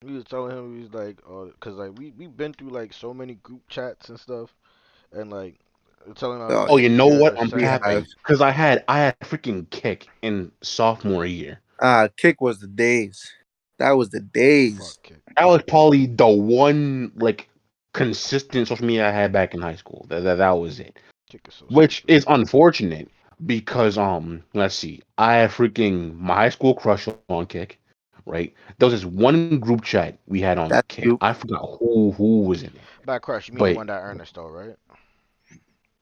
[SPEAKER 1] We was telling him, we was like, oh, cause like we been through like so many group chats and stuff, and like telling him I was
[SPEAKER 5] Oh,
[SPEAKER 3] Oh,
[SPEAKER 1] like
[SPEAKER 3] you know
[SPEAKER 1] scared
[SPEAKER 3] what?
[SPEAKER 1] of
[SPEAKER 3] I'm
[SPEAKER 5] we
[SPEAKER 1] certain
[SPEAKER 5] have.
[SPEAKER 3] happy because I had freaking kick in sophomore year.
[SPEAKER 5] Kick was the days. That was the
[SPEAKER 1] fuck
[SPEAKER 5] days.
[SPEAKER 1] kick.
[SPEAKER 3] That was probably the one like consistent social media I had back in high school. That was it.
[SPEAKER 1] Kick is so
[SPEAKER 3] Which
[SPEAKER 1] stupid.
[SPEAKER 3] is unfortunate because let's see, I had freaking my high school crush on Kick, right? There was this one group chat we had on
[SPEAKER 5] That's
[SPEAKER 3] Kick.
[SPEAKER 5] you.
[SPEAKER 3] I forgot who was in it,
[SPEAKER 1] By crush, you mean the
[SPEAKER 3] but
[SPEAKER 1] one that Ernest though, right?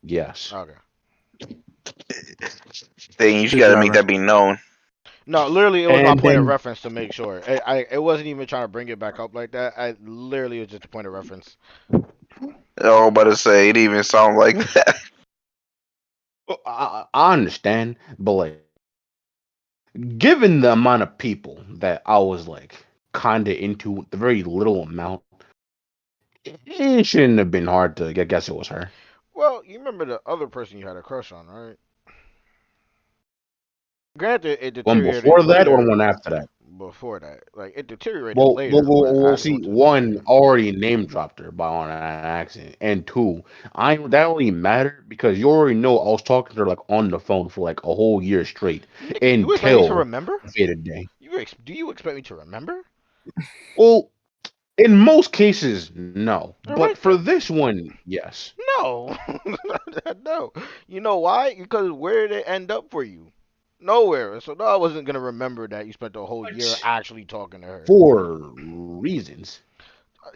[SPEAKER 3] yes.
[SPEAKER 1] Okay.
[SPEAKER 4] Then you just
[SPEAKER 5] Good
[SPEAKER 4] gotta
[SPEAKER 5] job,
[SPEAKER 4] make
[SPEAKER 5] man.
[SPEAKER 4] that be known.
[SPEAKER 1] No, literally, it was my
[SPEAKER 3] And
[SPEAKER 1] point of
[SPEAKER 3] then
[SPEAKER 1] reference to make sure. It wasn't even trying to bring it back up like that. I literally was just a point of reference.
[SPEAKER 4] Oh, about to say it didn't even sound like that.
[SPEAKER 3] I understand, but like given the amount of people that I was like kinda into, the very little amount, it shouldn't have been hard to guess it was her.
[SPEAKER 1] Well, you remember the other person you had a crush on, right? Granted, it
[SPEAKER 3] One
[SPEAKER 1] deteriorated
[SPEAKER 3] before that or the
[SPEAKER 1] later
[SPEAKER 3] one after that?
[SPEAKER 1] before that. Like, it deteriorated
[SPEAKER 3] Well, well,
[SPEAKER 1] later,
[SPEAKER 3] well,
[SPEAKER 1] but I
[SPEAKER 3] well,
[SPEAKER 1] just
[SPEAKER 3] see,
[SPEAKER 1] wanted to
[SPEAKER 3] one
[SPEAKER 1] mention
[SPEAKER 3] already name dropped her by on an accident, and two, I that only mattered because you already know I was talking to her like on the phone for like a whole year straight
[SPEAKER 1] it. Nigga, you expect me to
[SPEAKER 3] until
[SPEAKER 1] remember?
[SPEAKER 3] the faded day.
[SPEAKER 1] Do you expect me to remember?
[SPEAKER 3] Well, in most cases, no,
[SPEAKER 1] All right
[SPEAKER 3] but for
[SPEAKER 1] then.
[SPEAKER 3] this one, yes.
[SPEAKER 1] No. No. You know why? Because where did it end up for you? Nowhere. So no, I wasn't gonna remember that you spent the whole year
[SPEAKER 3] But
[SPEAKER 1] actually talking to her.
[SPEAKER 3] for reasons,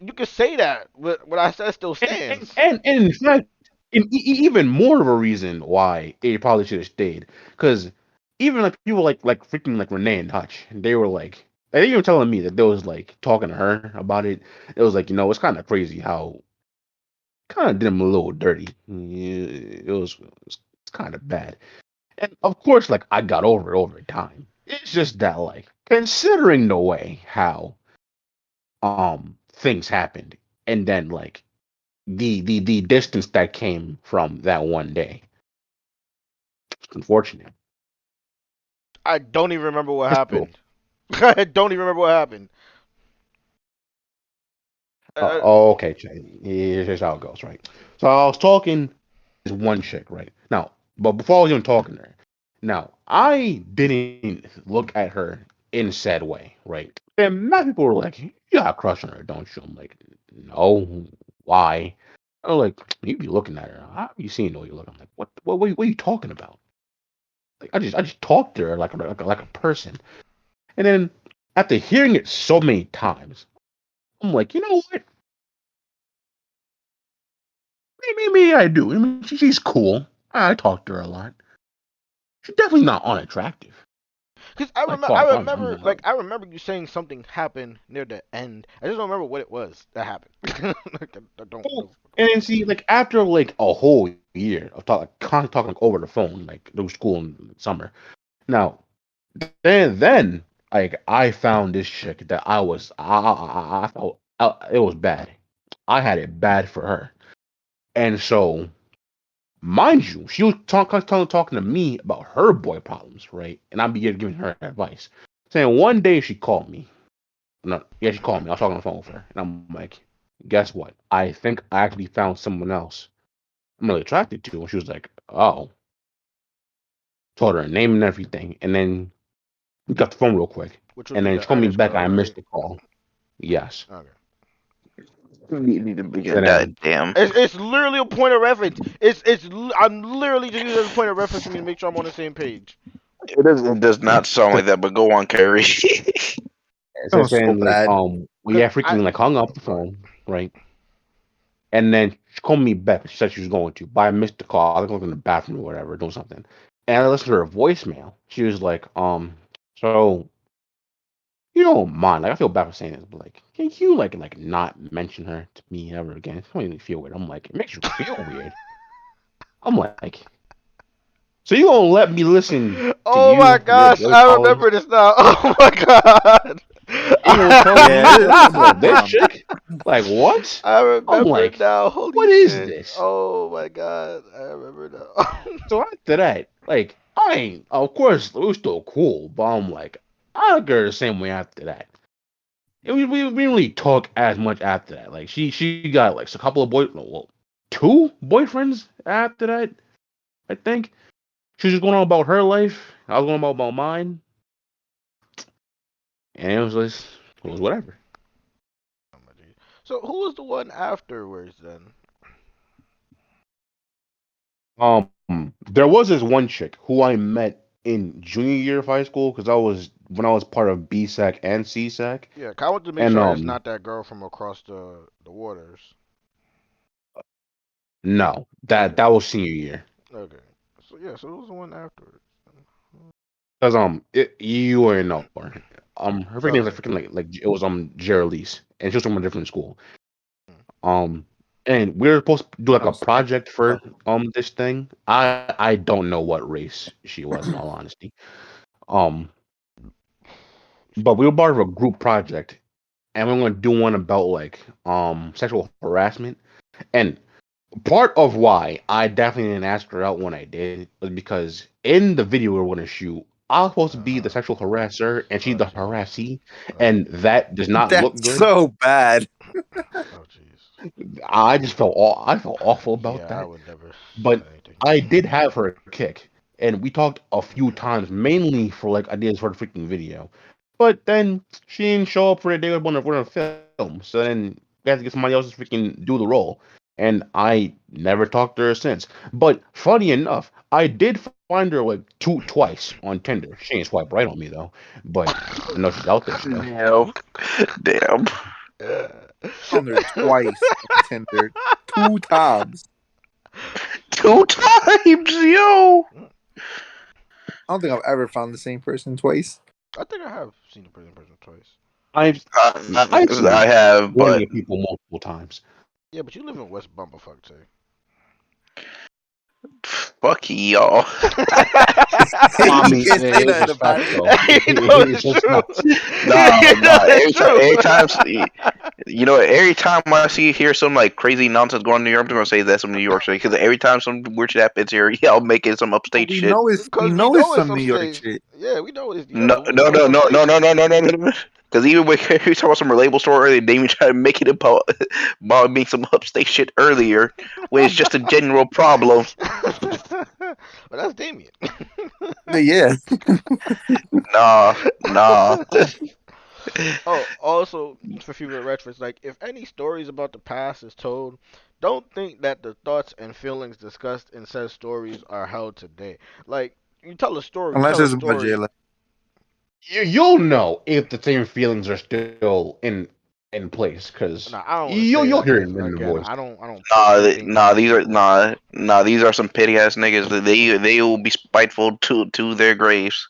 [SPEAKER 1] You could say that, but what I said still stands.
[SPEAKER 3] and in fact, even more of a reason why it probably should have stayed, because even like people like freaking like Renee and Hutch, they were like they were telling me that they was like talking to her about it. It was like it's kind of crazy how kind of did him a little dirty. Yeah, it was kind of bad, and of course like I got over time. It's just that like considering the way how things happened, and then like the distance that came from that one day. It's unfortunate.
[SPEAKER 1] I don't even remember what
[SPEAKER 3] It's true.
[SPEAKER 1] happened. I don't even remember what happened. Uh,
[SPEAKER 3] Okay, Jay. Here's how it goes, right? So I was talking to this one chick, right? Now, but before I was even talking to her, now I didn't look at her in said way, right? And many people were like, "You got a crush on her, don't you?" I'm like, "No, why?" I'm like, "You be looking at her. How you seen the way you look?" I'm like, what are you talking about?" Like I just talked to her like a person. And then after hearing it so many times, I'm like, you know what? Maybe I do. I mean, she's cool. I talk to her a lot. She's definitely not unattractive.
[SPEAKER 1] Cause
[SPEAKER 3] Like
[SPEAKER 1] I
[SPEAKER 3] far from it. I'm
[SPEAKER 1] remember,
[SPEAKER 3] like,
[SPEAKER 1] like I remember you saying something happened near the end. I just don't remember what it was that happened. Like, I don't
[SPEAKER 3] oh.
[SPEAKER 1] know.
[SPEAKER 3] And then see, like after like a whole year of constantly talking like, over the phone, like through school in summer. Now, then like I found this chick that I felt it was bad. I had it bad for her, and so mind you, she was talking to me about her boy problems, right? And I'd be giving her advice. Saying one day she called me. No, yeah, she called me. I was talking on the phone with her, and I'm like, guess what? I think I actually found someone else I'm really attracted to. And she was like, oh. Told her her name and everything, and then we got the phone real quick,
[SPEAKER 1] Which would
[SPEAKER 3] and
[SPEAKER 1] be
[SPEAKER 3] then she
[SPEAKER 1] the
[SPEAKER 3] called me
[SPEAKER 1] Ernest
[SPEAKER 3] back.
[SPEAKER 1] girl,
[SPEAKER 3] I missed
[SPEAKER 1] right?
[SPEAKER 3] the call. Yes,
[SPEAKER 1] Okay.
[SPEAKER 4] You need to be
[SPEAKER 3] and
[SPEAKER 4] that
[SPEAKER 3] then
[SPEAKER 4] damn.
[SPEAKER 1] It's literally a point of reference. I'm literally just using it as a point of reference for me to make sure I'm on the same page.
[SPEAKER 4] It does not sound like that, but go on, Carrie.
[SPEAKER 3] so
[SPEAKER 5] Sounds so
[SPEAKER 3] saying like
[SPEAKER 5] bad.
[SPEAKER 3] we
[SPEAKER 1] Cause
[SPEAKER 3] had freaking like hung up the
[SPEAKER 1] go ahead.
[SPEAKER 3] phone, right? And then she called me back. She said she was going to, but I missed the call. I was going to the bathroom or whatever, doing something. And I listened to her voicemail. She was like, so you don't mind? Like I feel bad for saying this, but like, can you like not mention her to me ever again? It makes me feel weird. I'm like, it makes you feel weird. I'm like, so you gonna let me listen to
[SPEAKER 1] Oh my
[SPEAKER 3] you and your
[SPEAKER 1] gosh,
[SPEAKER 3] boy
[SPEAKER 1] I
[SPEAKER 3] problems?
[SPEAKER 1] remember this now. Oh my god.
[SPEAKER 3] You gonna tell
[SPEAKER 5] Yeah,
[SPEAKER 3] me
[SPEAKER 5] this
[SPEAKER 3] that
[SPEAKER 5] is a
[SPEAKER 3] about this chick?
[SPEAKER 6] Like what?
[SPEAKER 1] I
[SPEAKER 6] I'm
[SPEAKER 1] remember
[SPEAKER 6] like,
[SPEAKER 1] now. Holy
[SPEAKER 6] what is
[SPEAKER 1] shit.
[SPEAKER 6] this?
[SPEAKER 1] Oh my god. I remember now.
[SPEAKER 6] So after that, like I ain't. Of course, it was still cool, but I'm like, I don't get her the same way after that. And we didn't really talk as much after that. Like she got like a couple of well, two boyfriends after that. I think she was just going on about her life. I was going on about mine, and it was whatever.
[SPEAKER 1] So who was the one afterwards then?
[SPEAKER 6] There was this one chick who I met in junior year of high school because I was when I was part of BSAC and CSAC,
[SPEAKER 1] Yeah, I want to make
[SPEAKER 6] and
[SPEAKER 1] sure it's not that girl from across the waters.
[SPEAKER 6] no,
[SPEAKER 1] Okay.
[SPEAKER 6] that was senior year.
[SPEAKER 1] Okay. So yeah, so it was the one afterwards.
[SPEAKER 6] Cause you already know her. Her freaking name's like
[SPEAKER 1] Okay.
[SPEAKER 6] freaking like it was Geraldise, and she was from a different school.
[SPEAKER 1] Mm.
[SPEAKER 6] Um, and we were supposed to do like a
[SPEAKER 5] I'm sorry.
[SPEAKER 6] project for this thing. I don't know what race she was in all honesty. Um, but we were part of a group project, and we are going to do one about like sexual harassment. And part of why I definitely didn't ask her out when I did was because in the video we were going to shoot, I was supposed to be the
[SPEAKER 1] Uh,
[SPEAKER 6] sexual harasser and she's
[SPEAKER 1] oh
[SPEAKER 6] the
[SPEAKER 1] jeez.
[SPEAKER 6] harassee,
[SPEAKER 1] Oh
[SPEAKER 6] and
[SPEAKER 1] jeez.
[SPEAKER 6] that does not look
[SPEAKER 5] That's
[SPEAKER 6] good.
[SPEAKER 5] so bad.
[SPEAKER 1] Oh jeez.
[SPEAKER 6] I felt awful about
[SPEAKER 1] Yeah, I
[SPEAKER 6] that.
[SPEAKER 1] would never
[SPEAKER 6] But
[SPEAKER 1] say anything.
[SPEAKER 6] I did have her kick, and we talked a few times, mainly for like ideas for the freaking video. But then she didn't show up for the day we're gonna film, so then we had to get somebody else to freaking do the role. And I never talked to her since. But funny enough, I did find her like twice on Tinder. She ain't swipe right on me though, but I know she's out there still.
[SPEAKER 4] Damn. Damn.
[SPEAKER 5] Found her twice on Tinder, 2 times.
[SPEAKER 4] Two times, yo.
[SPEAKER 5] I don't think I've ever found the same person twice.
[SPEAKER 1] I think I have seen a prison person twice.
[SPEAKER 6] I've I've
[SPEAKER 4] I
[SPEAKER 6] seen
[SPEAKER 4] have,
[SPEAKER 6] plenty
[SPEAKER 4] but
[SPEAKER 6] of people multiple times.
[SPEAKER 1] Yeah, but you live in West Bumblefuck, too.
[SPEAKER 4] fuck y'all.
[SPEAKER 6] I
[SPEAKER 5] You
[SPEAKER 6] mean,
[SPEAKER 5] can't say
[SPEAKER 6] it
[SPEAKER 5] that
[SPEAKER 6] is
[SPEAKER 5] in a
[SPEAKER 6] just facts
[SPEAKER 5] bad way.
[SPEAKER 6] though.
[SPEAKER 1] You know
[SPEAKER 6] It's
[SPEAKER 1] it's
[SPEAKER 6] just
[SPEAKER 1] true.
[SPEAKER 6] facts.
[SPEAKER 4] Nah,
[SPEAKER 1] You know
[SPEAKER 4] nah.
[SPEAKER 1] it's true.
[SPEAKER 4] You know, every time I see hear some like crazy nonsense going on in New York, I'm gonna say that's some New York shit. Because every time some weird shit happens here, yeah, I'll make it some
[SPEAKER 5] Oh,
[SPEAKER 4] upstate
[SPEAKER 5] we
[SPEAKER 4] shit.
[SPEAKER 5] know it's we
[SPEAKER 1] Cause we
[SPEAKER 5] know it's
[SPEAKER 1] know it's
[SPEAKER 5] some
[SPEAKER 1] some
[SPEAKER 5] New York
[SPEAKER 1] states.
[SPEAKER 5] shit.
[SPEAKER 1] Yeah, we know it's New York,
[SPEAKER 4] No,
[SPEAKER 1] but we
[SPEAKER 4] no,
[SPEAKER 1] know it's
[SPEAKER 4] no,
[SPEAKER 1] some
[SPEAKER 4] no, no,
[SPEAKER 1] states.
[SPEAKER 4] no, no, no, no, no. Because even when we talk about some relatable story earlier, they even try to make it about being some upstate shit earlier, when it's just a general problem.
[SPEAKER 1] But that's Damien.
[SPEAKER 5] But yeah,
[SPEAKER 4] Nah, nah.
[SPEAKER 1] Oh, also for future reference, like if any stories about the past is told, don't think that the thoughts and feelings discussed in said stories are held today. Like you tell a story, you
[SPEAKER 5] unless
[SPEAKER 1] tell a
[SPEAKER 5] it's about
[SPEAKER 1] story.
[SPEAKER 5] jail.
[SPEAKER 6] You'll know if the same feelings are still in place because
[SPEAKER 1] Nah, I don't want to say
[SPEAKER 6] you'll
[SPEAKER 1] that
[SPEAKER 6] hear it
[SPEAKER 1] because
[SPEAKER 6] in the
[SPEAKER 1] again,
[SPEAKER 6] voice.
[SPEAKER 1] I don't put anything past people.
[SPEAKER 4] Nah. These are some petty ass niggas. They will be spiteful to their graves.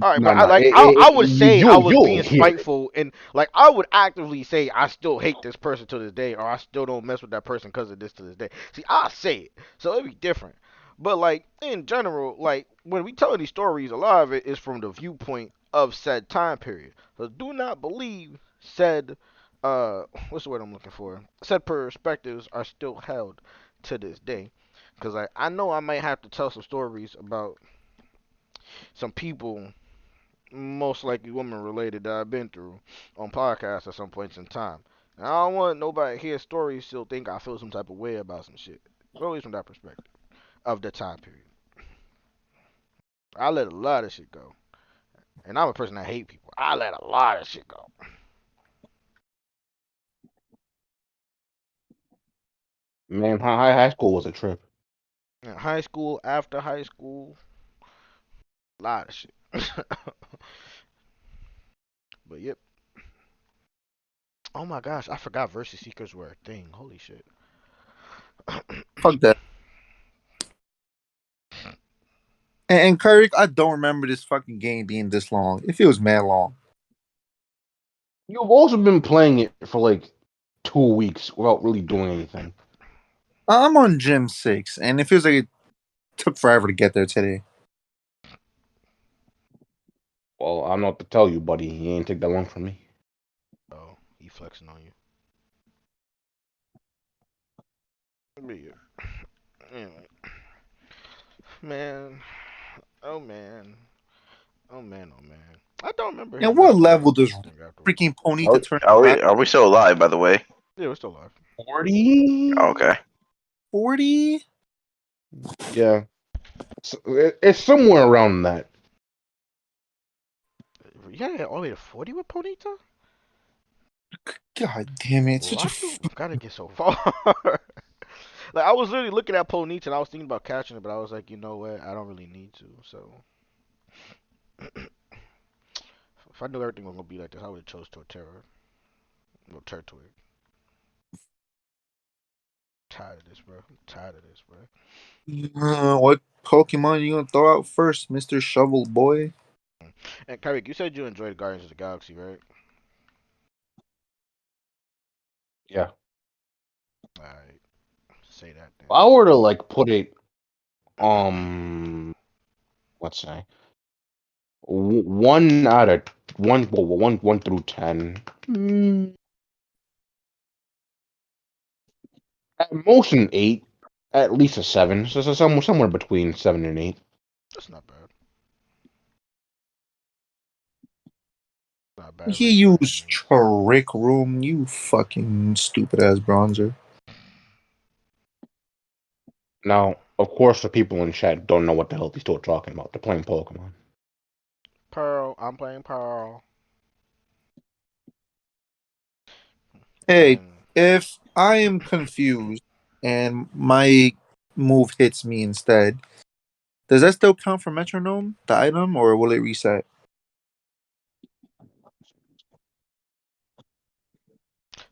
[SPEAKER 1] All right,
[SPEAKER 6] No,
[SPEAKER 1] but I
[SPEAKER 6] no,
[SPEAKER 1] like I would say I was
[SPEAKER 6] you'll
[SPEAKER 1] being
[SPEAKER 6] hear it.
[SPEAKER 1] spiteful and like I would actively say I still hate this person to this day or I still don't mess with that person because of this to this day. See, I say it, so it'd be different. But like in general, like when we tell these stories, a lot of it is from the viewpoint of said time period. So do not believe said what's the word I'm looking for? Said perspectives are still held to this day. Cause I know I might have to tell some stories about some people most likely woman related that I've been through on podcasts at some points in time. And I don't want nobody to hear stories still think I feel some type of way about some shit. Always from that perspective of the time period. I let a lot of shit go. And I'm a person that hate people. I let a lot of shit go.
[SPEAKER 6] Man, high school was a trip.
[SPEAKER 1] In high school, after high school, a lot of shit. But yep. Oh my gosh, I forgot versus seekers were a thing. Holy shit.
[SPEAKER 5] Fuck that. And Kirk, I don't remember this fucking game being this long. It feels mad long.
[SPEAKER 6] You've also been playing it for like 2 weeks without really doing anything.
[SPEAKER 5] I'm on Gym 6, and it feels like it took forever to get there today.
[SPEAKER 6] Well, I don't know what to tell you, buddy. You ain't take that long from me.
[SPEAKER 1] Oh, he flexing on you. Yeah. Anyway, man. Oh man. Oh man. Oh man. I don't remember him
[SPEAKER 5] And what
[SPEAKER 1] messing around
[SPEAKER 5] level
[SPEAKER 1] with
[SPEAKER 5] does
[SPEAKER 1] anything afterwards.
[SPEAKER 5] freaking
[SPEAKER 4] Are,
[SPEAKER 5] Ponyta turn
[SPEAKER 4] are
[SPEAKER 5] black?
[SPEAKER 4] we are we still alive? By the way.
[SPEAKER 1] Yeah, we're still alive.
[SPEAKER 6] 40?
[SPEAKER 4] Okay.
[SPEAKER 5] 40?
[SPEAKER 6] Yeah. It's somewhere around that.
[SPEAKER 1] You gotta get all the way to 40 with Ponita?
[SPEAKER 5] God damn it! Such a
[SPEAKER 1] Why you gotta get so far? Like I was literally looking at Ponita and I was thinking about catching it, but I was like, you know what? I don't really need to. So if I knew everything was gonna be like this, I would have chose Torterra. No Turtwig. Tired of this, bro. I'm tired of this, bro.
[SPEAKER 5] What Pokemon you gonna throw out first, Mister Shovel Boy?
[SPEAKER 1] And Kyrick, you said you enjoyed Guardians of the Galaxy, right?
[SPEAKER 6] Yeah.
[SPEAKER 1] Alright, say that
[SPEAKER 6] If
[SPEAKER 1] then.
[SPEAKER 6] I were to like put it, let's say one out of one through 10. At most an 8, at least a 7. So somewhere between 7 and 8.
[SPEAKER 1] That's not bad. Not a bad
[SPEAKER 5] He
[SPEAKER 1] rating by any
[SPEAKER 5] used
[SPEAKER 1] means.
[SPEAKER 5] Trick Room, you fucking stupid ass bronzer.
[SPEAKER 6] Now, of course, the people in chat don't know what the hell these two are talking about. They're playing Pokemon.
[SPEAKER 1] Pearl, I'm playing Pearl.
[SPEAKER 5] Hey,
[SPEAKER 1] And
[SPEAKER 5] if I am confused and my move hits me instead, does that still count for metronome, the item, or will it reset?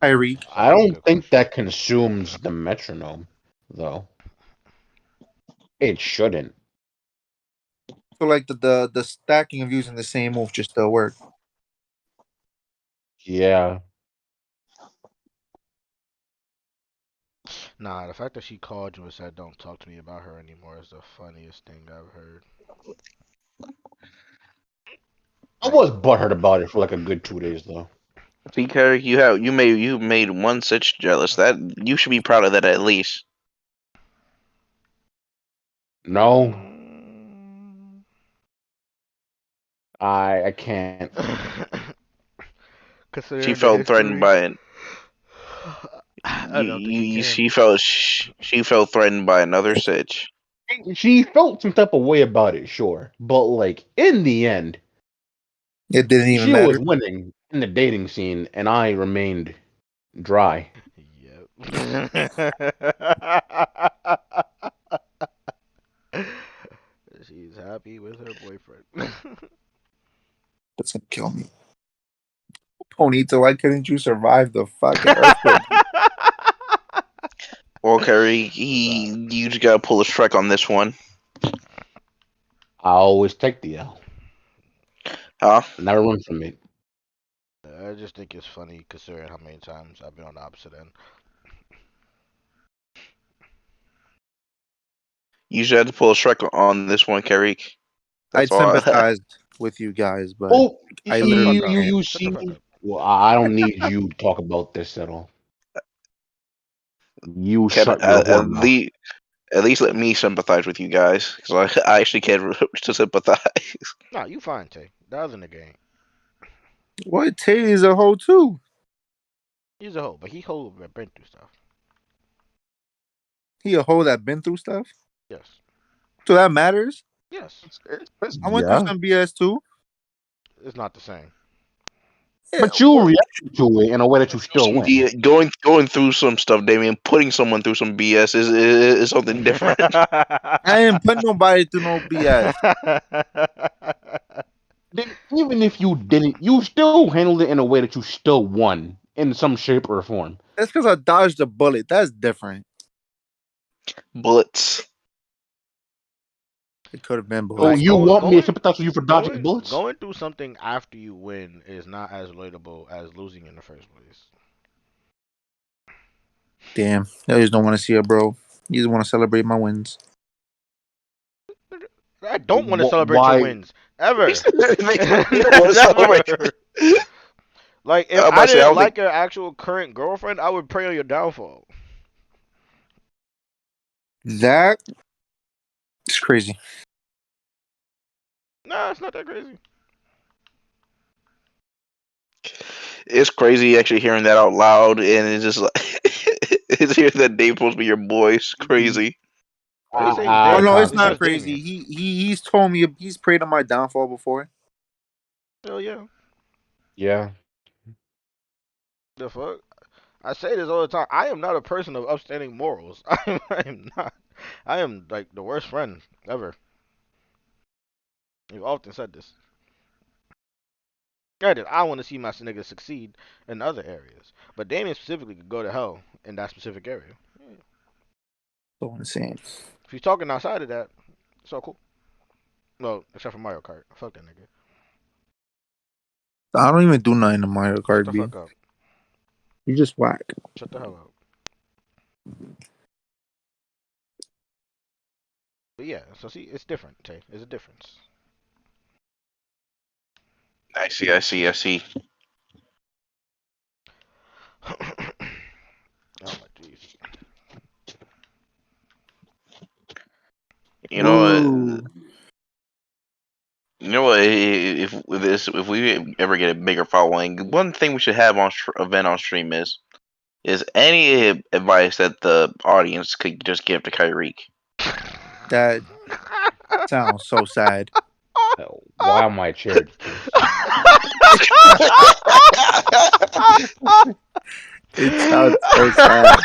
[SPEAKER 5] Tyreek.
[SPEAKER 1] so
[SPEAKER 6] I
[SPEAKER 1] that's a
[SPEAKER 6] don't
[SPEAKER 1] good
[SPEAKER 6] think
[SPEAKER 1] question.
[SPEAKER 6] that consumes the metronome, though. It shouldn't.
[SPEAKER 5] So like the stacking of using the same move just still work.
[SPEAKER 6] Yeah.
[SPEAKER 1] Nah, the fact that she called you and said don't talk to me about her anymore is the funniest thing I've heard.
[SPEAKER 6] I
[SPEAKER 1] Like,
[SPEAKER 6] was butthurt about it for like a good 2 days, though.
[SPEAKER 4] See, Kerry, you made one such jealous. That you should be proud of that at least.
[SPEAKER 6] No,
[SPEAKER 1] mm,
[SPEAKER 6] I can't.
[SPEAKER 4] She
[SPEAKER 1] considering the
[SPEAKER 4] felt threatened
[SPEAKER 1] history,
[SPEAKER 4] by it.
[SPEAKER 1] I don't think you can.
[SPEAKER 4] She felt threatened by another sitch.
[SPEAKER 6] She felt some type of way about it, sure, but like in the end,
[SPEAKER 5] It didn't even
[SPEAKER 6] she was
[SPEAKER 5] matter.
[SPEAKER 6] winning in the dating scene, and I remained dry.
[SPEAKER 1] Yep. She's happy with her boyfriend.
[SPEAKER 5] That's gonna kill me. Ponyta, why couldn't you survive the fucking earthquake?
[SPEAKER 4] Well, Kerry,
[SPEAKER 1] Sorry.
[SPEAKER 4] you just gotta pull a Shrek on this one,
[SPEAKER 6] I always take the L.
[SPEAKER 4] huh?
[SPEAKER 6] I never run from it.
[SPEAKER 1] I just think it's funny considering how many times I've been on the opposite end.
[SPEAKER 4] You should have to pull a Shrek on this one, Kerry. That's
[SPEAKER 5] I'd
[SPEAKER 4] all.
[SPEAKER 5] sympathize with you guys, but
[SPEAKER 6] Oh,
[SPEAKER 5] I
[SPEAKER 1] Shut the
[SPEAKER 5] literally
[SPEAKER 1] fuck
[SPEAKER 6] you
[SPEAKER 1] up.
[SPEAKER 6] you
[SPEAKER 5] can't.
[SPEAKER 6] you
[SPEAKER 1] Shut the
[SPEAKER 6] see
[SPEAKER 1] fuck
[SPEAKER 6] me?
[SPEAKER 1] up.
[SPEAKER 6] Well, I don't need you to talk about this at all. You
[SPEAKER 4] Can
[SPEAKER 6] shut your whore mouth.
[SPEAKER 4] at least let me sympathize with you guys, because I actually can to sympathize.
[SPEAKER 1] Nah, you fine, Tay. The other nigga ain't.
[SPEAKER 5] What? Tay is a hoe too.
[SPEAKER 1] He's a hoe, but he hoe been through stuff.
[SPEAKER 5] He a hoe that been through stuff.
[SPEAKER 1] Yes.
[SPEAKER 5] So that matters.
[SPEAKER 1] Yes.
[SPEAKER 5] I went through
[SPEAKER 6] Yeah,
[SPEAKER 5] some BS too.
[SPEAKER 1] It's not the same.
[SPEAKER 5] Yeah,
[SPEAKER 6] but you
[SPEAKER 5] well,
[SPEAKER 6] react to it in a way that you still
[SPEAKER 4] Some
[SPEAKER 6] win.
[SPEAKER 4] going through some stuff, Damien. Putting someone through some BS is something different.
[SPEAKER 5] I ain't put nobody through no BS.
[SPEAKER 6] Then even if you didn't, you still handled it in a way that you still won in some shape or form.
[SPEAKER 5] That's because I dodged a bullet. That's different.
[SPEAKER 4] Bullets.
[SPEAKER 5] It could have been
[SPEAKER 6] Oh,
[SPEAKER 5] bullets.
[SPEAKER 1] Like
[SPEAKER 6] you
[SPEAKER 1] going
[SPEAKER 6] want me to
[SPEAKER 1] going
[SPEAKER 6] sympathize with you for dodging
[SPEAKER 1] going
[SPEAKER 6] bullets?
[SPEAKER 1] going through something after you win is not as relatable as losing in the first place.
[SPEAKER 5] Damn. I just don't want to see it, bro. You just want to celebrate my wins.
[SPEAKER 1] I don't want to celebrate your
[SPEAKER 6] Why?
[SPEAKER 1] wins ever.
[SPEAKER 4] Makes me want to celebrate.
[SPEAKER 1] Never. Like if
[SPEAKER 4] I'm about
[SPEAKER 1] I
[SPEAKER 4] to say I
[SPEAKER 1] didn't
[SPEAKER 4] don't think
[SPEAKER 1] like your actual current girlfriend, I would pray on your downfall.
[SPEAKER 5] That is crazy.
[SPEAKER 1] Nah, it's not that crazy.
[SPEAKER 4] It's crazy actually hearing that out loud, and it's just like it's hearing that Dave's supposed to be your boy. It's crazy.
[SPEAKER 1] I didn't say he's
[SPEAKER 5] Oh
[SPEAKER 6] I
[SPEAKER 5] no,
[SPEAKER 1] Damien.
[SPEAKER 5] it's
[SPEAKER 1] He said
[SPEAKER 5] not
[SPEAKER 1] it's
[SPEAKER 6] context.
[SPEAKER 5] crazy.
[SPEAKER 1] Damien.
[SPEAKER 5] He's told me he's preyed on my downfall before.
[SPEAKER 1] Hell yeah.
[SPEAKER 6] Yeah.
[SPEAKER 1] The fuck? I say this all the time. I am not a person of upstanding morals. I am not. I am like the worst friend ever. You've often said this. Granted, I want to see my niggas succeed in other areas, but Damien specifically could go to hell in that specific area.
[SPEAKER 5] So insane.
[SPEAKER 1] If he's talking outside of that, it's all cool. Well, except for Mario Kart. Fuck that nigga.
[SPEAKER 5] I don't even do nothing in Mario
[SPEAKER 1] Shut
[SPEAKER 5] Kart
[SPEAKER 1] the
[SPEAKER 5] B.
[SPEAKER 1] fuck up.
[SPEAKER 5] You just whack.
[SPEAKER 1] Shut the hell up. But yeah, so see, it's different, Tay. There's a difference.
[SPEAKER 4] I see. I see. I see.
[SPEAKER 1] Oh my jeez.
[SPEAKER 4] You know what?
[SPEAKER 5] Ooh,
[SPEAKER 4] You know what? If we ever get a bigger following, one thing we should have on event on stream is any advice that the audience could just give to Kyrie.
[SPEAKER 5] that sounds so sad.
[SPEAKER 6] Why am I chair cursed?
[SPEAKER 5] It sounds so sad.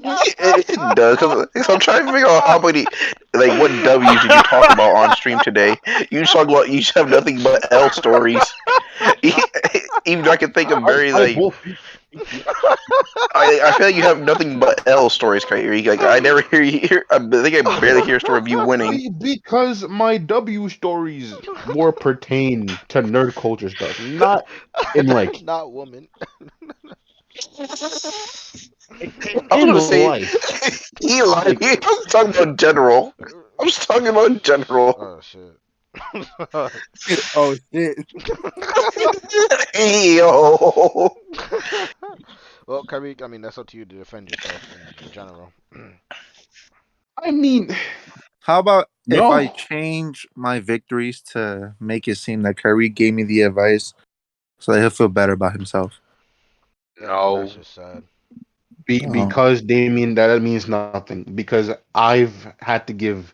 [SPEAKER 4] It does, because I'm trying to figure out how many, like, what W's did you talk about on stream today? You just talk about you just have nothing but L stories. Even though I can think of very
[SPEAKER 6] I
[SPEAKER 4] like,
[SPEAKER 6] both.
[SPEAKER 4] I feel like you have nothing but L stories, Kyrie. Like I never hear you hear. I think I barely hear a story of you winning.
[SPEAKER 6] Because my W stories more pertain to nerd culture stuff, not in like
[SPEAKER 1] Not woman.
[SPEAKER 4] I was
[SPEAKER 6] in
[SPEAKER 4] gonna say,
[SPEAKER 6] life.
[SPEAKER 4] he lied.
[SPEAKER 6] Like
[SPEAKER 4] I was talking about general. I was talking about general.
[SPEAKER 1] Oh shit.
[SPEAKER 5] Oh shit.
[SPEAKER 4] Yo.
[SPEAKER 1] Well, Kyrie, I mean that's up to you to defend yourself in general.
[SPEAKER 6] I mean,
[SPEAKER 5] How about if I
[SPEAKER 6] no,
[SPEAKER 5] change my victories to make it seem that Kyrie gave me the advice so that he'll feel better about himself?
[SPEAKER 1] That's
[SPEAKER 6] no.
[SPEAKER 1] just sad.
[SPEAKER 5] Oh,
[SPEAKER 6] Because Damien, that means nothing. Because I've had to give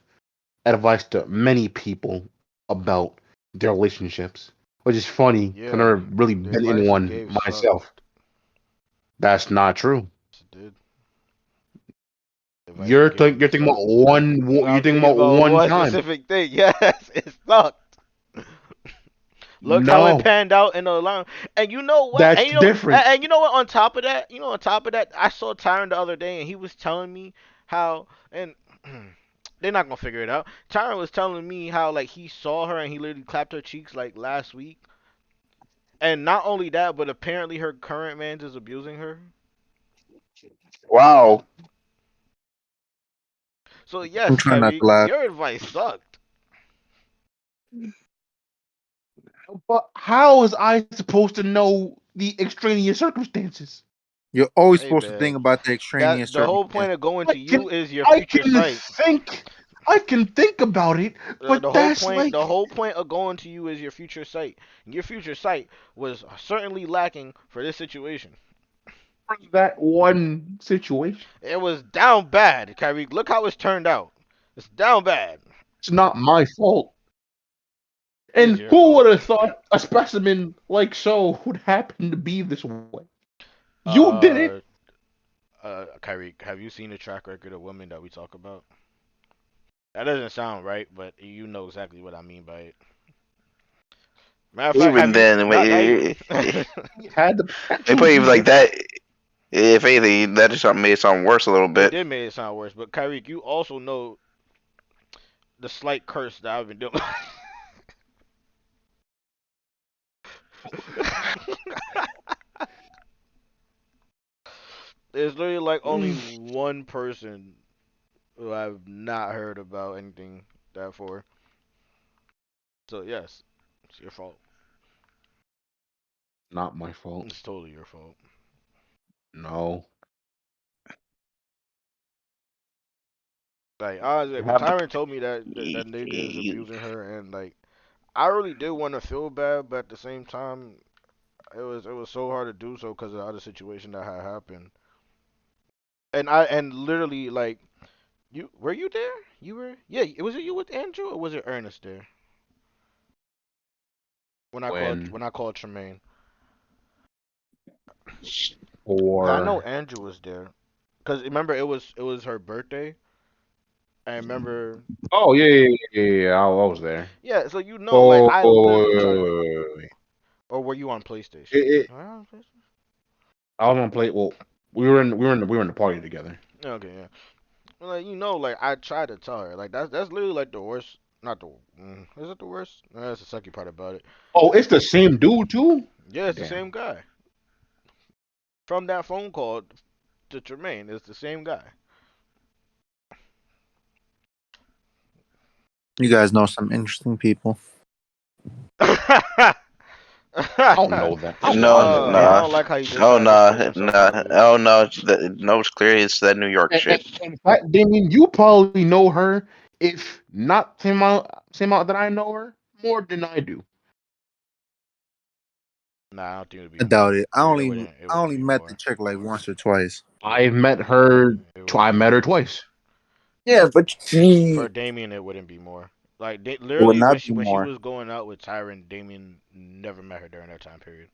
[SPEAKER 6] advice to many people about their relationships, which is funny because I've
[SPEAKER 1] Yeah,
[SPEAKER 6] never really
[SPEAKER 1] the
[SPEAKER 6] been in
[SPEAKER 1] advice you
[SPEAKER 6] one
[SPEAKER 1] gave
[SPEAKER 6] myself.
[SPEAKER 1] sucked.
[SPEAKER 6] That's not true.
[SPEAKER 1] Yes, it did. The advice you gave
[SPEAKER 6] You're thinking about
[SPEAKER 1] sucked.
[SPEAKER 6] one.
[SPEAKER 1] No,
[SPEAKER 6] You're
[SPEAKER 1] I'm
[SPEAKER 6] thinking
[SPEAKER 1] thinking
[SPEAKER 6] about
[SPEAKER 1] about
[SPEAKER 6] one
[SPEAKER 1] one
[SPEAKER 6] time.
[SPEAKER 1] specific thing. Yes, it sucked. Look how it
[SPEAKER 6] No,
[SPEAKER 1] panned out in the line. And you know what?
[SPEAKER 6] that's different.
[SPEAKER 1] And you know what? On top of that, I saw Tyron the other day, and he was telling me how, and they're not gonna figure it out. Tyron was telling me how like he saw her and he literally clapped her cheeks like last week, and not only that, but apparently her current man is abusing her.
[SPEAKER 4] Wow.
[SPEAKER 1] So
[SPEAKER 5] I'm
[SPEAKER 1] yes,
[SPEAKER 5] trying not to
[SPEAKER 1] Kyrie,
[SPEAKER 5] laugh.
[SPEAKER 1] your advice sucked.
[SPEAKER 6] But how is I supposed to know the extraneous circumstances?
[SPEAKER 5] You're always
[SPEAKER 1] Hey
[SPEAKER 5] supposed to
[SPEAKER 1] man,
[SPEAKER 5] think about the
[SPEAKER 1] that
[SPEAKER 5] extraneous
[SPEAKER 1] the whole
[SPEAKER 5] circumstances.
[SPEAKER 1] point of going
[SPEAKER 6] I
[SPEAKER 1] to
[SPEAKER 6] can
[SPEAKER 1] you is your
[SPEAKER 6] I
[SPEAKER 1] future
[SPEAKER 6] can
[SPEAKER 1] sight.
[SPEAKER 6] think I can think about it,
[SPEAKER 1] The
[SPEAKER 6] but
[SPEAKER 1] whole
[SPEAKER 6] that's
[SPEAKER 1] point
[SPEAKER 6] like
[SPEAKER 1] the whole point of going to you is your future sight. And your future sight was certainly lacking for this situation.
[SPEAKER 6] that one situation.
[SPEAKER 1] It was down bad, Kyrie. Look how it's turned out. It's down bad.
[SPEAKER 6] It's not my fault.
[SPEAKER 1] It is
[SPEAKER 6] And
[SPEAKER 1] your
[SPEAKER 6] who
[SPEAKER 1] fault.
[SPEAKER 6] would have thought a specimen like so would happen to be this way? You did it.
[SPEAKER 1] Uh, Kyrie, have you seen the track record of women that we talk about? That doesn't sound right, but you know exactly what I mean by it. Matter of fact,
[SPEAKER 4] Even
[SPEAKER 1] have you
[SPEAKER 4] then,
[SPEAKER 1] not even?
[SPEAKER 6] He had the
[SPEAKER 4] they
[SPEAKER 6] potential
[SPEAKER 4] put
[SPEAKER 6] to
[SPEAKER 4] even
[SPEAKER 6] be
[SPEAKER 4] like
[SPEAKER 6] different.
[SPEAKER 4] that. If anything, that just made it sound worse a little
[SPEAKER 1] It
[SPEAKER 4] bit.
[SPEAKER 1] did make it sound worse, but Kyrie, you also know the slight curse that I've been doing. There's literally like only one person who I've not heard about anything that for. So yes, it's your fault.
[SPEAKER 6] Not my fault.
[SPEAKER 1] It's totally your fault.
[SPEAKER 6] No.
[SPEAKER 1] Like honestly,
[SPEAKER 6] You
[SPEAKER 1] when
[SPEAKER 6] have the
[SPEAKER 1] Tyron told me that nigga is abusing her, and like I really did want to feel bad, but at the same time, it was so hard to do so because of the other situation that had happened. And literally like you were you there? You were yeah. Was it you with Andrew or was it Ernest there
[SPEAKER 6] when
[SPEAKER 1] when I called Tremaine? Cause I know
[SPEAKER 6] or
[SPEAKER 1] Andrew was there. Cause remember it was her birthday. I remember.
[SPEAKER 6] oh yeah. I was there.
[SPEAKER 1] Yeah, so you know, like
[SPEAKER 6] Oh,
[SPEAKER 1] I literally tried to.
[SPEAKER 6] wait.
[SPEAKER 1] Or were you on PlayStation?
[SPEAKER 6] It,
[SPEAKER 1] Were I on PlayStation?
[SPEAKER 6] I was gonna play. Well, we were in the party together.
[SPEAKER 1] Okay, yeah. Well, like like I tried to tell her, like that's literally like the worst. Not the. Is it the worst? No, that's the sucky part about it.
[SPEAKER 6] Oh, it's the same dude too.
[SPEAKER 1] Yeah, it's the
[SPEAKER 6] Damn.
[SPEAKER 1] same guy from that phone call to Tremaine. It's the same guy.
[SPEAKER 5] You guys know some interesting people.
[SPEAKER 6] I don't know that. I
[SPEAKER 4] No,
[SPEAKER 6] don't know
[SPEAKER 1] I
[SPEAKER 6] him.
[SPEAKER 4] nah.
[SPEAKER 1] don't like how you just
[SPEAKER 4] Oh,
[SPEAKER 1] tried to
[SPEAKER 4] nah.
[SPEAKER 1] expose yourself
[SPEAKER 4] Nah.
[SPEAKER 1] early.
[SPEAKER 4] Oh, no. No, it's clear. It's that New York
[SPEAKER 6] And,
[SPEAKER 4] shit.
[SPEAKER 6] in fact, Damien, you probably know her, if not same amount that I know her, more than I do.
[SPEAKER 1] Nah, I don't think it'd be
[SPEAKER 5] I doubt
[SPEAKER 1] more.
[SPEAKER 5] it.
[SPEAKER 1] It
[SPEAKER 5] I
[SPEAKER 1] wouldn't
[SPEAKER 5] only
[SPEAKER 1] be
[SPEAKER 5] met the
[SPEAKER 1] more.
[SPEAKER 5] chick like once or twice.
[SPEAKER 6] I've met her.
[SPEAKER 1] It
[SPEAKER 6] I
[SPEAKER 1] wouldn't be
[SPEAKER 6] met her
[SPEAKER 1] more.
[SPEAKER 6] twice.
[SPEAKER 5] Yeah, but
[SPEAKER 1] For
[SPEAKER 5] she
[SPEAKER 1] Damien, it wouldn't be more. Like
[SPEAKER 5] it would
[SPEAKER 1] literally,
[SPEAKER 5] not be
[SPEAKER 1] when she
[SPEAKER 5] more.
[SPEAKER 1] was going out with Tyron, Damien never met her during that time period.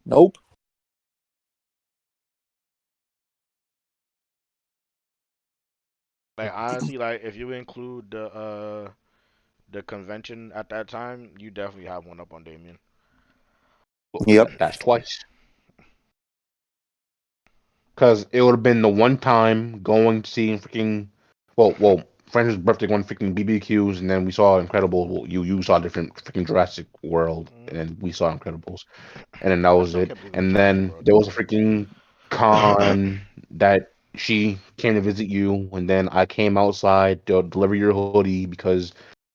[SPEAKER 5] Nope.
[SPEAKER 1] Like honestly, like if you include the convention at that time, you definitely have one up on Damien.
[SPEAKER 6] Well,
[SPEAKER 5] Yep.
[SPEAKER 6] that's twice. Because it would have been the one time going to see freaking. Well, Francis' birthday going freaking BBQs, and then we saw Incredibles. Well, you saw different freaking Jurassic World, and
[SPEAKER 1] Mm.
[SPEAKER 6] then we saw Incredibles, and then that
[SPEAKER 1] I
[SPEAKER 6] was
[SPEAKER 1] still
[SPEAKER 6] it.
[SPEAKER 1] can't believe it was
[SPEAKER 6] And
[SPEAKER 1] Jurassic
[SPEAKER 6] then
[SPEAKER 1] World
[SPEAKER 6] there was a
[SPEAKER 1] though.
[SPEAKER 6] freaking con that she came to visit you, and then I came outside to deliver your hoodie because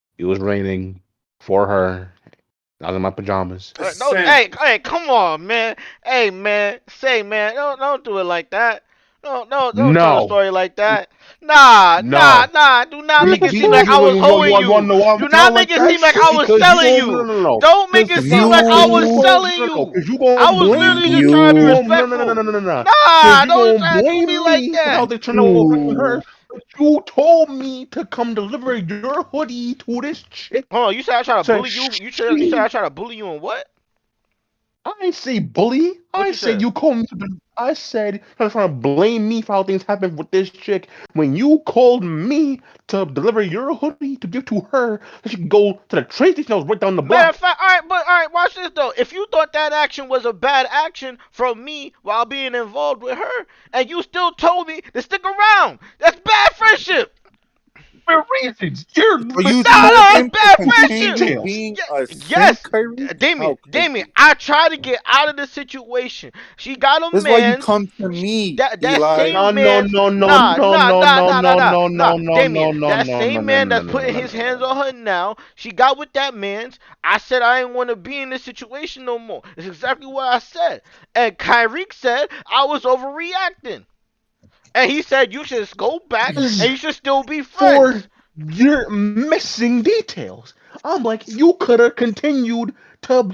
[SPEAKER 6] it was raining for her. I was in my pajamas.
[SPEAKER 1] No, hey, come on, man. Hey, man, man, don't do it like that. No, no, don't tell a
[SPEAKER 6] No,
[SPEAKER 1] story like that. Nah, nah,
[SPEAKER 6] no.
[SPEAKER 1] nah. Do not make it seem like I was hoeing
[SPEAKER 6] You want
[SPEAKER 1] you.
[SPEAKER 6] to know why I'm
[SPEAKER 1] Do
[SPEAKER 6] sound
[SPEAKER 1] not make
[SPEAKER 6] like
[SPEAKER 1] it
[SPEAKER 6] that?
[SPEAKER 1] seem like I was
[SPEAKER 6] Because you
[SPEAKER 1] selling
[SPEAKER 6] don't, no,
[SPEAKER 1] you.
[SPEAKER 6] no, no, no.
[SPEAKER 1] Don't make it
[SPEAKER 6] Because
[SPEAKER 1] seem like I was
[SPEAKER 5] You
[SPEAKER 1] selling
[SPEAKER 6] no, no,
[SPEAKER 1] you.
[SPEAKER 6] because you
[SPEAKER 1] I
[SPEAKER 6] gonna
[SPEAKER 1] was
[SPEAKER 6] blame
[SPEAKER 1] literally
[SPEAKER 6] me.
[SPEAKER 1] just trying to be
[SPEAKER 6] You
[SPEAKER 5] you
[SPEAKER 6] gonna, no, no, no, no,
[SPEAKER 1] respectful.
[SPEAKER 6] no, no, no, no. Because
[SPEAKER 1] Nah,
[SPEAKER 6] you
[SPEAKER 1] don't
[SPEAKER 6] gonna
[SPEAKER 1] try to do me
[SPEAKER 6] blame
[SPEAKER 1] like
[SPEAKER 6] me for
[SPEAKER 1] that.
[SPEAKER 6] how they turned out with her.
[SPEAKER 5] you
[SPEAKER 6] But you told me to come deliver your hoodie to this chick.
[SPEAKER 1] Hold on, you said I try to
[SPEAKER 6] So
[SPEAKER 1] bully you. You said I try to bully you and what?
[SPEAKER 6] I ain't say bully.
[SPEAKER 1] What
[SPEAKER 6] I
[SPEAKER 1] you
[SPEAKER 6] said
[SPEAKER 1] said?
[SPEAKER 6] you called me. I said you're trying to blame me for how things happened with this chick when you called me to deliver your hoodie to give to her so she could go to the train station that was right down the
[SPEAKER 1] Matter of
[SPEAKER 6] block.
[SPEAKER 1] fact, all right, watch this though. If you thought that action was a bad action from me while being involved with her, and you still told me to stick around, that's bad friendship.
[SPEAKER 6] For reasons. You're
[SPEAKER 5] so you
[SPEAKER 1] No,
[SPEAKER 5] told
[SPEAKER 1] no, that's
[SPEAKER 5] him to
[SPEAKER 1] bad
[SPEAKER 6] these
[SPEAKER 1] friendship.
[SPEAKER 5] continue
[SPEAKER 6] details.
[SPEAKER 5] being
[SPEAKER 1] Yeah,
[SPEAKER 5] a simp,
[SPEAKER 1] yes,
[SPEAKER 5] Kyrie?
[SPEAKER 1] Damien,
[SPEAKER 5] How could
[SPEAKER 1] Damien.
[SPEAKER 5] you?
[SPEAKER 1] I tried to get out of the situation. She got a
[SPEAKER 5] That's why you
[SPEAKER 1] man's.
[SPEAKER 5] come to me,
[SPEAKER 1] That
[SPEAKER 5] Eli.
[SPEAKER 6] No,
[SPEAKER 1] same
[SPEAKER 6] no,
[SPEAKER 1] man's.
[SPEAKER 6] no, no,
[SPEAKER 1] Nah,
[SPEAKER 6] no,
[SPEAKER 1] nah,
[SPEAKER 6] no,
[SPEAKER 1] nah,
[SPEAKER 6] no,
[SPEAKER 1] nah, nah,
[SPEAKER 6] no,
[SPEAKER 1] nah,
[SPEAKER 6] no,
[SPEAKER 1] nah.
[SPEAKER 6] no, no,
[SPEAKER 1] Damien,
[SPEAKER 6] no, no,
[SPEAKER 1] that
[SPEAKER 6] no, no,
[SPEAKER 1] same
[SPEAKER 6] no,
[SPEAKER 1] man
[SPEAKER 6] no,
[SPEAKER 1] that's
[SPEAKER 6] no,
[SPEAKER 1] putting
[SPEAKER 6] no,
[SPEAKER 1] his
[SPEAKER 6] no, no,
[SPEAKER 1] hands
[SPEAKER 6] no.
[SPEAKER 1] on her now. She got with that man's. I said I didn't want to be in this situation no more. It's exactly what I said. And Kyrie said I was overreacting. And he said you should go back
[SPEAKER 6] Because
[SPEAKER 1] and you should still be
[SPEAKER 6] for
[SPEAKER 1] friends.
[SPEAKER 6] your missing details. I'm like, you could have continued to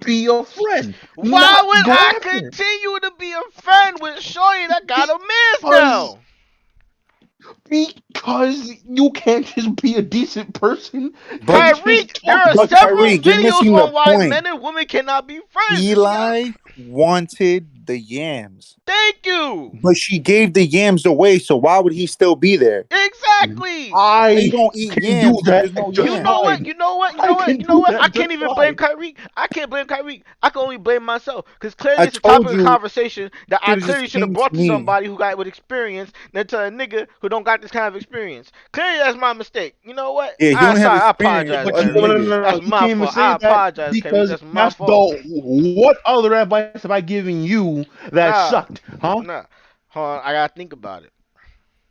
[SPEAKER 6] be a friend,
[SPEAKER 1] Why
[SPEAKER 6] not
[SPEAKER 1] would
[SPEAKER 6] go
[SPEAKER 1] I
[SPEAKER 6] after her.
[SPEAKER 1] continue to be a friend with Shorty that got a man's
[SPEAKER 6] Because
[SPEAKER 1] now?
[SPEAKER 6] because you can't just be a decent person
[SPEAKER 5] But
[SPEAKER 6] and just
[SPEAKER 1] Kyrie, there
[SPEAKER 6] talk
[SPEAKER 1] are
[SPEAKER 6] about
[SPEAKER 5] but
[SPEAKER 6] your
[SPEAKER 1] several
[SPEAKER 5] Kyrie,
[SPEAKER 6] friends.
[SPEAKER 5] you're
[SPEAKER 1] videos
[SPEAKER 5] missing the
[SPEAKER 1] on why
[SPEAKER 5] point.
[SPEAKER 1] men and women cannot be friends. It's yeah.
[SPEAKER 5] Eli wanted the yams,
[SPEAKER 1] Thank you.
[SPEAKER 5] but she gave the yams away. So why would he still be there?
[SPEAKER 1] Exactly.
[SPEAKER 5] How you
[SPEAKER 6] I
[SPEAKER 5] gonna eat
[SPEAKER 6] can do
[SPEAKER 5] yams if
[SPEAKER 6] that
[SPEAKER 5] there's no
[SPEAKER 1] You
[SPEAKER 6] just
[SPEAKER 1] know
[SPEAKER 5] yams?
[SPEAKER 1] what?
[SPEAKER 6] fine.
[SPEAKER 1] You know what? You
[SPEAKER 6] I
[SPEAKER 1] know what?
[SPEAKER 6] can
[SPEAKER 1] You know
[SPEAKER 6] do
[SPEAKER 1] what? I
[SPEAKER 6] that
[SPEAKER 1] can't
[SPEAKER 6] just
[SPEAKER 1] even blame
[SPEAKER 6] fine.
[SPEAKER 1] Kyrie. I can't blame Kyrie. I can only blame myself because clearly
[SPEAKER 5] I
[SPEAKER 1] it's a topic
[SPEAKER 5] told
[SPEAKER 1] of
[SPEAKER 5] you,
[SPEAKER 1] conversation that I
[SPEAKER 5] should have just
[SPEAKER 1] clearly should have
[SPEAKER 5] came to
[SPEAKER 1] brought to
[SPEAKER 5] me.
[SPEAKER 1] somebody who got with experience than to a nigga who don't got this kind of experience. Clearly that's my mistake. You know what?
[SPEAKER 5] Yeah, he
[SPEAKER 1] I
[SPEAKER 5] only have
[SPEAKER 1] sorry. I
[SPEAKER 5] experience
[SPEAKER 1] apologize,
[SPEAKER 5] with
[SPEAKER 6] But you
[SPEAKER 5] other
[SPEAKER 6] no,
[SPEAKER 1] Kyrie.
[SPEAKER 6] no, no,
[SPEAKER 5] niggas.
[SPEAKER 6] no,
[SPEAKER 1] That's
[SPEAKER 6] no. You
[SPEAKER 1] my
[SPEAKER 6] can't even
[SPEAKER 1] fault. I
[SPEAKER 6] say that
[SPEAKER 1] apologize, Kyrie.
[SPEAKER 6] because
[SPEAKER 1] That's my
[SPEAKER 6] that's
[SPEAKER 1] fault.
[SPEAKER 6] what other advice have I given you that
[SPEAKER 1] Nah,
[SPEAKER 6] sucked, huh?
[SPEAKER 1] nah. Hold on. I gotta think about it.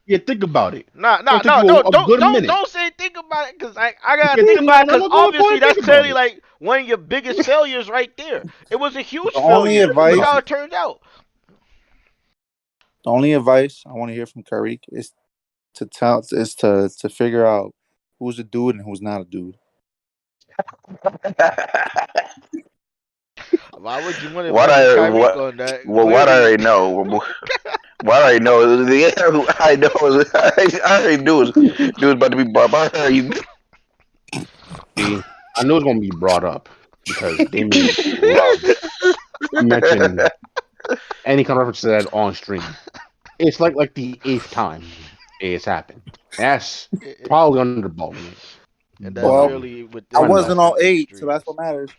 [SPEAKER 6] Yeah, think about it.
[SPEAKER 1] Nah,
[SPEAKER 6] It'll
[SPEAKER 1] nah,
[SPEAKER 6] take
[SPEAKER 1] no,
[SPEAKER 6] you
[SPEAKER 1] no,
[SPEAKER 6] a good minute.
[SPEAKER 1] don't say think about it, cause I gotta
[SPEAKER 6] Yeah,
[SPEAKER 1] think about it,
[SPEAKER 6] no,
[SPEAKER 1] cause
[SPEAKER 6] no, go
[SPEAKER 1] obviously
[SPEAKER 6] ahead, think
[SPEAKER 1] that's
[SPEAKER 6] about
[SPEAKER 1] clearly
[SPEAKER 6] it.
[SPEAKER 1] like one of your biggest failures right there. It was a huge
[SPEAKER 5] The only
[SPEAKER 1] failure.
[SPEAKER 6] Think
[SPEAKER 1] Look
[SPEAKER 5] advice,
[SPEAKER 6] about
[SPEAKER 1] how
[SPEAKER 6] it.
[SPEAKER 1] it turned out.
[SPEAKER 5] the only advice I want to hear from Karik is to tell is to figure out who's a dude and who's not a dude.
[SPEAKER 1] Why would you want to
[SPEAKER 4] what
[SPEAKER 1] versus
[SPEAKER 4] I
[SPEAKER 1] Kyreek
[SPEAKER 4] what
[SPEAKER 1] on that?
[SPEAKER 4] well, what I
[SPEAKER 1] Clearly,
[SPEAKER 4] already know. What I already know. The I know. I already knew it was about to be brought up. I already
[SPEAKER 6] See, I knew it was gonna be brought up because Damien loves to mention any kind of reference to that on stream. It's like the eighth time it's happened. That's
[SPEAKER 1] it,
[SPEAKER 6] probably underballing it,
[SPEAKER 1] and that's
[SPEAKER 6] but
[SPEAKER 5] Well,
[SPEAKER 1] barely
[SPEAKER 5] I
[SPEAKER 1] within
[SPEAKER 6] fine
[SPEAKER 1] less
[SPEAKER 5] wasn't
[SPEAKER 1] than
[SPEAKER 5] all
[SPEAKER 1] eight
[SPEAKER 5] eight, so that's
[SPEAKER 1] streams.
[SPEAKER 5] what matters.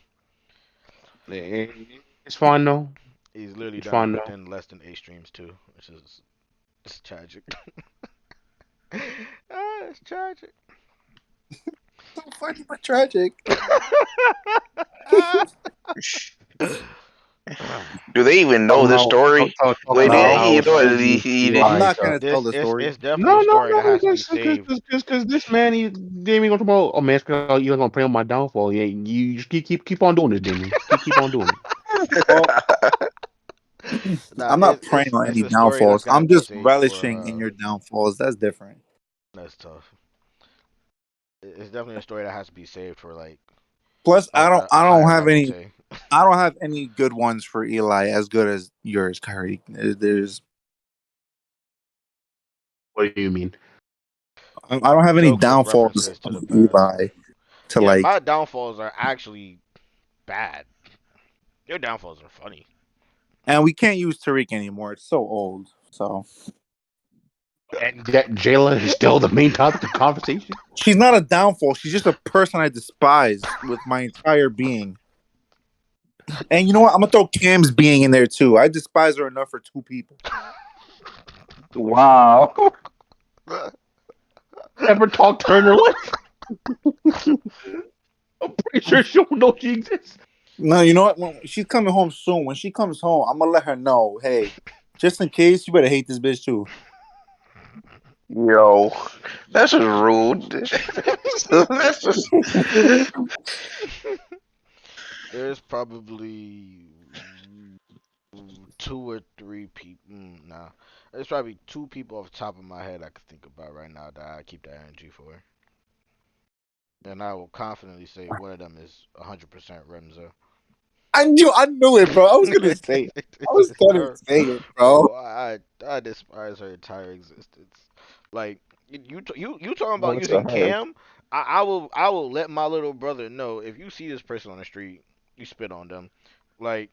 [SPEAKER 6] it's fine though.
[SPEAKER 1] He's literally
[SPEAKER 6] It's
[SPEAKER 1] done it
[SPEAKER 6] fine though.
[SPEAKER 1] within less than eight streams too, which is it's tragic. It's tragic.
[SPEAKER 5] So funny but tragic.
[SPEAKER 4] do they even know
[SPEAKER 6] Talking
[SPEAKER 4] this
[SPEAKER 6] about
[SPEAKER 4] story?
[SPEAKER 6] talking
[SPEAKER 4] Wait,
[SPEAKER 6] about
[SPEAKER 5] No,
[SPEAKER 6] how
[SPEAKER 4] you
[SPEAKER 6] it's
[SPEAKER 4] know,
[SPEAKER 6] causing
[SPEAKER 5] I'm
[SPEAKER 6] Eli
[SPEAKER 5] not
[SPEAKER 6] to.
[SPEAKER 5] gonna tell
[SPEAKER 1] This
[SPEAKER 5] the story.
[SPEAKER 1] it's definitely a
[SPEAKER 6] No, no,
[SPEAKER 1] story that
[SPEAKER 6] no,
[SPEAKER 1] has to be saved.
[SPEAKER 6] because this man, Damien, gonna talk about. Oh man, you're gonna pray on my downfall. Yeah, you just keep on doing this, Damien. Just keep on doing it.
[SPEAKER 5] Well,
[SPEAKER 1] Nah,
[SPEAKER 5] I'm not preying on
[SPEAKER 1] it's
[SPEAKER 5] any
[SPEAKER 1] a story that's
[SPEAKER 5] downfalls.
[SPEAKER 1] gonna have
[SPEAKER 5] I'm
[SPEAKER 1] to be
[SPEAKER 5] just
[SPEAKER 1] saved for.
[SPEAKER 5] relishing in your downfalls. That's different.
[SPEAKER 1] That's tough. It's definitely a story that has to be saved for like
[SPEAKER 5] Plus,
[SPEAKER 1] a
[SPEAKER 5] I don't
[SPEAKER 1] higher
[SPEAKER 5] have any
[SPEAKER 1] repartee.
[SPEAKER 5] I don't have any good ones for Eli as good as yours, Kyrie. There's
[SPEAKER 6] What do you mean?
[SPEAKER 5] I don't have any
[SPEAKER 1] Jokes and
[SPEAKER 5] downfalls
[SPEAKER 1] references to the
[SPEAKER 5] of
[SPEAKER 1] past.
[SPEAKER 5] Eli to
[SPEAKER 1] Yeah,
[SPEAKER 5] like.
[SPEAKER 1] my downfalls are actually bad. Your downfalls are funny.
[SPEAKER 5] And we can't use Tariq anymore. It's so old. So
[SPEAKER 6] And yet Jayla is still the main topic of conversation.
[SPEAKER 5] she's not a downfall. She's just a person I despise with my entire being. And you know what? I'm gonna throw Cam's being in there too. I despise her enough for two people.
[SPEAKER 2] Wow.
[SPEAKER 6] Ever talked to her in her life? I'm pretty sure she don't know she exists.
[SPEAKER 5] No, you know what? She's coming home soon. When she comes home, I'm gonna let her know. Hey, just in case, you better hate this bitch too.
[SPEAKER 4] Yo, that's just rude. That's just.
[SPEAKER 1] There's probably two or three people. Nah, there's probably two people off the top of my head I could think about right now that I keep that energy for. And I will confidently say one of them is 100% Remza.
[SPEAKER 5] I knew it, bro. I was gonna say it. I was gonna
[SPEAKER 1] Her,
[SPEAKER 5] say it, bro.
[SPEAKER 1] bro, I despise her entire existence. Like you talking about
[SPEAKER 2] What the
[SPEAKER 1] using
[SPEAKER 2] heck?
[SPEAKER 1] Cam? I will let my little brother know if you see this person on the street, you spit on them. Like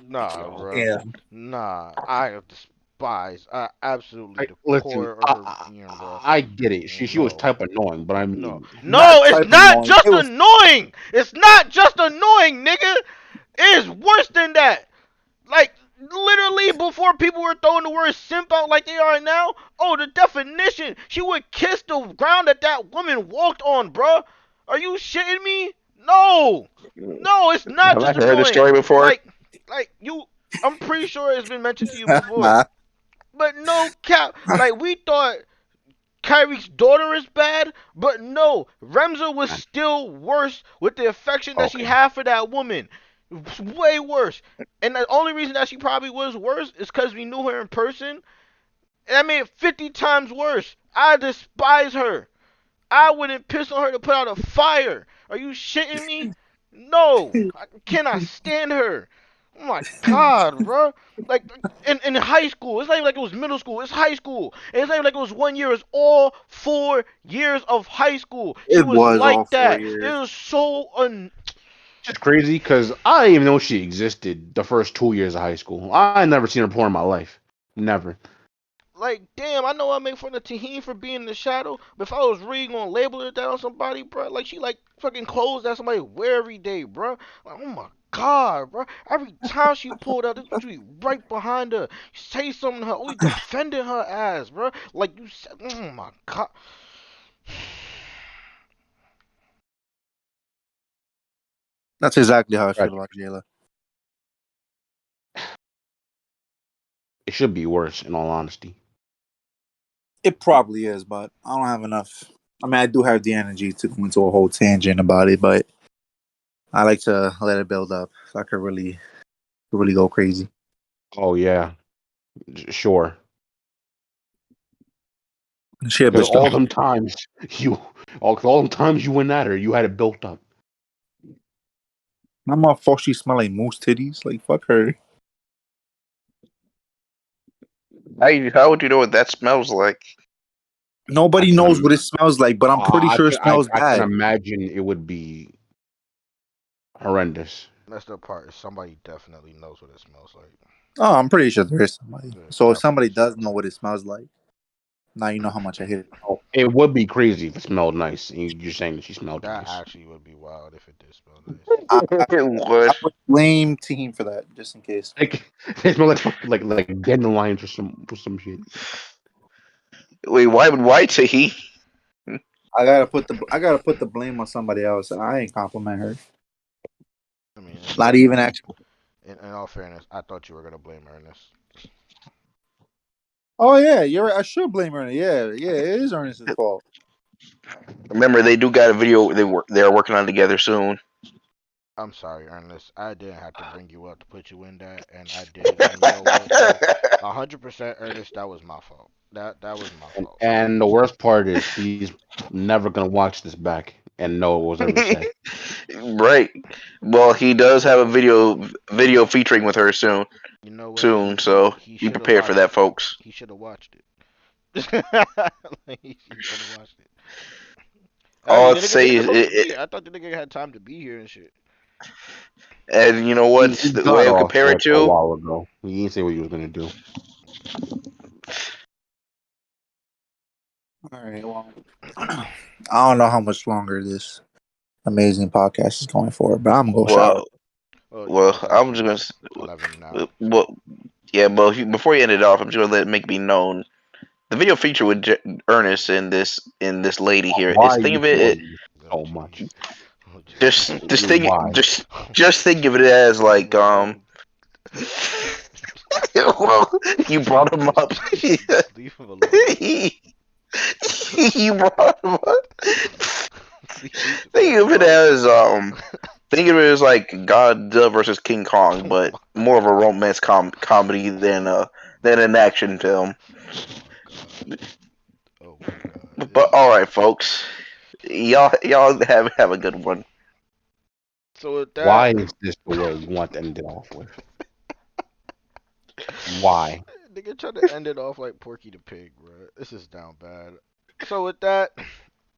[SPEAKER 1] nah,
[SPEAKER 6] Yo,
[SPEAKER 1] bro.
[SPEAKER 5] Yeah.
[SPEAKER 1] Nah, I despise. I absolutely
[SPEAKER 6] like
[SPEAKER 1] the
[SPEAKER 6] listen,
[SPEAKER 1] core of her being, bro.
[SPEAKER 6] I get it. She was
[SPEAKER 1] No.
[SPEAKER 6] type annoying, but I
[SPEAKER 1] No.
[SPEAKER 6] mean,
[SPEAKER 5] Not
[SPEAKER 1] No, it's
[SPEAKER 5] type
[SPEAKER 1] not
[SPEAKER 5] annoying.
[SPEAKER 1] just
[SPEAKER 5] It was
[SPEAKER 1] annoying. It's not just annoying, nigga. It is worse than that. Like, literally, before people were throwing the word simp out like they are now, oh, the definition. She would kiss the ground that that woman walked on, bruh. Are you shitting me? No. No, it's not
[SPEAKER 4] Have I
[SPEAKER 1] just
[SPEAKER 4] heard this
[SPEAKER 1] annoying.
[SPEAKER 4] story before?
[SPEAKER 1] Like, I'm pretty sure it's been mentioned to you before. But no cap. Like, we thought Kyrie's daughter is bad, but no, Remza was still worse with the affection that she
[SPEAKER 6] okay.
[SPEAKER 1] had for that woman. Way worse. And the only reason that she probably was worse is because we knew her in person. And that made it 50 times worse. I despise her. I wouldn't piss on her to put out a fire. Are you shitting me? No. I cannot stand her. Oh my god, bro. Like in high school, it's not even like it was middle school. It's high school. And it's not even like it was 1 year. It's all 4 years of high school. She
[SPEAKER 5] it
[SPEAKER 1] was
[SPEAKER 5] was all
[SPEAKER 1] like
[SPEAKER 5] four
[SPEAKER 1] that. It
[SPEAKER 5] years.
[SPEAKER 1] was so
[SPEAKER 6] Just crazy because I didn't even know she existed the first 2 years of high school. I never seen her before in my life. Never.
[SPEAKER 1] like, damn, I know I make fun of Tahini for being in the shadow, but if I was really gonna label it that on somebody, bro, like she like fucking clothes that somebody wear every day, bro. Like, oh my god, bro. Every time she pulled out, this bitch be right behind her. You say something to her, always defending her ass, bro. Like you said, oh my god.
[SPEAKER 5] That's exactly how I feel
[SPEAKER 6] Right.
[SPEAKER 5] about Jayla.
[SPEAKER 6] It should be worse, in all honesty.
[SPEAKER 5] It probably is, but I don't have enough. I mean, I do have the energy to go into a whole tangent about it, but I like to let it build up so I could really go crazy.
[SPEAKER 6] Oh yeah, sure.
[SPEAKER 5] She a
[SPEAKER 6] Because
[SPEAKER 5] bitch
[SPEAKER 6] all
[SPEAKER 5] though.
[SPEAKER 6] them times you, all them times you went at her, you had it built up.
[SPEAKER 5] My mom thought she smell like moose titties. Like fuck her.
[SPEAKER 4] How would you know what that smells like?
[SPEAKER 6] I
[SPEAKER 5] Nobody
[SPEAKER 6] can,
[SPEAKER 5] knows what it smells like, but I'm pretty
[SPEAKER 6] I
[SPEAKER 5] sure it
[SPEAKER 6] can,
[SPEAKER 5] smells
[SPEAKER 6] I can
[SPEAKER 5] bad.
[SPEAKER 6] imagine it would be horrendous.
[SPEAKER 1] That's the part. Is somebody definitely knows what it smells like.
[SPEAKER 5] Oh, I'm pretty sure there is somebody.
[SPEAKER 1] There's
[SPEAKER 5] So if somebody
[SPEAKER 1] definitely
[SPEAKER 5] does know
[SPEAKER 1] somebody.
[SPEAKER 5] what it smells like, now you know how much I hate it.
[SPEAKER 6] Oh, it would be crazy if it smelled nice. And you're saying that she smelled
[SPEAKER 1] That
[SPEAKER 6] nice.
[SPEAKER 1] actually would be wild if it did smell nice.
[SPEAKER 5] I
[SPEAKER 4] What?
[SPEAKER 5] would blame Team for that, just in case.
[SPEAKER 6] Like they smell like fucking like dandelions or some shit.
[SPEAKER 4] Wait, why Tahi?
[SPEAKER 5] I gotta put the blame on somebody else. I ain't compliment her.
[SPEAKER 1] I mean,
[SPEAKER 5] Not even actually.
[SPEAKER 1] in all fairness, I thought you were gonna blame Ernest.
[SPEAKER 5] Oh yeah, you're right. I should blame Ernest. Yeah, yeah, it is Ernest's fault.
[SPEAKER 4] Remember, they do got a video they're working on together soon.
[SPEAKER 1] I'm sorry, Ernest. I didn't have to bring you up to put you in that, and I did. And you know what, though? 100% Ernest, that was my fault. That was my fault.
[SPEAKER 6] And the worst part is he's never gonna watch this back and know what was ever said.
[SPEAKER 4] Right. Well, he does have a video featuring with her soon.
[SPEAKER 1] You know what?
[SPEAKER 4] Soon, so
[SPEAKER 1] He
[SPEAKER 4] be
[SPEAKER 1] should have
[SPEAKER 4] prepared for
[SPEAKER 1] watched
[SPEAKER 4] that,
[SPEAKER 1] it.
[SPEAKER 4] folks.
[SPEAKER 1] He should have watched it. Like, he should have watched it. I
[SPEAKER 4] All
[SPEAKER 1] mean,
[SPEAKER 4] I'd say
[SPEAKER 1] the nigga
[SPEAKER 4] is,
[SPEAKER 1] supposed to be here. I thought the nigga had time to be here and shit.
[SPEAKER 4] and you know
[SPEAKER 6] He,
[SPEAKER 4] what?
[SPEAKER 6] he
[SPEAKER 4] The way
[SPEAKER 6] got
[SPEAKER 4] I
[SPEAKER 6] off
[SPEAKER 4] compare it
[SPEAKER 6] like a
[SPEAKER 4] to,
[SPEAKER 6] while ago. He didn't say what he was gonna do.
[SPEAKER 5] All right. Well, I don't know how much longer this amazing podcast is going for, but I'm gonna go shower.
[SPEAKER 4] well,
[SPEAKER 1] Oh yeah,
[SPEAKER 4] well,
[SPEAKER 1] it's
[SPEAKER 4] I'm
[SPEAKER 1] actually
[SPEAKER 4] just gonna,
[SPEAKER 1] 11 now. So
[SPEAKER 4] well, yeah, but before you end it off, I'm just gonna let it make me known. The video feature with Ernest and this lady here
[SPEAKER 6] Why
[SPEAKER 4] is
[SPEAKER 6] are
[SPEAKER 4] think
[SPEAKER 6] you
[SPEAKER 4] of it,
[SPEAKER 6] spoiling
[SPEAKER 1] oh
[SPEAKER 6] so
[SPEAKER 1] jeez.
[SPEAKER 6] much?
[SPEAKER 1] Oh jeez.
[SPEAKER 4] just think
[SPEAKER 6] Why?
[SPEAKER 4] just think of it as
[SPEAKER 1] Leave him
[SPEAKER 4] like
[SPEAKER 1] alone.
[SPEAKER 4] well, you brought him up.
[SPEAKER 1] Just leave him alone.
[SPEAKER 4] You brought him up.
[SPEAKER 1] Leave the
[SPEAKER 4] Think
[SPEAKER 1] man
[SPEAKER 4] of it
[SPEAKER 1] alone.
[SPEAKER 4] as think of it as like Godzilla versus King Kong,
[SPEAKER 1] Oh
[SPEAKER 4] but
[SPEAKER 1] my
[SPEAKER 4] more of a
[SPEAKER 1] god.
[SPEAKER 4] romance comedy than an action film.
[SPEAKER 1] Oh my god. Oh my god.
[SPEAKER 4] But all right, folks, y'all have a good one.
[SPEAKER 1] So with that,
[SPEAKER 6] Why is this the way you want to end it off with? Why?
[SPEAKER 1] nigga trying to end it off like Porky the Pig, bro. This is down bad. So with that,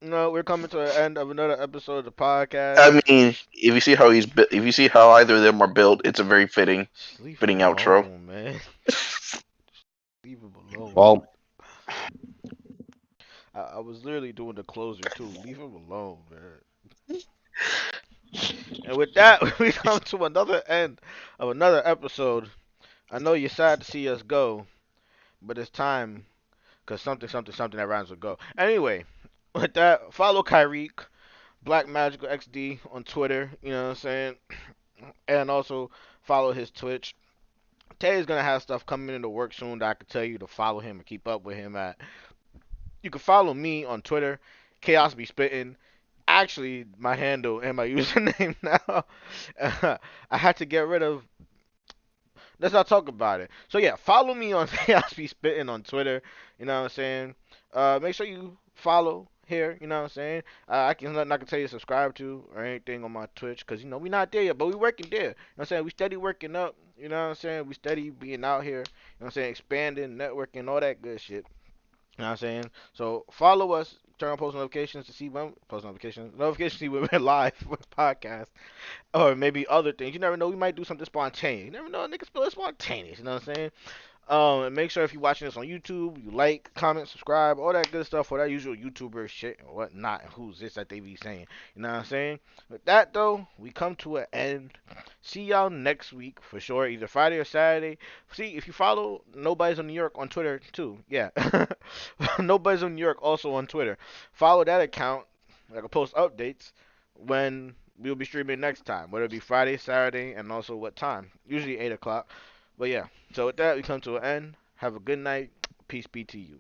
[SPEAKER 1] we're coming to the end of another episode of the podcast.
[SPEAKER 4] I mean, if you see how if you see how either of them are built, it's a very
[SPEAKER 1] Just leave him
[SPEAKER 4] fitting outro.
[SPEAKER 1] alone, man. Leave him alone.
[SPEAKER 6] Well,
[SPEAKER 1] I was literally doing the closer too. Leave him alone, man. And with that, we come to another end of another episode. I know you're sad to see us go, but it's time because something that rhymes with go. Anyway, with that, follow Kyrie, Black Magical XD on Twitter. You know what I'm saying, and also follow his Twitch. Tay is gonna have stuff coming into work soon that I can tell you to follow him and keep up with him at. You can follow me on Twitter, Chaos Be Spittin'. Actually, my handle and my username now. I had to get rid of. Let's not talk about it. So yeah, follow me on Chaos Be Spittin' on Twitter. You know what I'm saying? Make sure you follow here. You know what I'm saying? I can nothing I can tell you to subscribe to or anything on my Twitch because we not there yet, but we working there. You know what I'm saying? We steady working up. You know what I'm saying? We steady being out here. You know what I'm saying? Expanding, networking, all that good shit. You know what I'm saying? So follow us, turn on post notifications to see when notifications to see when we're live with podcast. Or maybe other things. You never know, we might do something spontaneous. You never know, niggas feel spontaneous, you know what I'm saying? And make sure if you're watching this on YouTube, you like, comment, subscribe, all that good stuff for that usual YouTuber shit or whatnot. And who's this that they be saying? You know what I'm saying? With that though, we come to an end. See y'all next week for sure, either Friday or Saturday. See if you follow Nobody's on New York on Twitter too. Yeah, Nobody's on New York also on Twitter. Follow that account. I can post updates when we'll be streaming next time, whether it be Friday, Saturday, and also what time. Usually 8 o'clock. But yeah, so with that, we come to an end. Have a good night. Peace be to you.